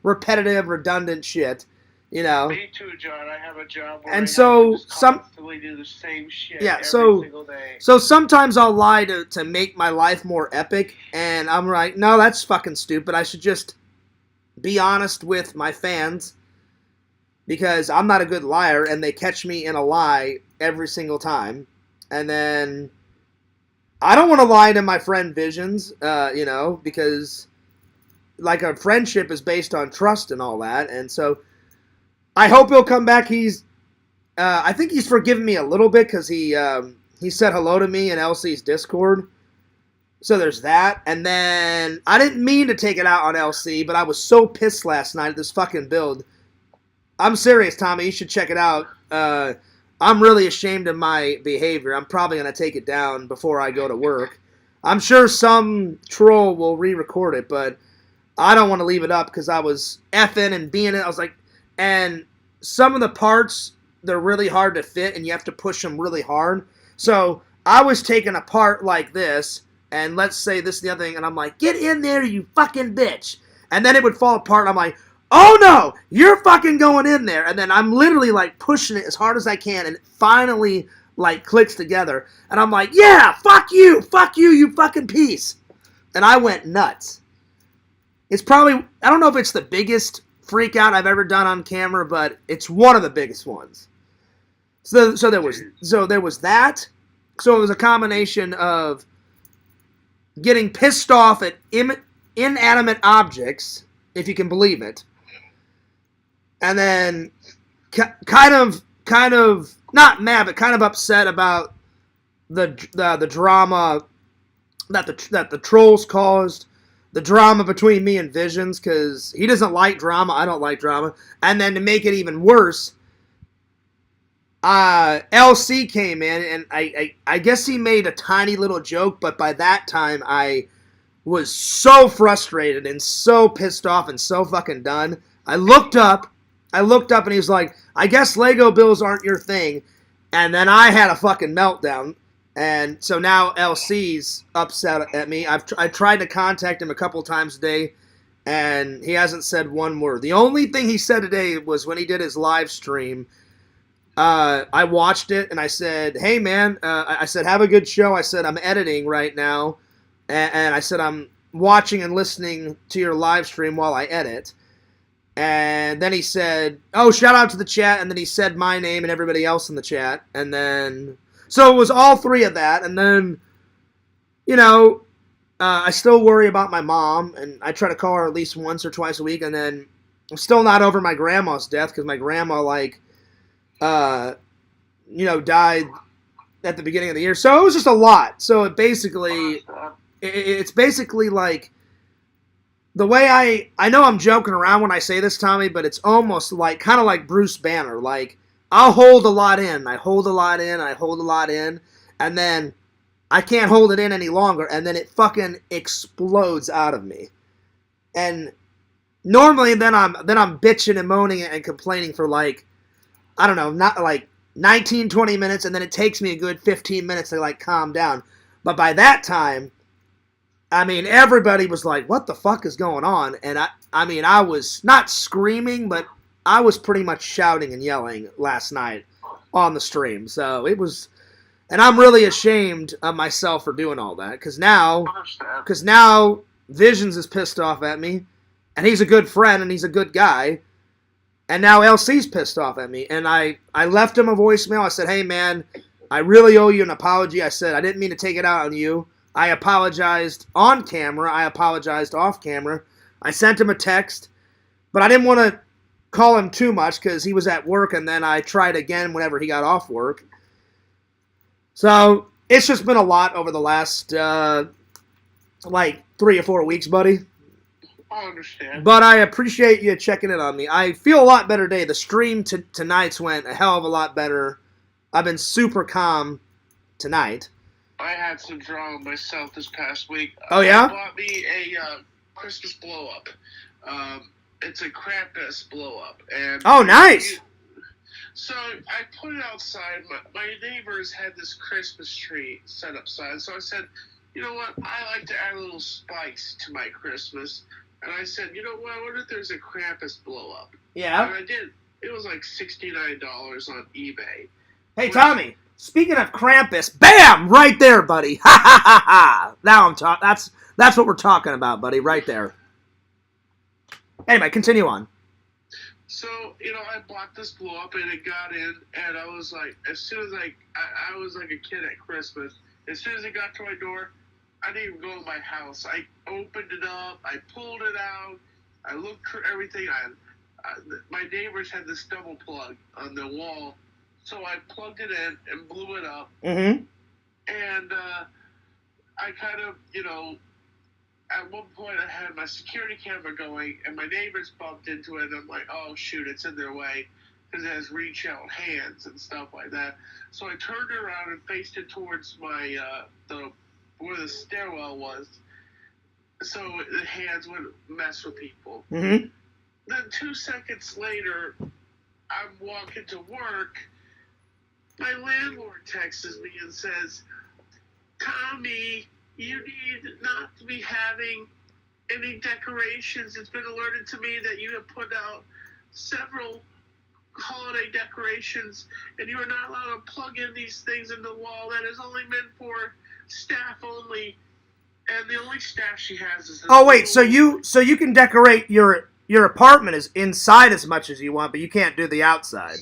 repetitive, redundant shit, you know. Me too, John. I have a job where and I so have to constantly do the same shit every single day. So sometimes I'll lie to make my life more epic, and I'm like, no, that's fucking stupid. I should just be honest with my fans, because I'm not a good liar, and they catch me in a lie every single time. And then I don't want to lie to my friend Visions, you know, because like a friendship is based on trust and all that. And so I hope he'll come back. I think he's forgiven me a little bit because he said hello to me in LC's Discord. So there's that. And then I didn't mean to take it out on LC, but I was so pissed last night at this fucking build. I'm serious, Tommy. You should check it out. I'm really ashamed of my behavior. I'm probably going to take it down before I go to work. I'm sure some troll will re-record it, but I don't want to leave it up because I was effing and being it. I was like, and some of the parts, they're really hard to fit, and you have to push them really hard. So I was taken apart like this, and let's say this and the other thing, and I'm like, get in there, you fucking bitch. And then it would fall apart, and I'm like, oh no, you're fucking going in there. And then I'm literally like pushing it as hard as I can, and it finally like clicks together. And I'm like, yeah, fuck you, you fucking piece. And I went nuts. It's probably, I don't know if it's the biggest freak out I've ever done on camera, but it's one of the biggest ones. So there was that. So it was a combination of getting pissed off at inanimate objects, if you can believe it. And then kind of not mad, but kind of upset about the drama that the trolls caused, the drama between me and Visions, because he doesn't like drama, I don't like drama. And then to make it even worse, LC came in, and I guess he made a tiny little joke, but by that time I was so frustrated and so pissed off and so fucking done. I looked up and he was like, I guess Lego bills aren't your thing. And then I had a fucking meltdown. And so now LC's upset at me. I tried to contact him a couple times a day, and he hasn't said one word. The only thing he said today was when he did his live stream. I watched it, and I said, hey, man, I said, have a good show. I said, I'm editing right now. And I said, I'm watching and listening to your live stream while I edit. And then he said, oh, shout out to the chat. And then he said my name and everybody else in the chat. And then, so it was all three of that. And then, you know, I still worry about my mom. And I try to call her at least once or twice a week. And then I'm still not over my grandma's death, because my grandma, like, you know, died at the beginning of the year. So it was just a lot. So it's basically like, the way I know I'm joking around when I say this, Tommy, but it's almost like, kind of like Bruce Banner. Like, I'll hold a lot in. I hold a lot in. I hold a lot in. And then I can't hold it in any longer. And then it fucking explodes out of me. And normally then I'm bitching and moaning and complaining for like, I don't know, not like 19, 20 minutes. And then it takes me a good 15 minutes to like calm down. But by that time, I mean, everybody was like, what the fuck is going on? And I mean, I was not screaming, but I was pretty much shouting and yelling last night on the stream. So it was, and I'm really ashamed of myself for doing all that. Because now Visions is pissed off at me, and he's a good friend, and he's a good guy. And now LC's pissed off at me. And I left him a voicemail. I said, hey, man, I really owe you an apology. I said, I didn't mean to take it out on you. I apologized on camera. I apologized off camera. I sent him a text, but I didn't want to call him too much because he was at work, and then I tried again whenever he got off work. So it's just been a lot over the last, like 3 or 4 weeks, buddy. I understand. But I appreciate you checking in on me. I feel a lot better today. The stream tonight's went a hell of a lot better. I've been super calm tonight. I had some drama myself this past week. Oh, yeah? I bought me a Christmas blow-up. It's a Krampus blow-up. And oh, nice! So I put it outside. My neighbors had this Christmas tree set outside. So I said, you know what? I like to add a little spice to my Christmas. And I said, you know what? I wonder if there's a Krampus blow up. Yeah. And I did. It was like $69 on eBay. Hey, Tommy. Speaking of Krampus, bam! Right there, buddy. Ha ha ha ha. Now I'm talking. That's what we're talking about, buddy. Right there. Anyway, continue on. So, you know, I bought this blow up and it got in, and I was like, as soon as I was like a kid at Christmas, as soon as it got to my door, I didn't even go to my house. I opened it up, I pulled it out, I looked for everything. My neighbors had this double plug on the wall, so I plugged it in and blew it up. Mm-hmm. And I kind of, you know, at one point I had my security camera going, and my neighbors bumped into it, and I'm like, oh shoot, it's in their way, because it has reach out hands and stuff like that. So I turned around and faced it towards my where the stairwell was, so the hands wouldn't mess with people. Mm-hmm. Then 2 seconds later, I'm walking to work. My landlord texts me and says, Tommy, you need not to be having any decorations. It's been alerted to me that you have put out several holiday decorations, and you are not allowed to plug in these things in the wall. That is only meant for staff only, and the only staff she has is... Oh, wait, so you can decorate your apartment is inside as much as you want, but you can't do the outside.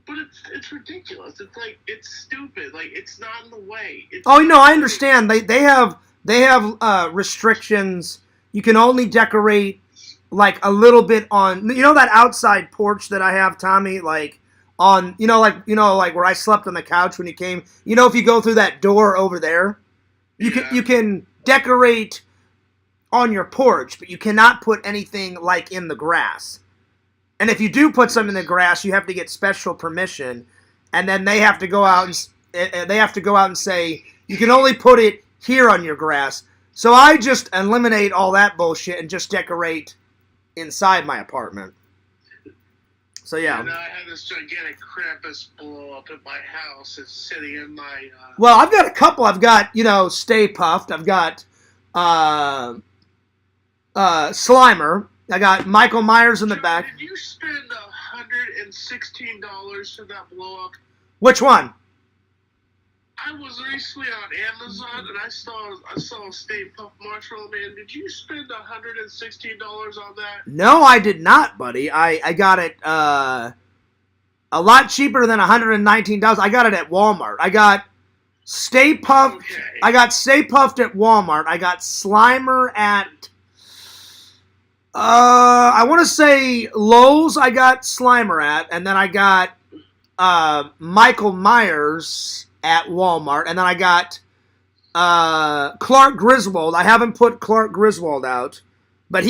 But it's ridiculous. It's like, it's stupid. Like, it's not in the way. Oh, no, I understand. They have restrictions. You can only decorate like a little bit on, you know, that outside porch that I have, Tommy, like on, like where I slept on the couch when you came. You know, if you go through that door over there, you can decorate on your porch, but you cannot put anything like in the grass. And if you do put some in the grass, you have to get special permission, and then they have to go out and say you can only put it here on your grass. So I just eliminate all that bullshit and just decorate inside my apartment. So yeah. And I had this gigantic Krampus blow up at my house. It's sitting in my... Well, I've got a couple. I've got, Stay Puffed. I've got Slimer. I got Michael Myers in the back. Did you spend $116 for that blow up? Which one? I was recently on Amazon and I saw a Stay Puft Marshmallow Man. Did you spend $116 on that? No, I did not, buddy. I got it a lot cheaper than $119. I got it at Walmart. I got Stay Puft. Okay. I got Stay Puft at Walmart. I got Slimer at I want to say Lowe's. I got Slimer at, and then I got Michael Myers at Walmart, and then I got Clark Griswold. I haven't put Clark Griswold out, but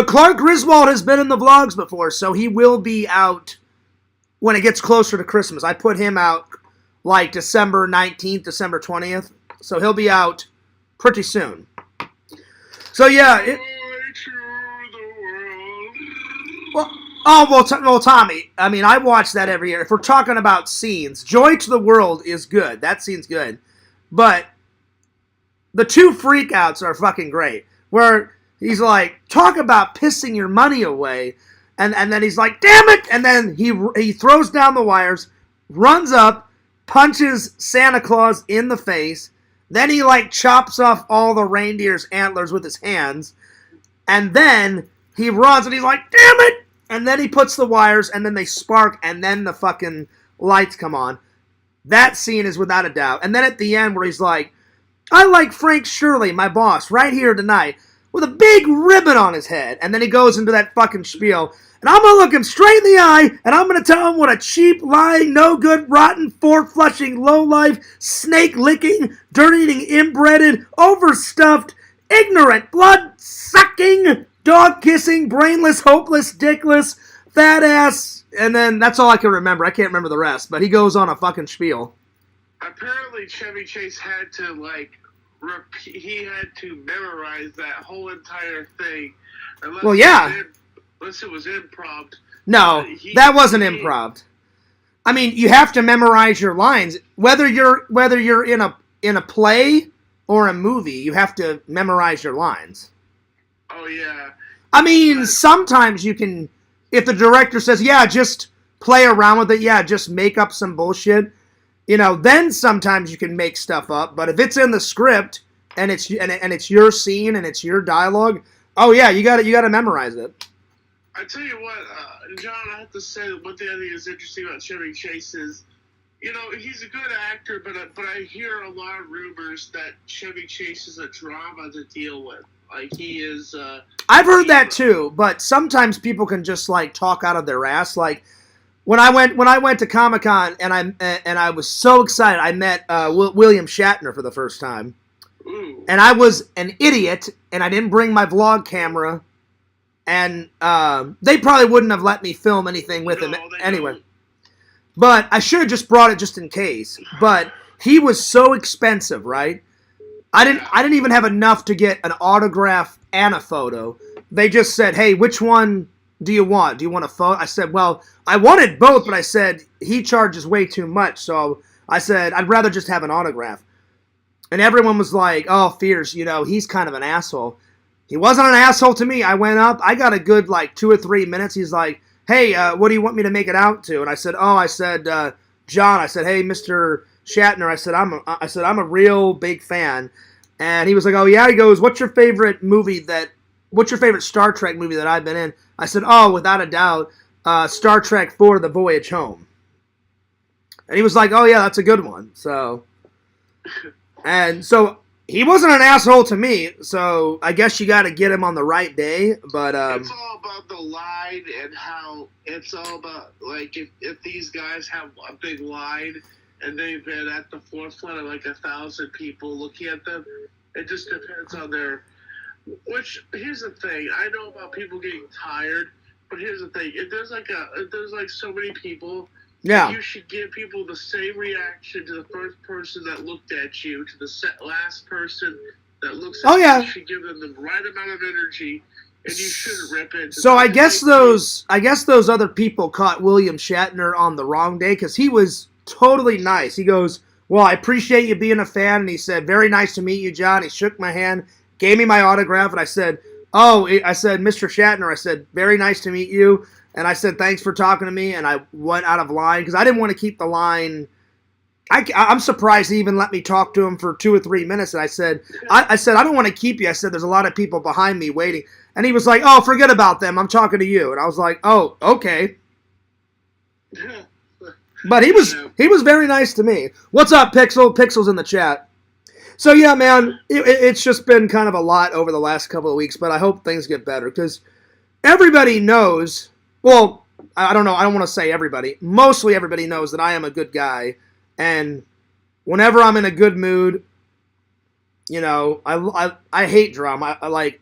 Clark Griswold has been in the vlogs before, so he will be out when it gets closer to Christmas. I put him out like December 19th, December 20th, so he'll be out pretty soon. So yeah. Well, Tommy, I mean, I watch that every year. If we're talking about scenes, Joy to the World is good. That scene's good. But the two freakouts are fucking great. Where he's like, talk about pissing your money away. And then he's like, damn it! And then he throws down the wires, runs up, punches Santa Claus in the face. Then he like chops off all the reindeer's antlers with his hands. And then he runs and he's like, damn it! And then he puts the wires, and then they spark, and then the fucking lights come on. That scene is without a doubt. And then at the end where he's like, I like Frank Shirley, my boss, right here tonight, with a big ribbon on his head. And then he goes into that fucking spiel. And I'm going to look him straight in the eye, and I'm going to tell him what a cheap, lying, no-good, rotten, fork-flushing, low-life, snake-licking, dirt-eating, inbreaded, overstuffed, ignorant, blood-sucking, dog-kissing, brainless, hopeless, dickless, fat-ass, and then that's all I can remember. I can't remember the rest, but he goes on a fucking spiel. Apparently, Chevy Chase had to, he had to memorize that whole entire thing. Well, yeah. Unless it was improv. No, that wasn't improv. I mean, you have to memorize your lines. Whether you're in a play or a movie, you have to memorize your lines. Oh yeah. I mean, sometimes you can, if the director says, "Yeah, just play around with it. Yeah, just make up some bullshit." Then sometimes you can make stuff up. But if it's in the script and it's your scene and it's your dialogue, oh yeah, you got to memorize it. I tell you what, John, I have to say that one thing I think is interesting about Chevy Chase is, he's a good actor, but I hear a lot of rumors that Chevy Chase is a drama to deal with. Like he is. I've heard that too, but sometimes people can just like talk out of their ass. Like when I went to Comic-Con and I was so excited, I met William Shatner for the first time, and I was an idiot, and I didn't bring my vlog camera. And they probably wouldn't have let me film anything with him anyway. Don't. But I should have just brought it just in case. But he was so expensive, right? I didn't even have enough to get an autograph and a photo. They just said, "Hey, which one do you want? Do you want a photo?" I said, "Well, I wanted both, but I said he charges way too much." So I said, "I'd rather just have an autograph." And everyone was like, "Oh, Fierce, he's kind of an asshole." He wasn't an asshole to me. I went up. I got a good, 2 or 3 minutes. He's like, "Hey, what do you want me to make it out to?" And I said, John. I said, "Hey, Mr. Shatner." I said, I'm a real big fan. And he was like, "Oh, yeah?" He goes, what's your favorite Star Trek movie that I've been in?" I said, "Oh, without a doubt, Star Trek IV, The Voyage Home." And he was like, "Oh, yeah, that's a good one." So he wasn't an asshole to me, so I guess you got to get him on the right day. But it's all about the line and how it's all about if these guys have a big line and they've been at the forefront of 1,000 people looking at them. It just depends on their. Which here's the thing, I know about people getting tired, but here's the thing: if there's so many people. Yeah. You should give people the same reaction to the first person that looked at you, to the last person that looks at you. Yeah. You should give them the right amount of energy, and you shouldn't rip into So I guess those other people caught William Shatner on the wrong day, because he was totally nice. He goes, "Well, I appreciate you being a fan," and he said, "Very nice to meet you, John." He shook my hand, gave me my autograph, and I said, "Mr. Shatner," I said, "Very nice to meet you." And I said, "Thanks for talking to me," and I went out of line because I didn't want to keep the line. I'm surprised he even let me talk to him for 2 or 3 minutes. And I said, I don't want to keep you. I said, there's a lot of people behind me waiting. And he was like, "Oh, forget about them. I'm talking to you." And I was like, "Oh, okay." But he was very nice to me. What's up, Pixel? Pixel's in the chat. So yeah, man, it's just been kind of a lot over the last couple of weeks, but I hope things get better because everybody knows. Well, I don't know. I don't want to say everybody. Mostly everybody knows that I am a good guy. And whenever I'm in a good mood, I hate drama. I like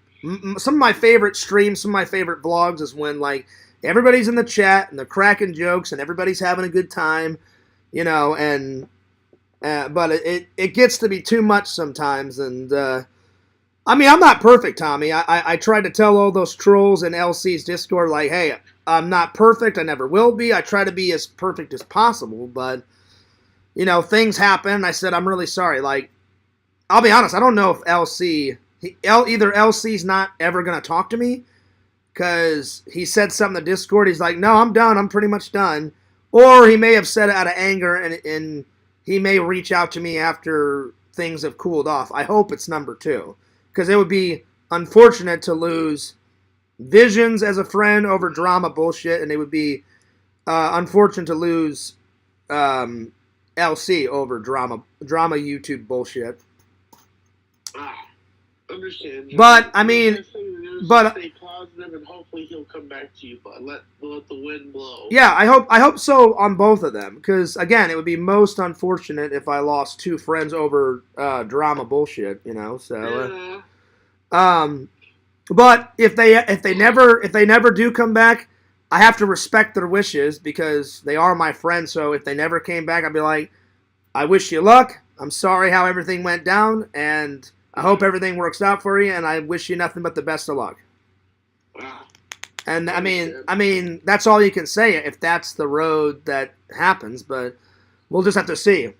some of my favorite streams, some of my favorite vlogs is when everybody's in the chat and they're cracking jokes and everybody's having a good time, and but it gets to be too much sometimes. And I mean, I'm not perfect, Tommy. I tried to tell all those trolls in LC's Discord, hey, I'm not perfect. I never will be. I try to be as perfect as possible, but, things happen. I said, I'm really sorry. I'll be honest. I don't know if either LC's not ever going to talk to me because he said something in the Discord. He's like, "No, I'm done. I'm pretty much done." Or he may have said it out of anger and he may reach out to me after things have cooled off. I hope it's number 2. Because it would be unfortunate to lose Visions as a friend over drama bullshit, and it would be unfortunate to lose LC over drama YouTube bullshit. Understand. But I mean, stay positive, and hopefully he'll come back to you. But let the wind blow. Yeah, I hope so on both of them. Because again, it would be most unfortunate if I lost 2 friends over drama bullshit. So. Yeah. But if they never do come back, I have to respect their wishes because they are my friends. So if they never came back, I'd be like, "I wish you luck. I'm sorry how everything went down, and I hope everything works out for you, and I wish you nothing but the best of luck." Wow. And I mean, that's all you can say if that's the road that happens. But we'll just have to see.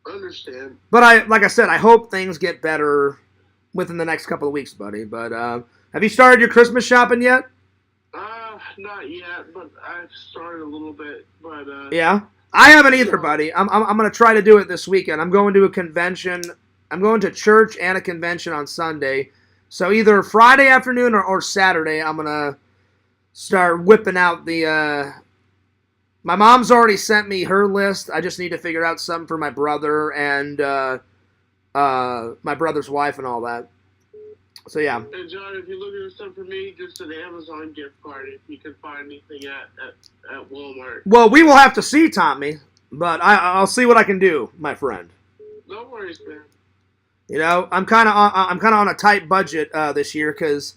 Understand. But like I said, I hope things get better within the next couple of weeks, buddy. But have you started your Christmas shopping yet? Not yet, but I've started a little bit. But yeah, I haven't either, buddy. I'm gonna try to do it this weekend. I'm going to a convention. I'm going to church and a convention on Sunday. So either Friday afternoon or Saturday, I'm gonna start whipping out the. My mom's already sent me her list. I just need to figure out something for my brother and my brother's wife and all that. So yeah. And John, if you're looking for something for me, just an Amazon gift card if you can find anything at Walmart. Well, we will have to see, Tommy, but I'll see what I can do, my friend. No worries, man. You know, I'm kind of on a tight budget this year because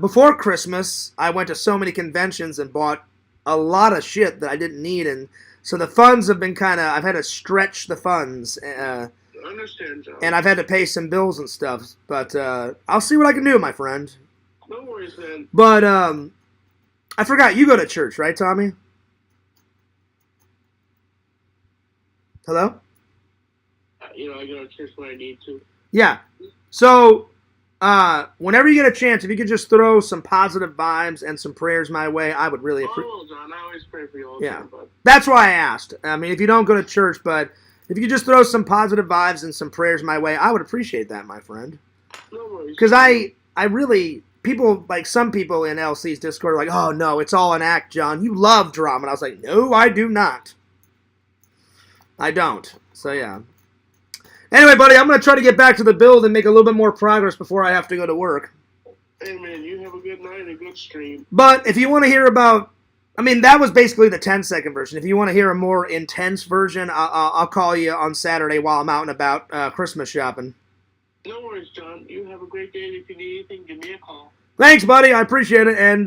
before Christmas I went to so many conventions and bought a lot of shit that I didn't need, and so the funds have been I've had to stretch the funds. I understand, John. And I've had to pay some bills and stuff, but I'll see what I can do, my friend. No worries, man. But I forgot, you go to church, right, Tommy? Hello? I go to church when I need to. Yeah. So, whenever you get a chance, if you could just throw some positive vibes and some prayers my way, I would really appreciate. Oh, John, I always pray for you all the time, bud. That's why I asked. I mean, if you don't go to church, but if you could just throw some positive vibes and some prayers my way, I would appreciate that, my friend. No worries. Because I really, people, like some people in LC's Discord are like, oh no, it's all an act, John. You love drama. And I was like, no, I do not. I don't. So yeah. Anyway, buddy, I'm going to try to get back to the build and make a little bit more progress before I have to go to work. Hey, man, you have a good night and a good stream. But if you want to hear about, I mean, that was basically the 10-second version. If you want to hear a more intense version, I'll call you on Saturday while I'm out and about Christmas shopping. No worries, John. You have a great day. If you need anything, give me a call. Thanks, buddy. I appreciate it. And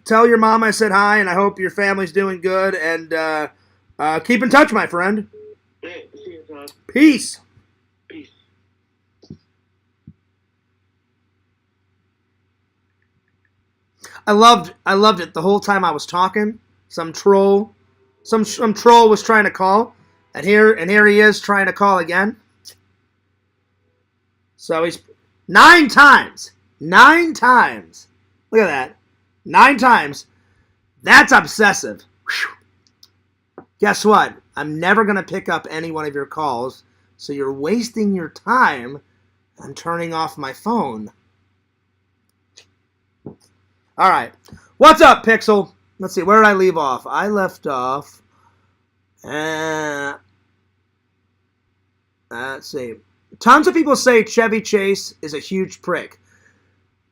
tell your mom I said hi, and I hope your family's doing good. And keep in touch, my friend. Hey, see you, John. Peace. Peace. I loved it the whole time I was talking. Some troll was trying to call, and here he is trying to call again. So he's 9 times. 9 times. Look at that. 9 times. That's obsessive. Whew. Guess what? I'm never going to pick up any one of your calls, so you're wasting your time on turning off my phone. All right. What's up, Pixel? Let's see. Where did I leave off? I left off. Let's see. Tons of people say Chevy Chase is a huge prick.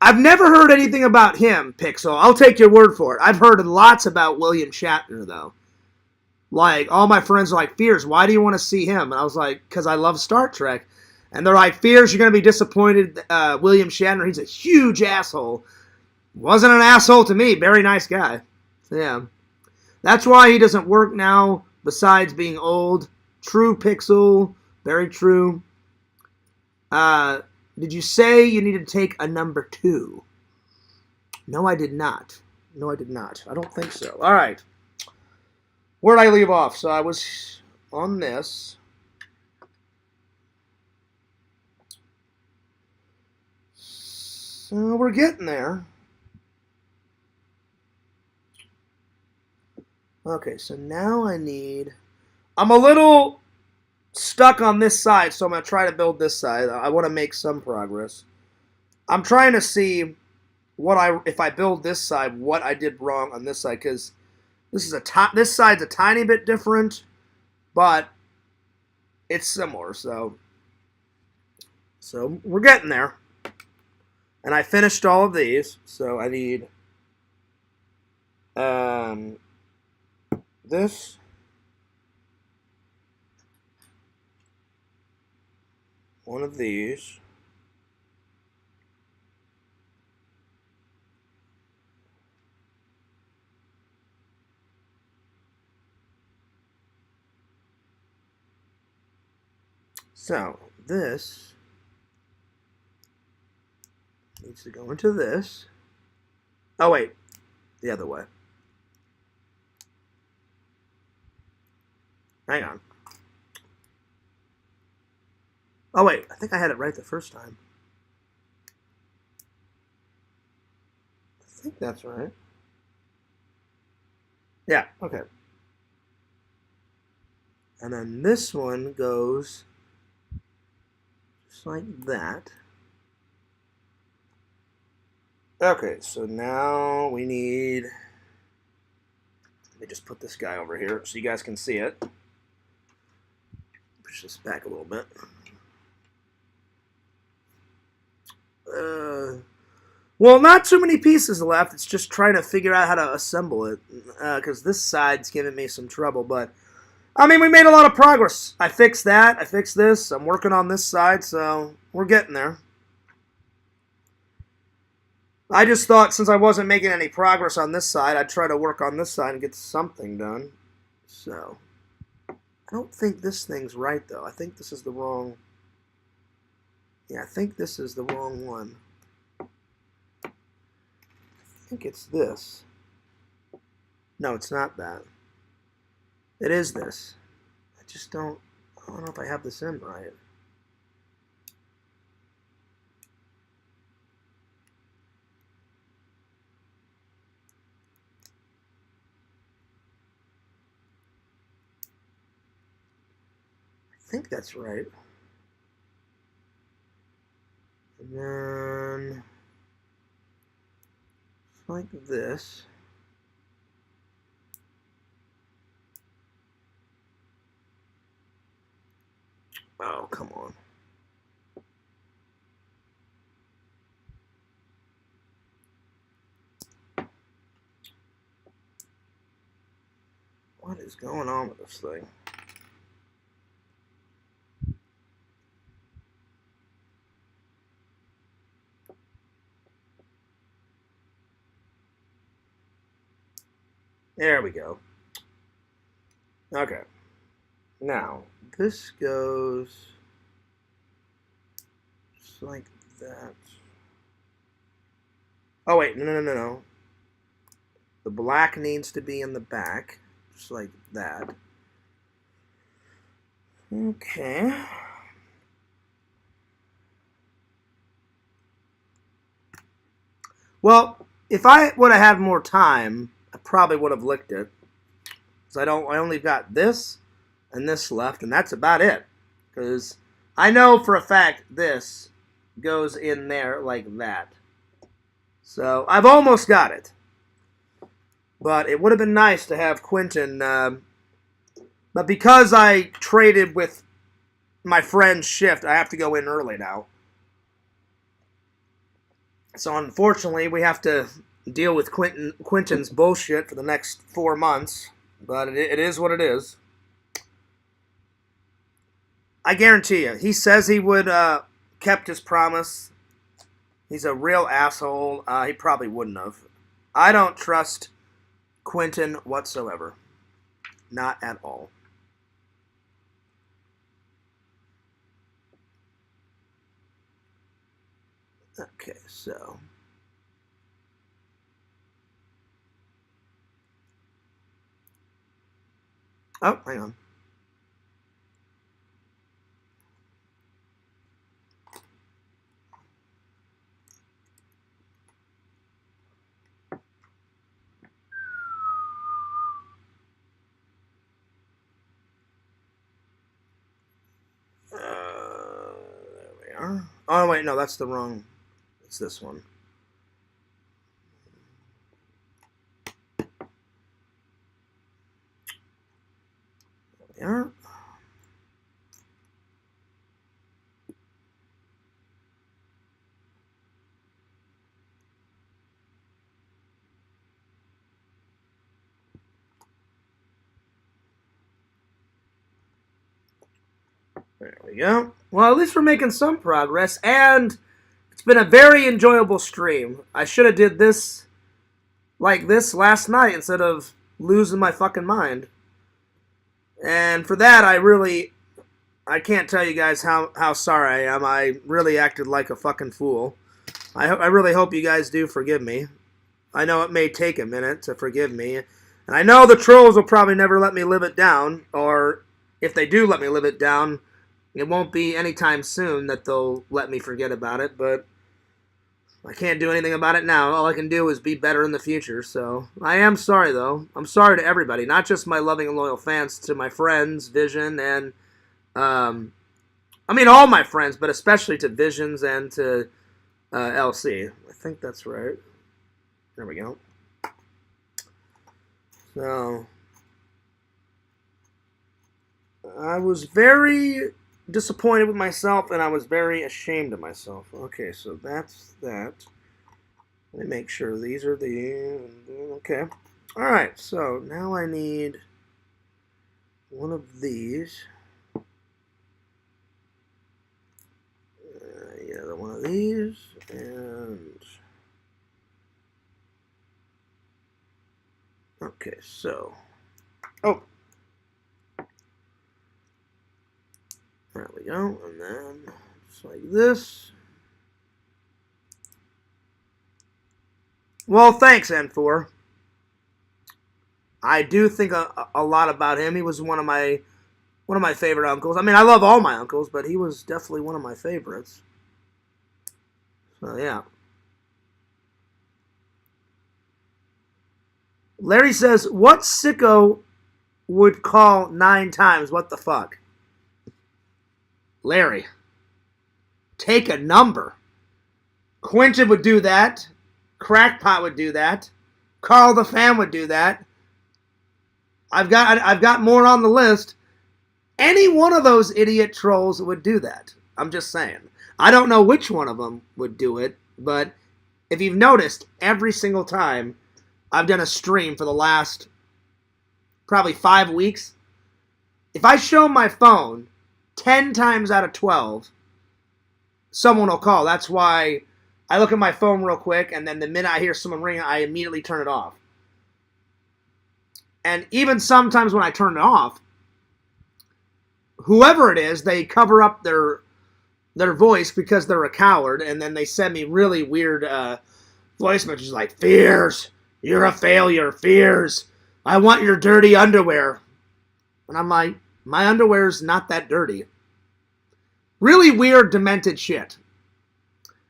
I've never heard anything about him, Pixel. I'll take your word for it. I've heard lots about William Shatner, though. Like, all my friends are like, Fears, why do you want to see him? And I was like, because I love Star Trek. And they're like, Fears, you're going to be disappointed. William Shatner, he's a huge asshole. Wasn't an asshole to me. Very nice guy. Yeah. That's why he doesn't work now, besides being old. True, Pixel. Very true. Did you say you needed to take a number 2? No, I did not. No, I did not. I don't think so. All right. Where did I leave off? So I was on this. So we're getting there. Okay, so now I'm a little stuck on this side, so I'm going to try to build this side. I want to make some progress. I'm trying to see if I build this side, what I did wrong on this side, because this side's a tiny bit different, but it's similar, so we're getting there. And I finished all of these, so I need this. One of these. So, this needs to go into this. Oh, wait. The other way. Hang on. Oh, wait. I think I had it right the first time. I think that's right. Yeah, okay. And then this one goes just like that. Okay, so now we need... Let me just put this guy over here so you guys can see it. Push this back a little bit. Well, not too many pieces left. It's just trying to figure out how to assemble it. Because this side's giving me some trouble. But, I mean, we made a lot of progress. I fixed that. I fixed this. I'm working on this side, so we're getting there. I just thought since I wasn't making any progress on this side, I'd try to work on this side and get something done. So, I don't think this thing's right, though. I think this is the wrong... Yeah, I think this is the wrong one. I think it's this. No, it's not that. It is this. I just don't... I don't know if I have this in right. I think that's right. And then, like this. Oh, come on. What is going on with this thing? There we go. Okay. Now, this goes just like that. Oh, wait. No. The black needs to be in the back. Just like that. Okay. Well, if I would have had more time, I probably would have licked it. Because I only got this and this left, and that's about it. Because I know for a fact this goes in there like that. So I've almost got it. But it would have been nice to have Quentin. But because I traded with my friend's shift, I have to go in early now. So unfortunately, we have to deal with Quentin's bullshit for the next 4 months. But it is what it is. I guarantee you, he says he would kept his promise. He's a real asshole. He probably wouldn't have. I don't trust Quentin whatsoever. Not at all. Okay, so... Oh, hang on. There we are. Oh, wait, no, that's the wrong... It's this one. There we are. There we go. Well, at least we're making some progress, and it's been a very enjoyable stream. I should have did this like this last night instead of losing my fucking mind. And for that, I can't tell you guys how sorry I am. I really acted like a fucking fool. I really hope you guys do forgive me. I know it may take a minute to forgive me. And I know the trolls will probably never let me live it down. Or if they do let me live it down, it won't be anytime soon that they'll let me forget about it. But I can't do anything about it now. All I can do is be better in the future. So I am sorry, though. I'm sorry to everybody. Not just my loving and loyal fans. To my friends, Vision, and... I mean, all my friends, but especially to Visions and to LC. I think that's right. There we go. So, I was very disappointed with myself, and I was very ashamed of myself. Okay, so that's that. Let me make sure these are the... Okay. Alright, so now I need one of these. Yeah, one of these, and... Okay, so... Oh! There we go, and then just like this. Well, thanks, N4. I do think a lot about him. He was one of my favorite uncles. I mean, I love all my uncles, but he was definitely one of my favorites. So, yeah. Larry says, what sicko would call 9 times? What the fuck? Larry, take a number. Quinton would do that. Crackpot would do that. Carl the Fan would do that. I've got more on the list. Any one of those idiot trolls would do that. I'm just saying. I don't know which one of them would do it, but if you've noticed, every single time I've done a stream for the last probably 5 weeks, if I show my phone 10 times out of 12, someone will call. That's why I look at my phone real quick, and then the minute I hear someone ring, I immediately turn it off. And even sometimes when I turn it off, whoever it is, they cover up their voice because they're a coward, and then they send me really weird voice messages like, Fears, you're a failure, Fears, I want your dirty underwear. And I'm like, my underwear's not that dirty. Really weird, demented shit.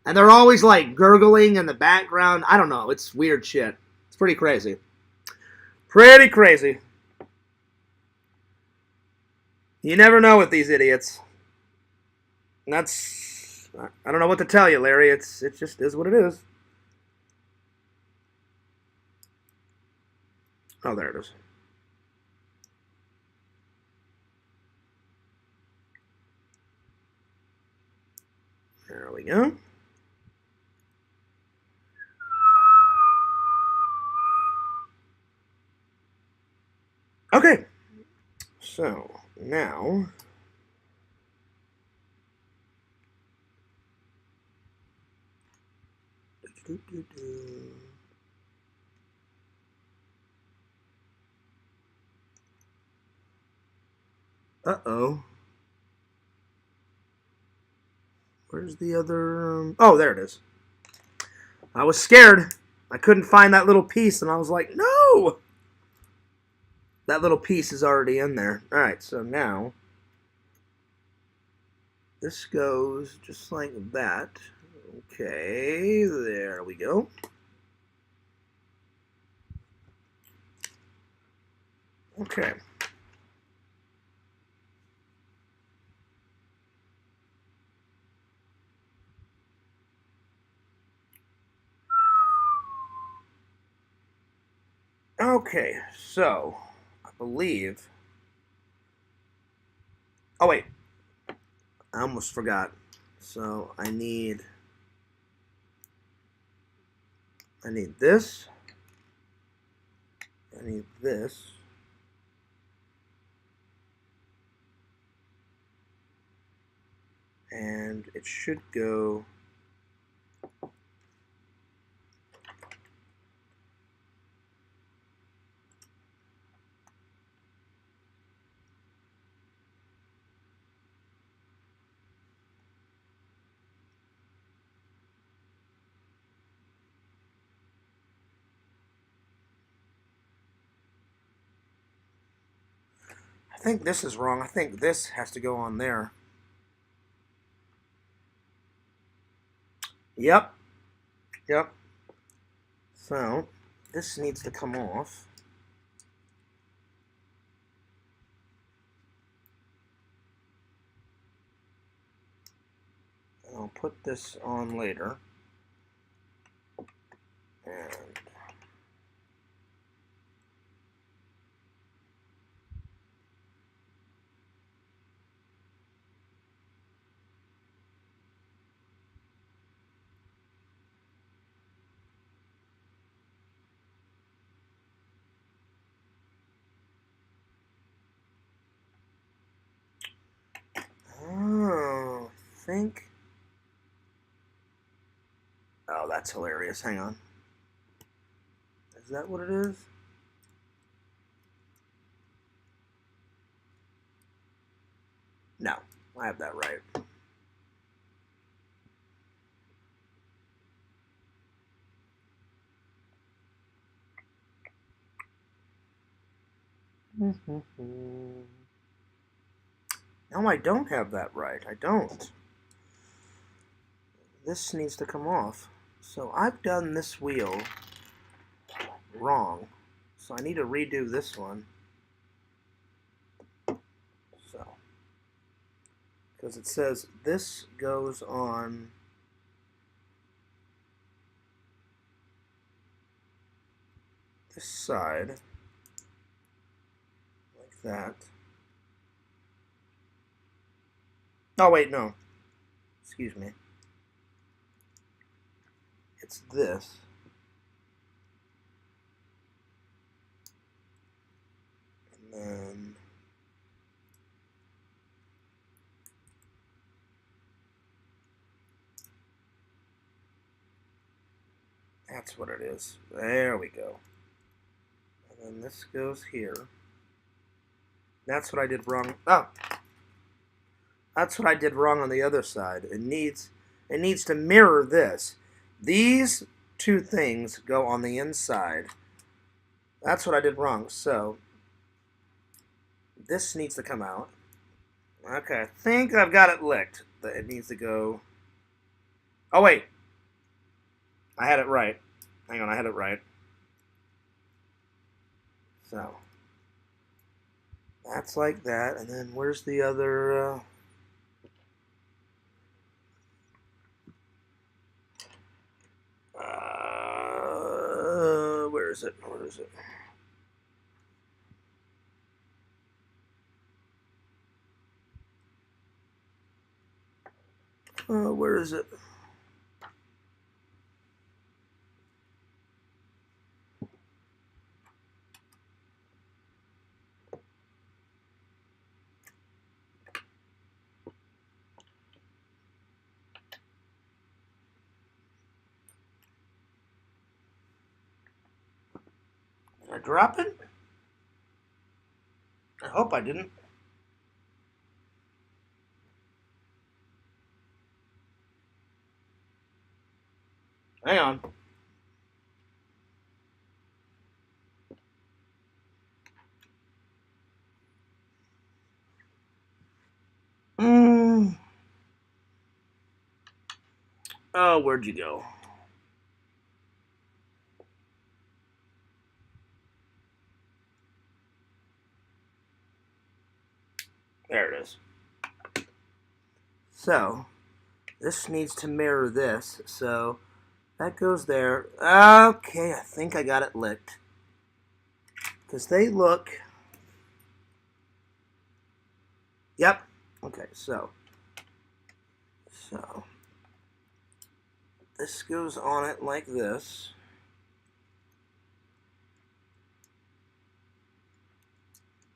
And they're always like gurgling in the background. I don't know, it's weird shit. It's pretty crazy. Pretty crazy. You never know with these idiots. And that's... I don't know what to tell you, Larry. It just is what it is. Oh, there it is. There we go. Okay. So, now... Uh-oh. Where's the other... Oh, there it is. I was scared. I couldn't find that little piece, and I was like, no! That little piece is already in there. Alright, so now... This goes just like that. Okay, there we go. Okay. Okay, so I believe... Oh, wait. I almost forgot. So I need this. I need this. And it should go... think this is wrong. I think this has to go on there. Yep. Yep. So, this needs to come off. And I'll put this on later. And oh, I think. Oh, that's hilarious. Hang on. Is that what it is? No, I have that right. No, I don't have that right. I don't. This needs to come off. So I've done this wheel wrong. So I need to redo this one. So, because it says this goes on this side, like that. Oh, wait, no. Excuse me. It's this. And then that's what it is. There we go. And then this goes here. That's what I did wrong. Oh! That's what I did wrong on the other side. It needs to mirror this. These two things go on the inside. That's what I did wrong. So this needs to come out. Okay, I think I've got it licked. It needs to go. Oh, wait. I had it right. Hang on, I had it right. So that's like that. And then where's the other... where is it? Where is it? Where is it? Did I drop it? I hope I didn't. Hang on. Oh, where'd you go? There it is. So, this needs to mirror this. So, that goes there. Okay, I think I got it licked. Because they look... Yep. Okay, so... This goes on it like this.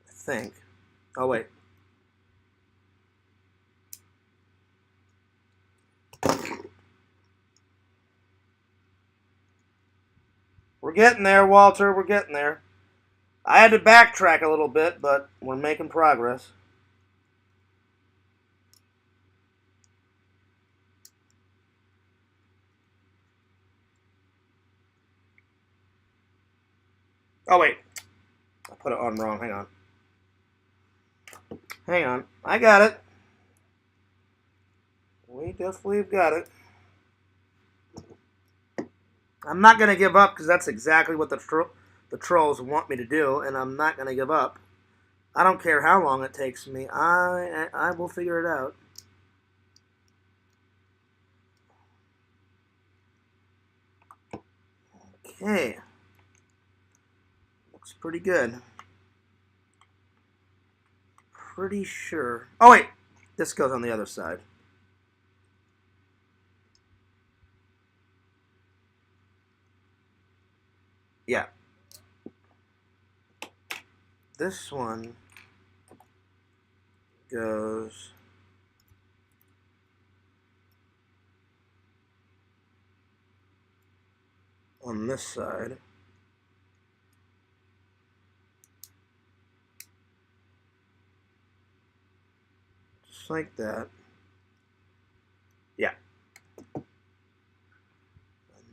I think. Oh, wait. We're getting there, Walter. We're getting there. I had to backtrack a little bit, but we're making progress. Oh, wait. I put it on wrong. Hang on. Hang on. I got it. We definitely have got it. I'm not going to give up because that's exactly what the trolls want me to do, and I'm not going to give up. I don't care how long it takes me. I will figure it out. Okay. Looks pretty good. Pretty sure. Oh, wait. This goes on the other side. Yeah. This one goes on this side. Just like that. Yeah. And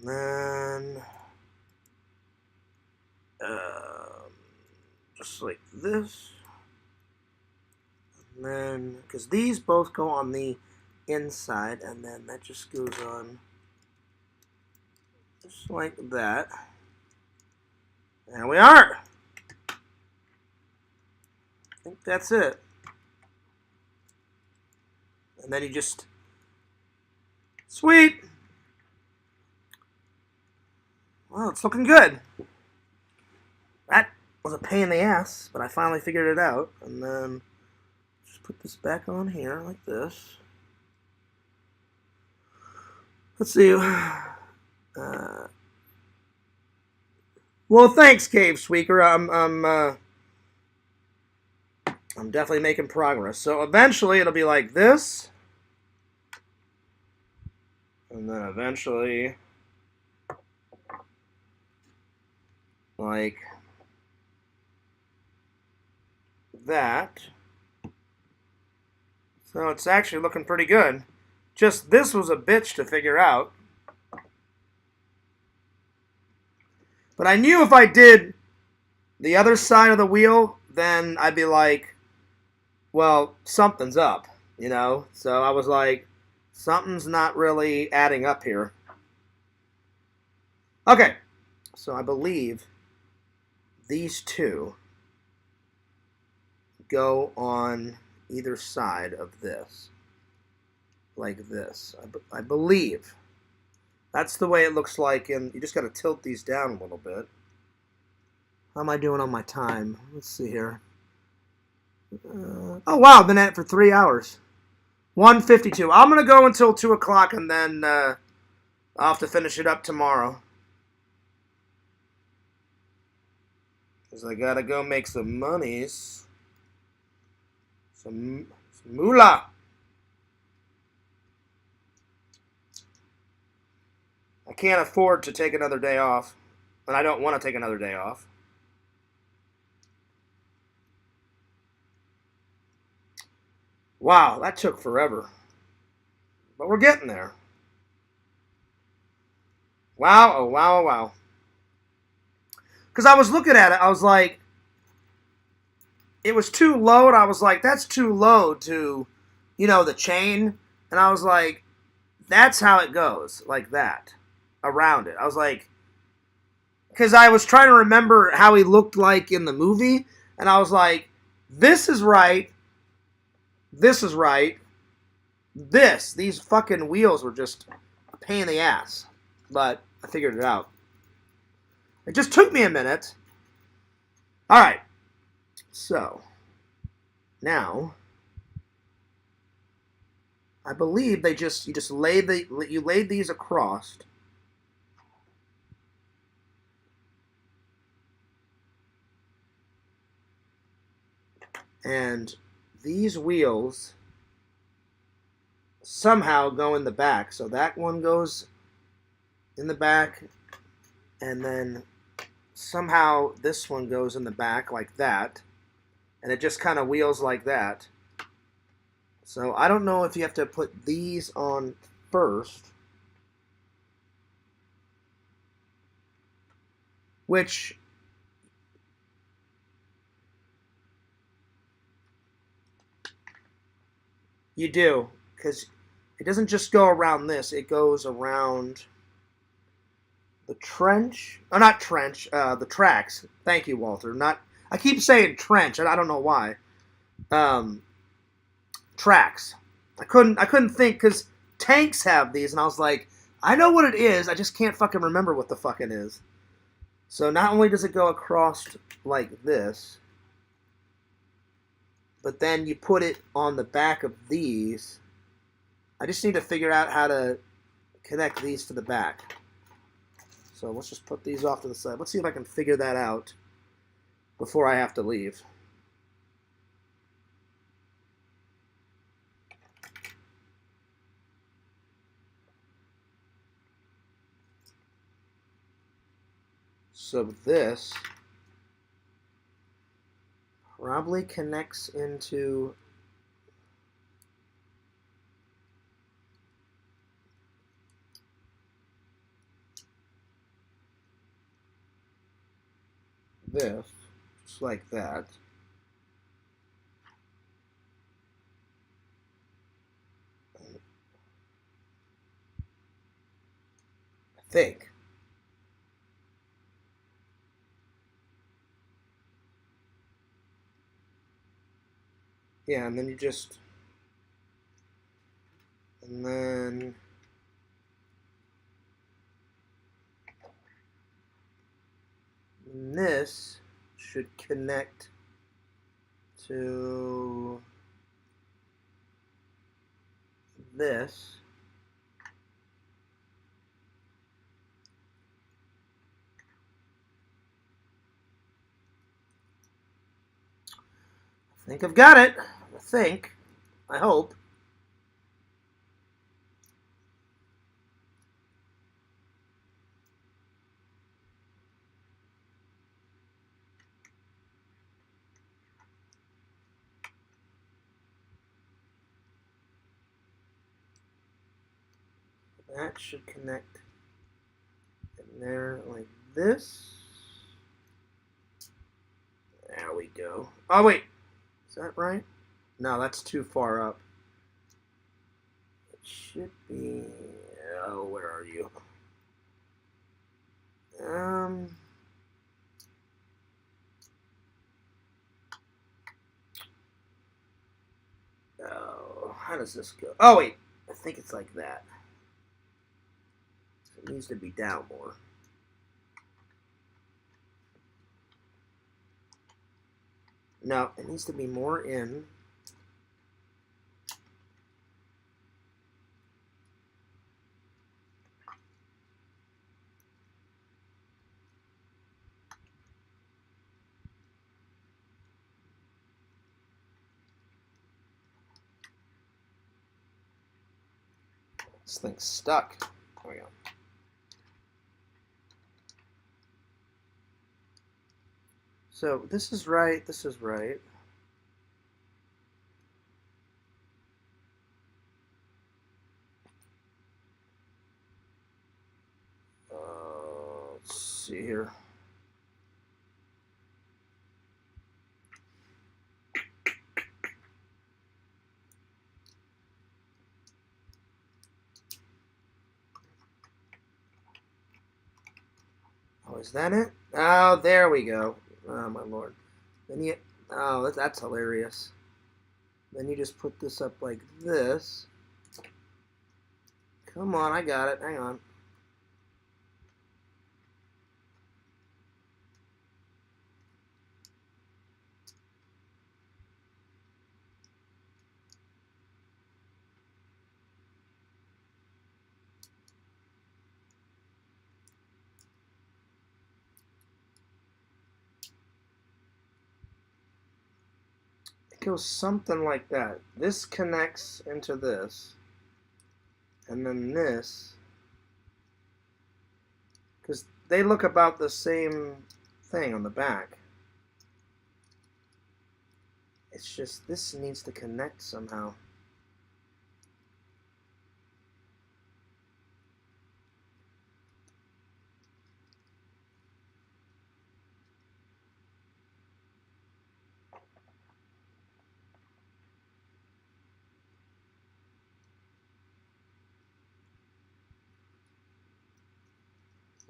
then just like this. And then, because these both go on the inside, and then that just goes on just like that. There we are. I think that's it. And then you just, sweet. Well, it's looking good. That was a pain in the ass, but I finally figured it out. And then just put this back on here like this. Let's see. Well, thanks, Cave Sweaker. I'm definitely making progress. So eventually it'll be like this. And then eventually like that. So it's actually looking pretty good. Just this was a bitch to figure out. But I knew if I did the other side of the wheel, then I'd be like, well, something's up, you know? So I was like, something's not really adding up here. Okay, so I believe these two go on either side of this, like this. I believe. That's the way it looks like, and you just got to tilt these down a little bit. How am I doing on my time? Let's see here. Oh, wow, I've been at it for 3 hours. 1:52. I'm going to go until 2 o'clock, and then I'll have to finish it up tomorrow. Because I got to go make some monies. Some moolah. I can't afford to take another day off. And I don't want to take another day off. Wow, that took forever. But we're getting there. Wow, oh wow, oh wow. Because I was looking at it, I was like, it was too low, and I was like, that's too low to, you know, the chain. And I was like, that's how it goes, like that, around it. I was like, because I was trying to remember how he looked like in the movie, and I was like, this is right. This is right. These fucking wheels were just a pain in the ass. But I figured it out. It just took me a minute. Alright. So, now, I believe you just laid these across. And these wheels somehow go in the back. So that one goes in the back, and then somehow this one goes in the back like that, and it just kind of wheels like that. So I don't know if you have to put these on first, which You do, because it doesn't just go around this. It goes around the trench. Oh, not trench. The tracks. Thank you, Walter. Not. I keep saying trench, and I don't know why. Tracks. I couldn't think because tanks have these, and I was like, I know what it is. I just can't fucking remember what the fuck it is. So not only does it go across like this, but then you put it on the back of these. I just need to figure out how to connect these to the back. So let's just put these off to the side. Let's see if I can figure that out before I have to leave. So this probably connects into this, just like that. I think. Yeah, and then you just, and then this should connect to this. I think I've got it. I think. I hope. That should connect in there like this. There we go. Oh, wait. Is that right? No, that's too far up. It should be... Oh, where are you? Oh, how does this go? Oh, wait. I think it's like that. It needs to be down more. No, it needs to be more in. This thing's stuck. There we go. So this is right. This is right. Let's see here. Oh, is that it? Oh, there we go. Oh, my lord. Then you... Oh, that's hilarious. Then you just put this up like this. Come on, I got it. Hang on. It goes something like that. This connects into this. And then this. Because they look about the same thing on the back. It's just this needs to connect somehow.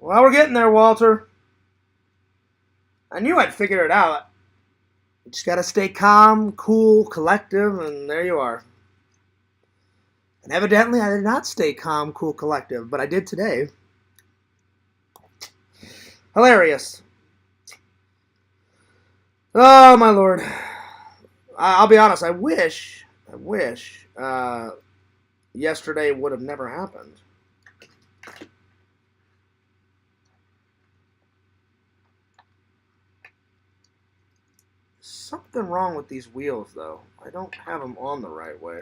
Well, we're getting there, Walter. I knew I'd figure it out. You just gotta stay calm, cool, collective, and there you are. And evidently, I did not stay calm, cool, collective, but I did today. Hilarious. Oh, my Lord. I'll be honest, I wish yesterday would have never happened. Something wrong with these wheels, though. I don't have them on the right way.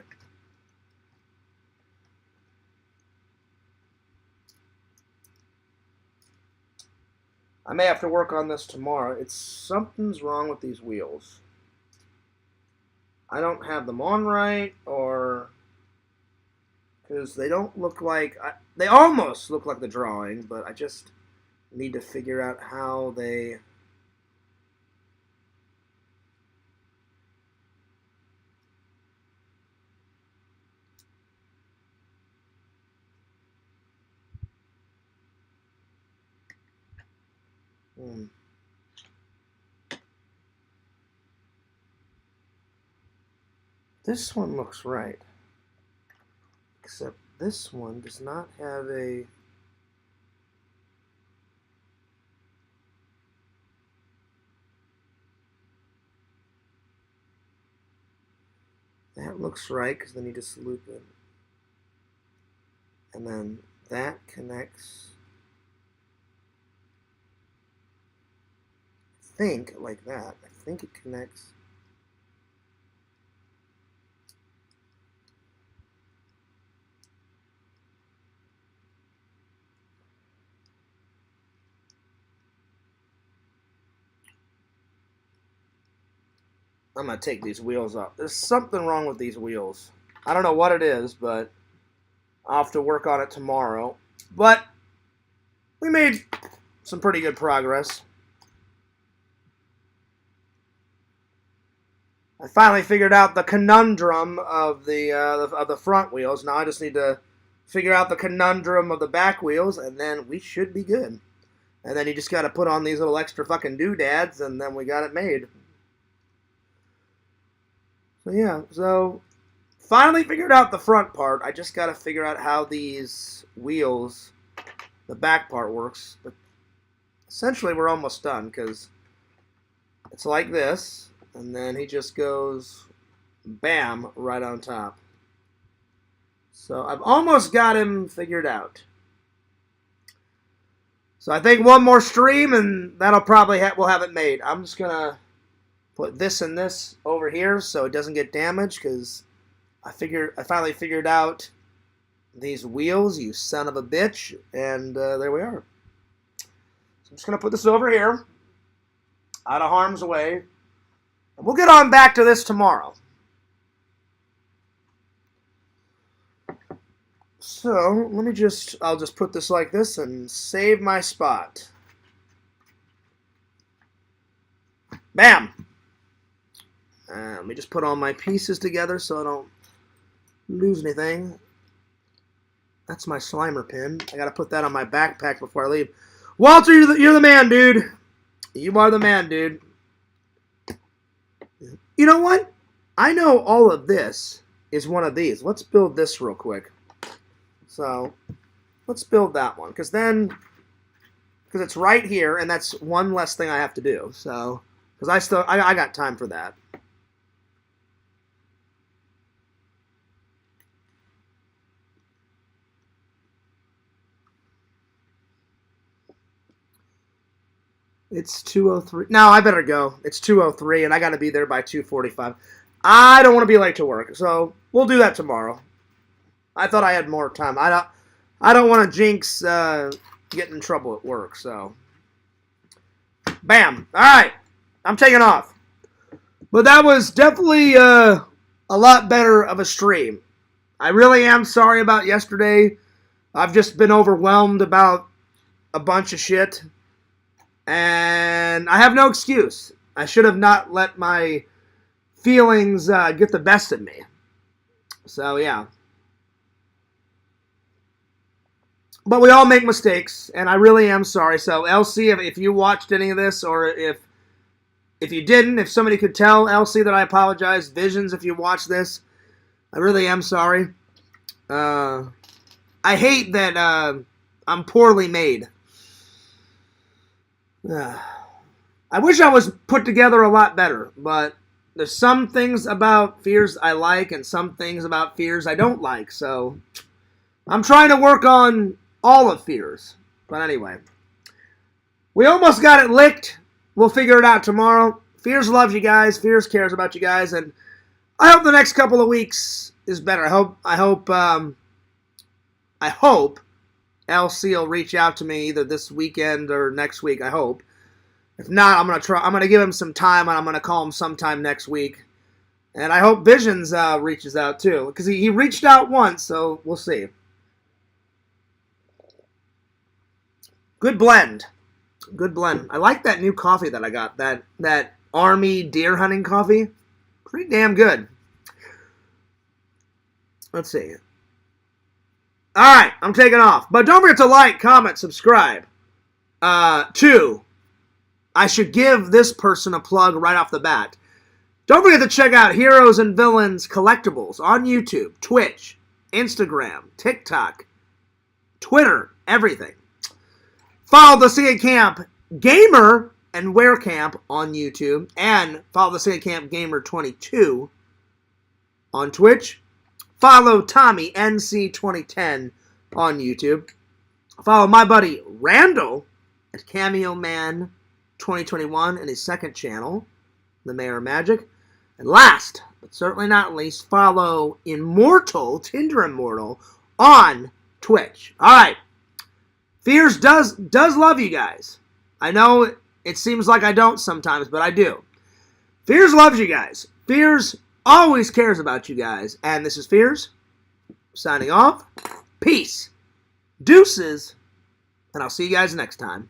I may have to work on this tomorrow. Something's wrong with these wheels. I don't have them on right, or because they don't look like, they almost look like the drawing, but I just need to figure out how they... This one looks right, except this one does not have a... That looks right because they need to loop it. And then that connects, I think, like that. I think it connects. I'm going to take these wheels off. There's something wrong with these wheels. I don't know what it is, but I'll have to work on it tomorrow. But we made some pretty good progress. I finally figured out the conundrum of the front wheels. Now I just need to figure out the conundrum of the back wheels, and then we should be good. And then you just got to put on these little extra fucking doodads, and then we got it made. So yeah, so finally figured out the front part. I just got to figure out how these wheels, the back part works. But essentially we're almost done because it's like this, and then he just goes bam right on top. So I've almost got him figured out. So I think one more stream and that'll probably we'll have it made. I'm just gonna put this and this over here so it doesn't get damaged because I finally figured out these wheels, you son of a bitch, and there we are. So I'm just gonna put this over here, out of harm's way, and we'll get on back to this tomorrow. So I'll just put this like this and save my spot. Bam! Let me just put all my pieces together so I don't lose anything. That's my Slimer pin. I gotta put that on my backpack before I leave. Walter, you're the man, dude. You are the man, dude. You know what? I know all of this is one of these. Let's build this real quick. So let's build that one, because it's right here, and that's one less thing I have to do. So, because I got time for that. It's 2:03. No, I better go. It's 2:03, and I got to be there by 2:45. I don't want to be late to work, so we'll do that tomorrow. I thought I had more time. I don't want to jinx getting in trouble at work, so. Bam. All right. I'm taking off. But that was definitely a lot better of a stream. I really am sorry about yesterday. I've just been overwhelmed about a bunch of shit. And I have no excuse. I should have not let my feelings get the best of me. So, yeah. But we all make mistakes, and I really am sorry. So, LC, if you watched any of this, or if you didn't, if somebody could tell LC that I apologize, Visions, if you watch this, I really am sorry. I hate that I'm poorly made. I wish I was put together a lot better, but there's some things about Fears I like and some things about Fears I don't like, so I'm trying to work on all of Fears. But anyway, we almost got it licked. We'll figure it out tomorrow. Fears loves you guys. Fears cares about you guys, and I hope the next couple of weeks is better. I hope LC will reach out to me either this weekend or next week. I hope. If not, I'm gonna give him some time, and I'm gonna call him sometime next week. And I hope Visions reaches out too, because he reached out once, so we'll see. Good blend. Good blend. I like that new coffee that I got. That Army deer hunting coffee. Pretty damn good. Let's see. Alright, I'm taking off. But don't forget to like, comment, subscribe. I should give this person a plug right off the bat. Don't forget to check out Heroes and Villains Collectibles on YouTube, Twitch, Instagram, TikTok, Twitter, everything. Follow the Ccan Camp Gamer and Wear Camp on YouTube. And follow the Ccan Camp Gamer 22 on Twitch. Follow Tommy NC2010 on YouTube. Follow my buddy Randall at Cameo Man 2021 and his second channel, The Mayor of Magic. And last, but certainly not least, follow Immortal, Tinder Immortal, on Twitch. Alright. Fears does love you guys. I know it seems like I don't sometimes, but I do. Fears loves you guys. Fears always cares about you guys. And this is Fears, signing off. Peace. Deuces. And I'll see you guys next time.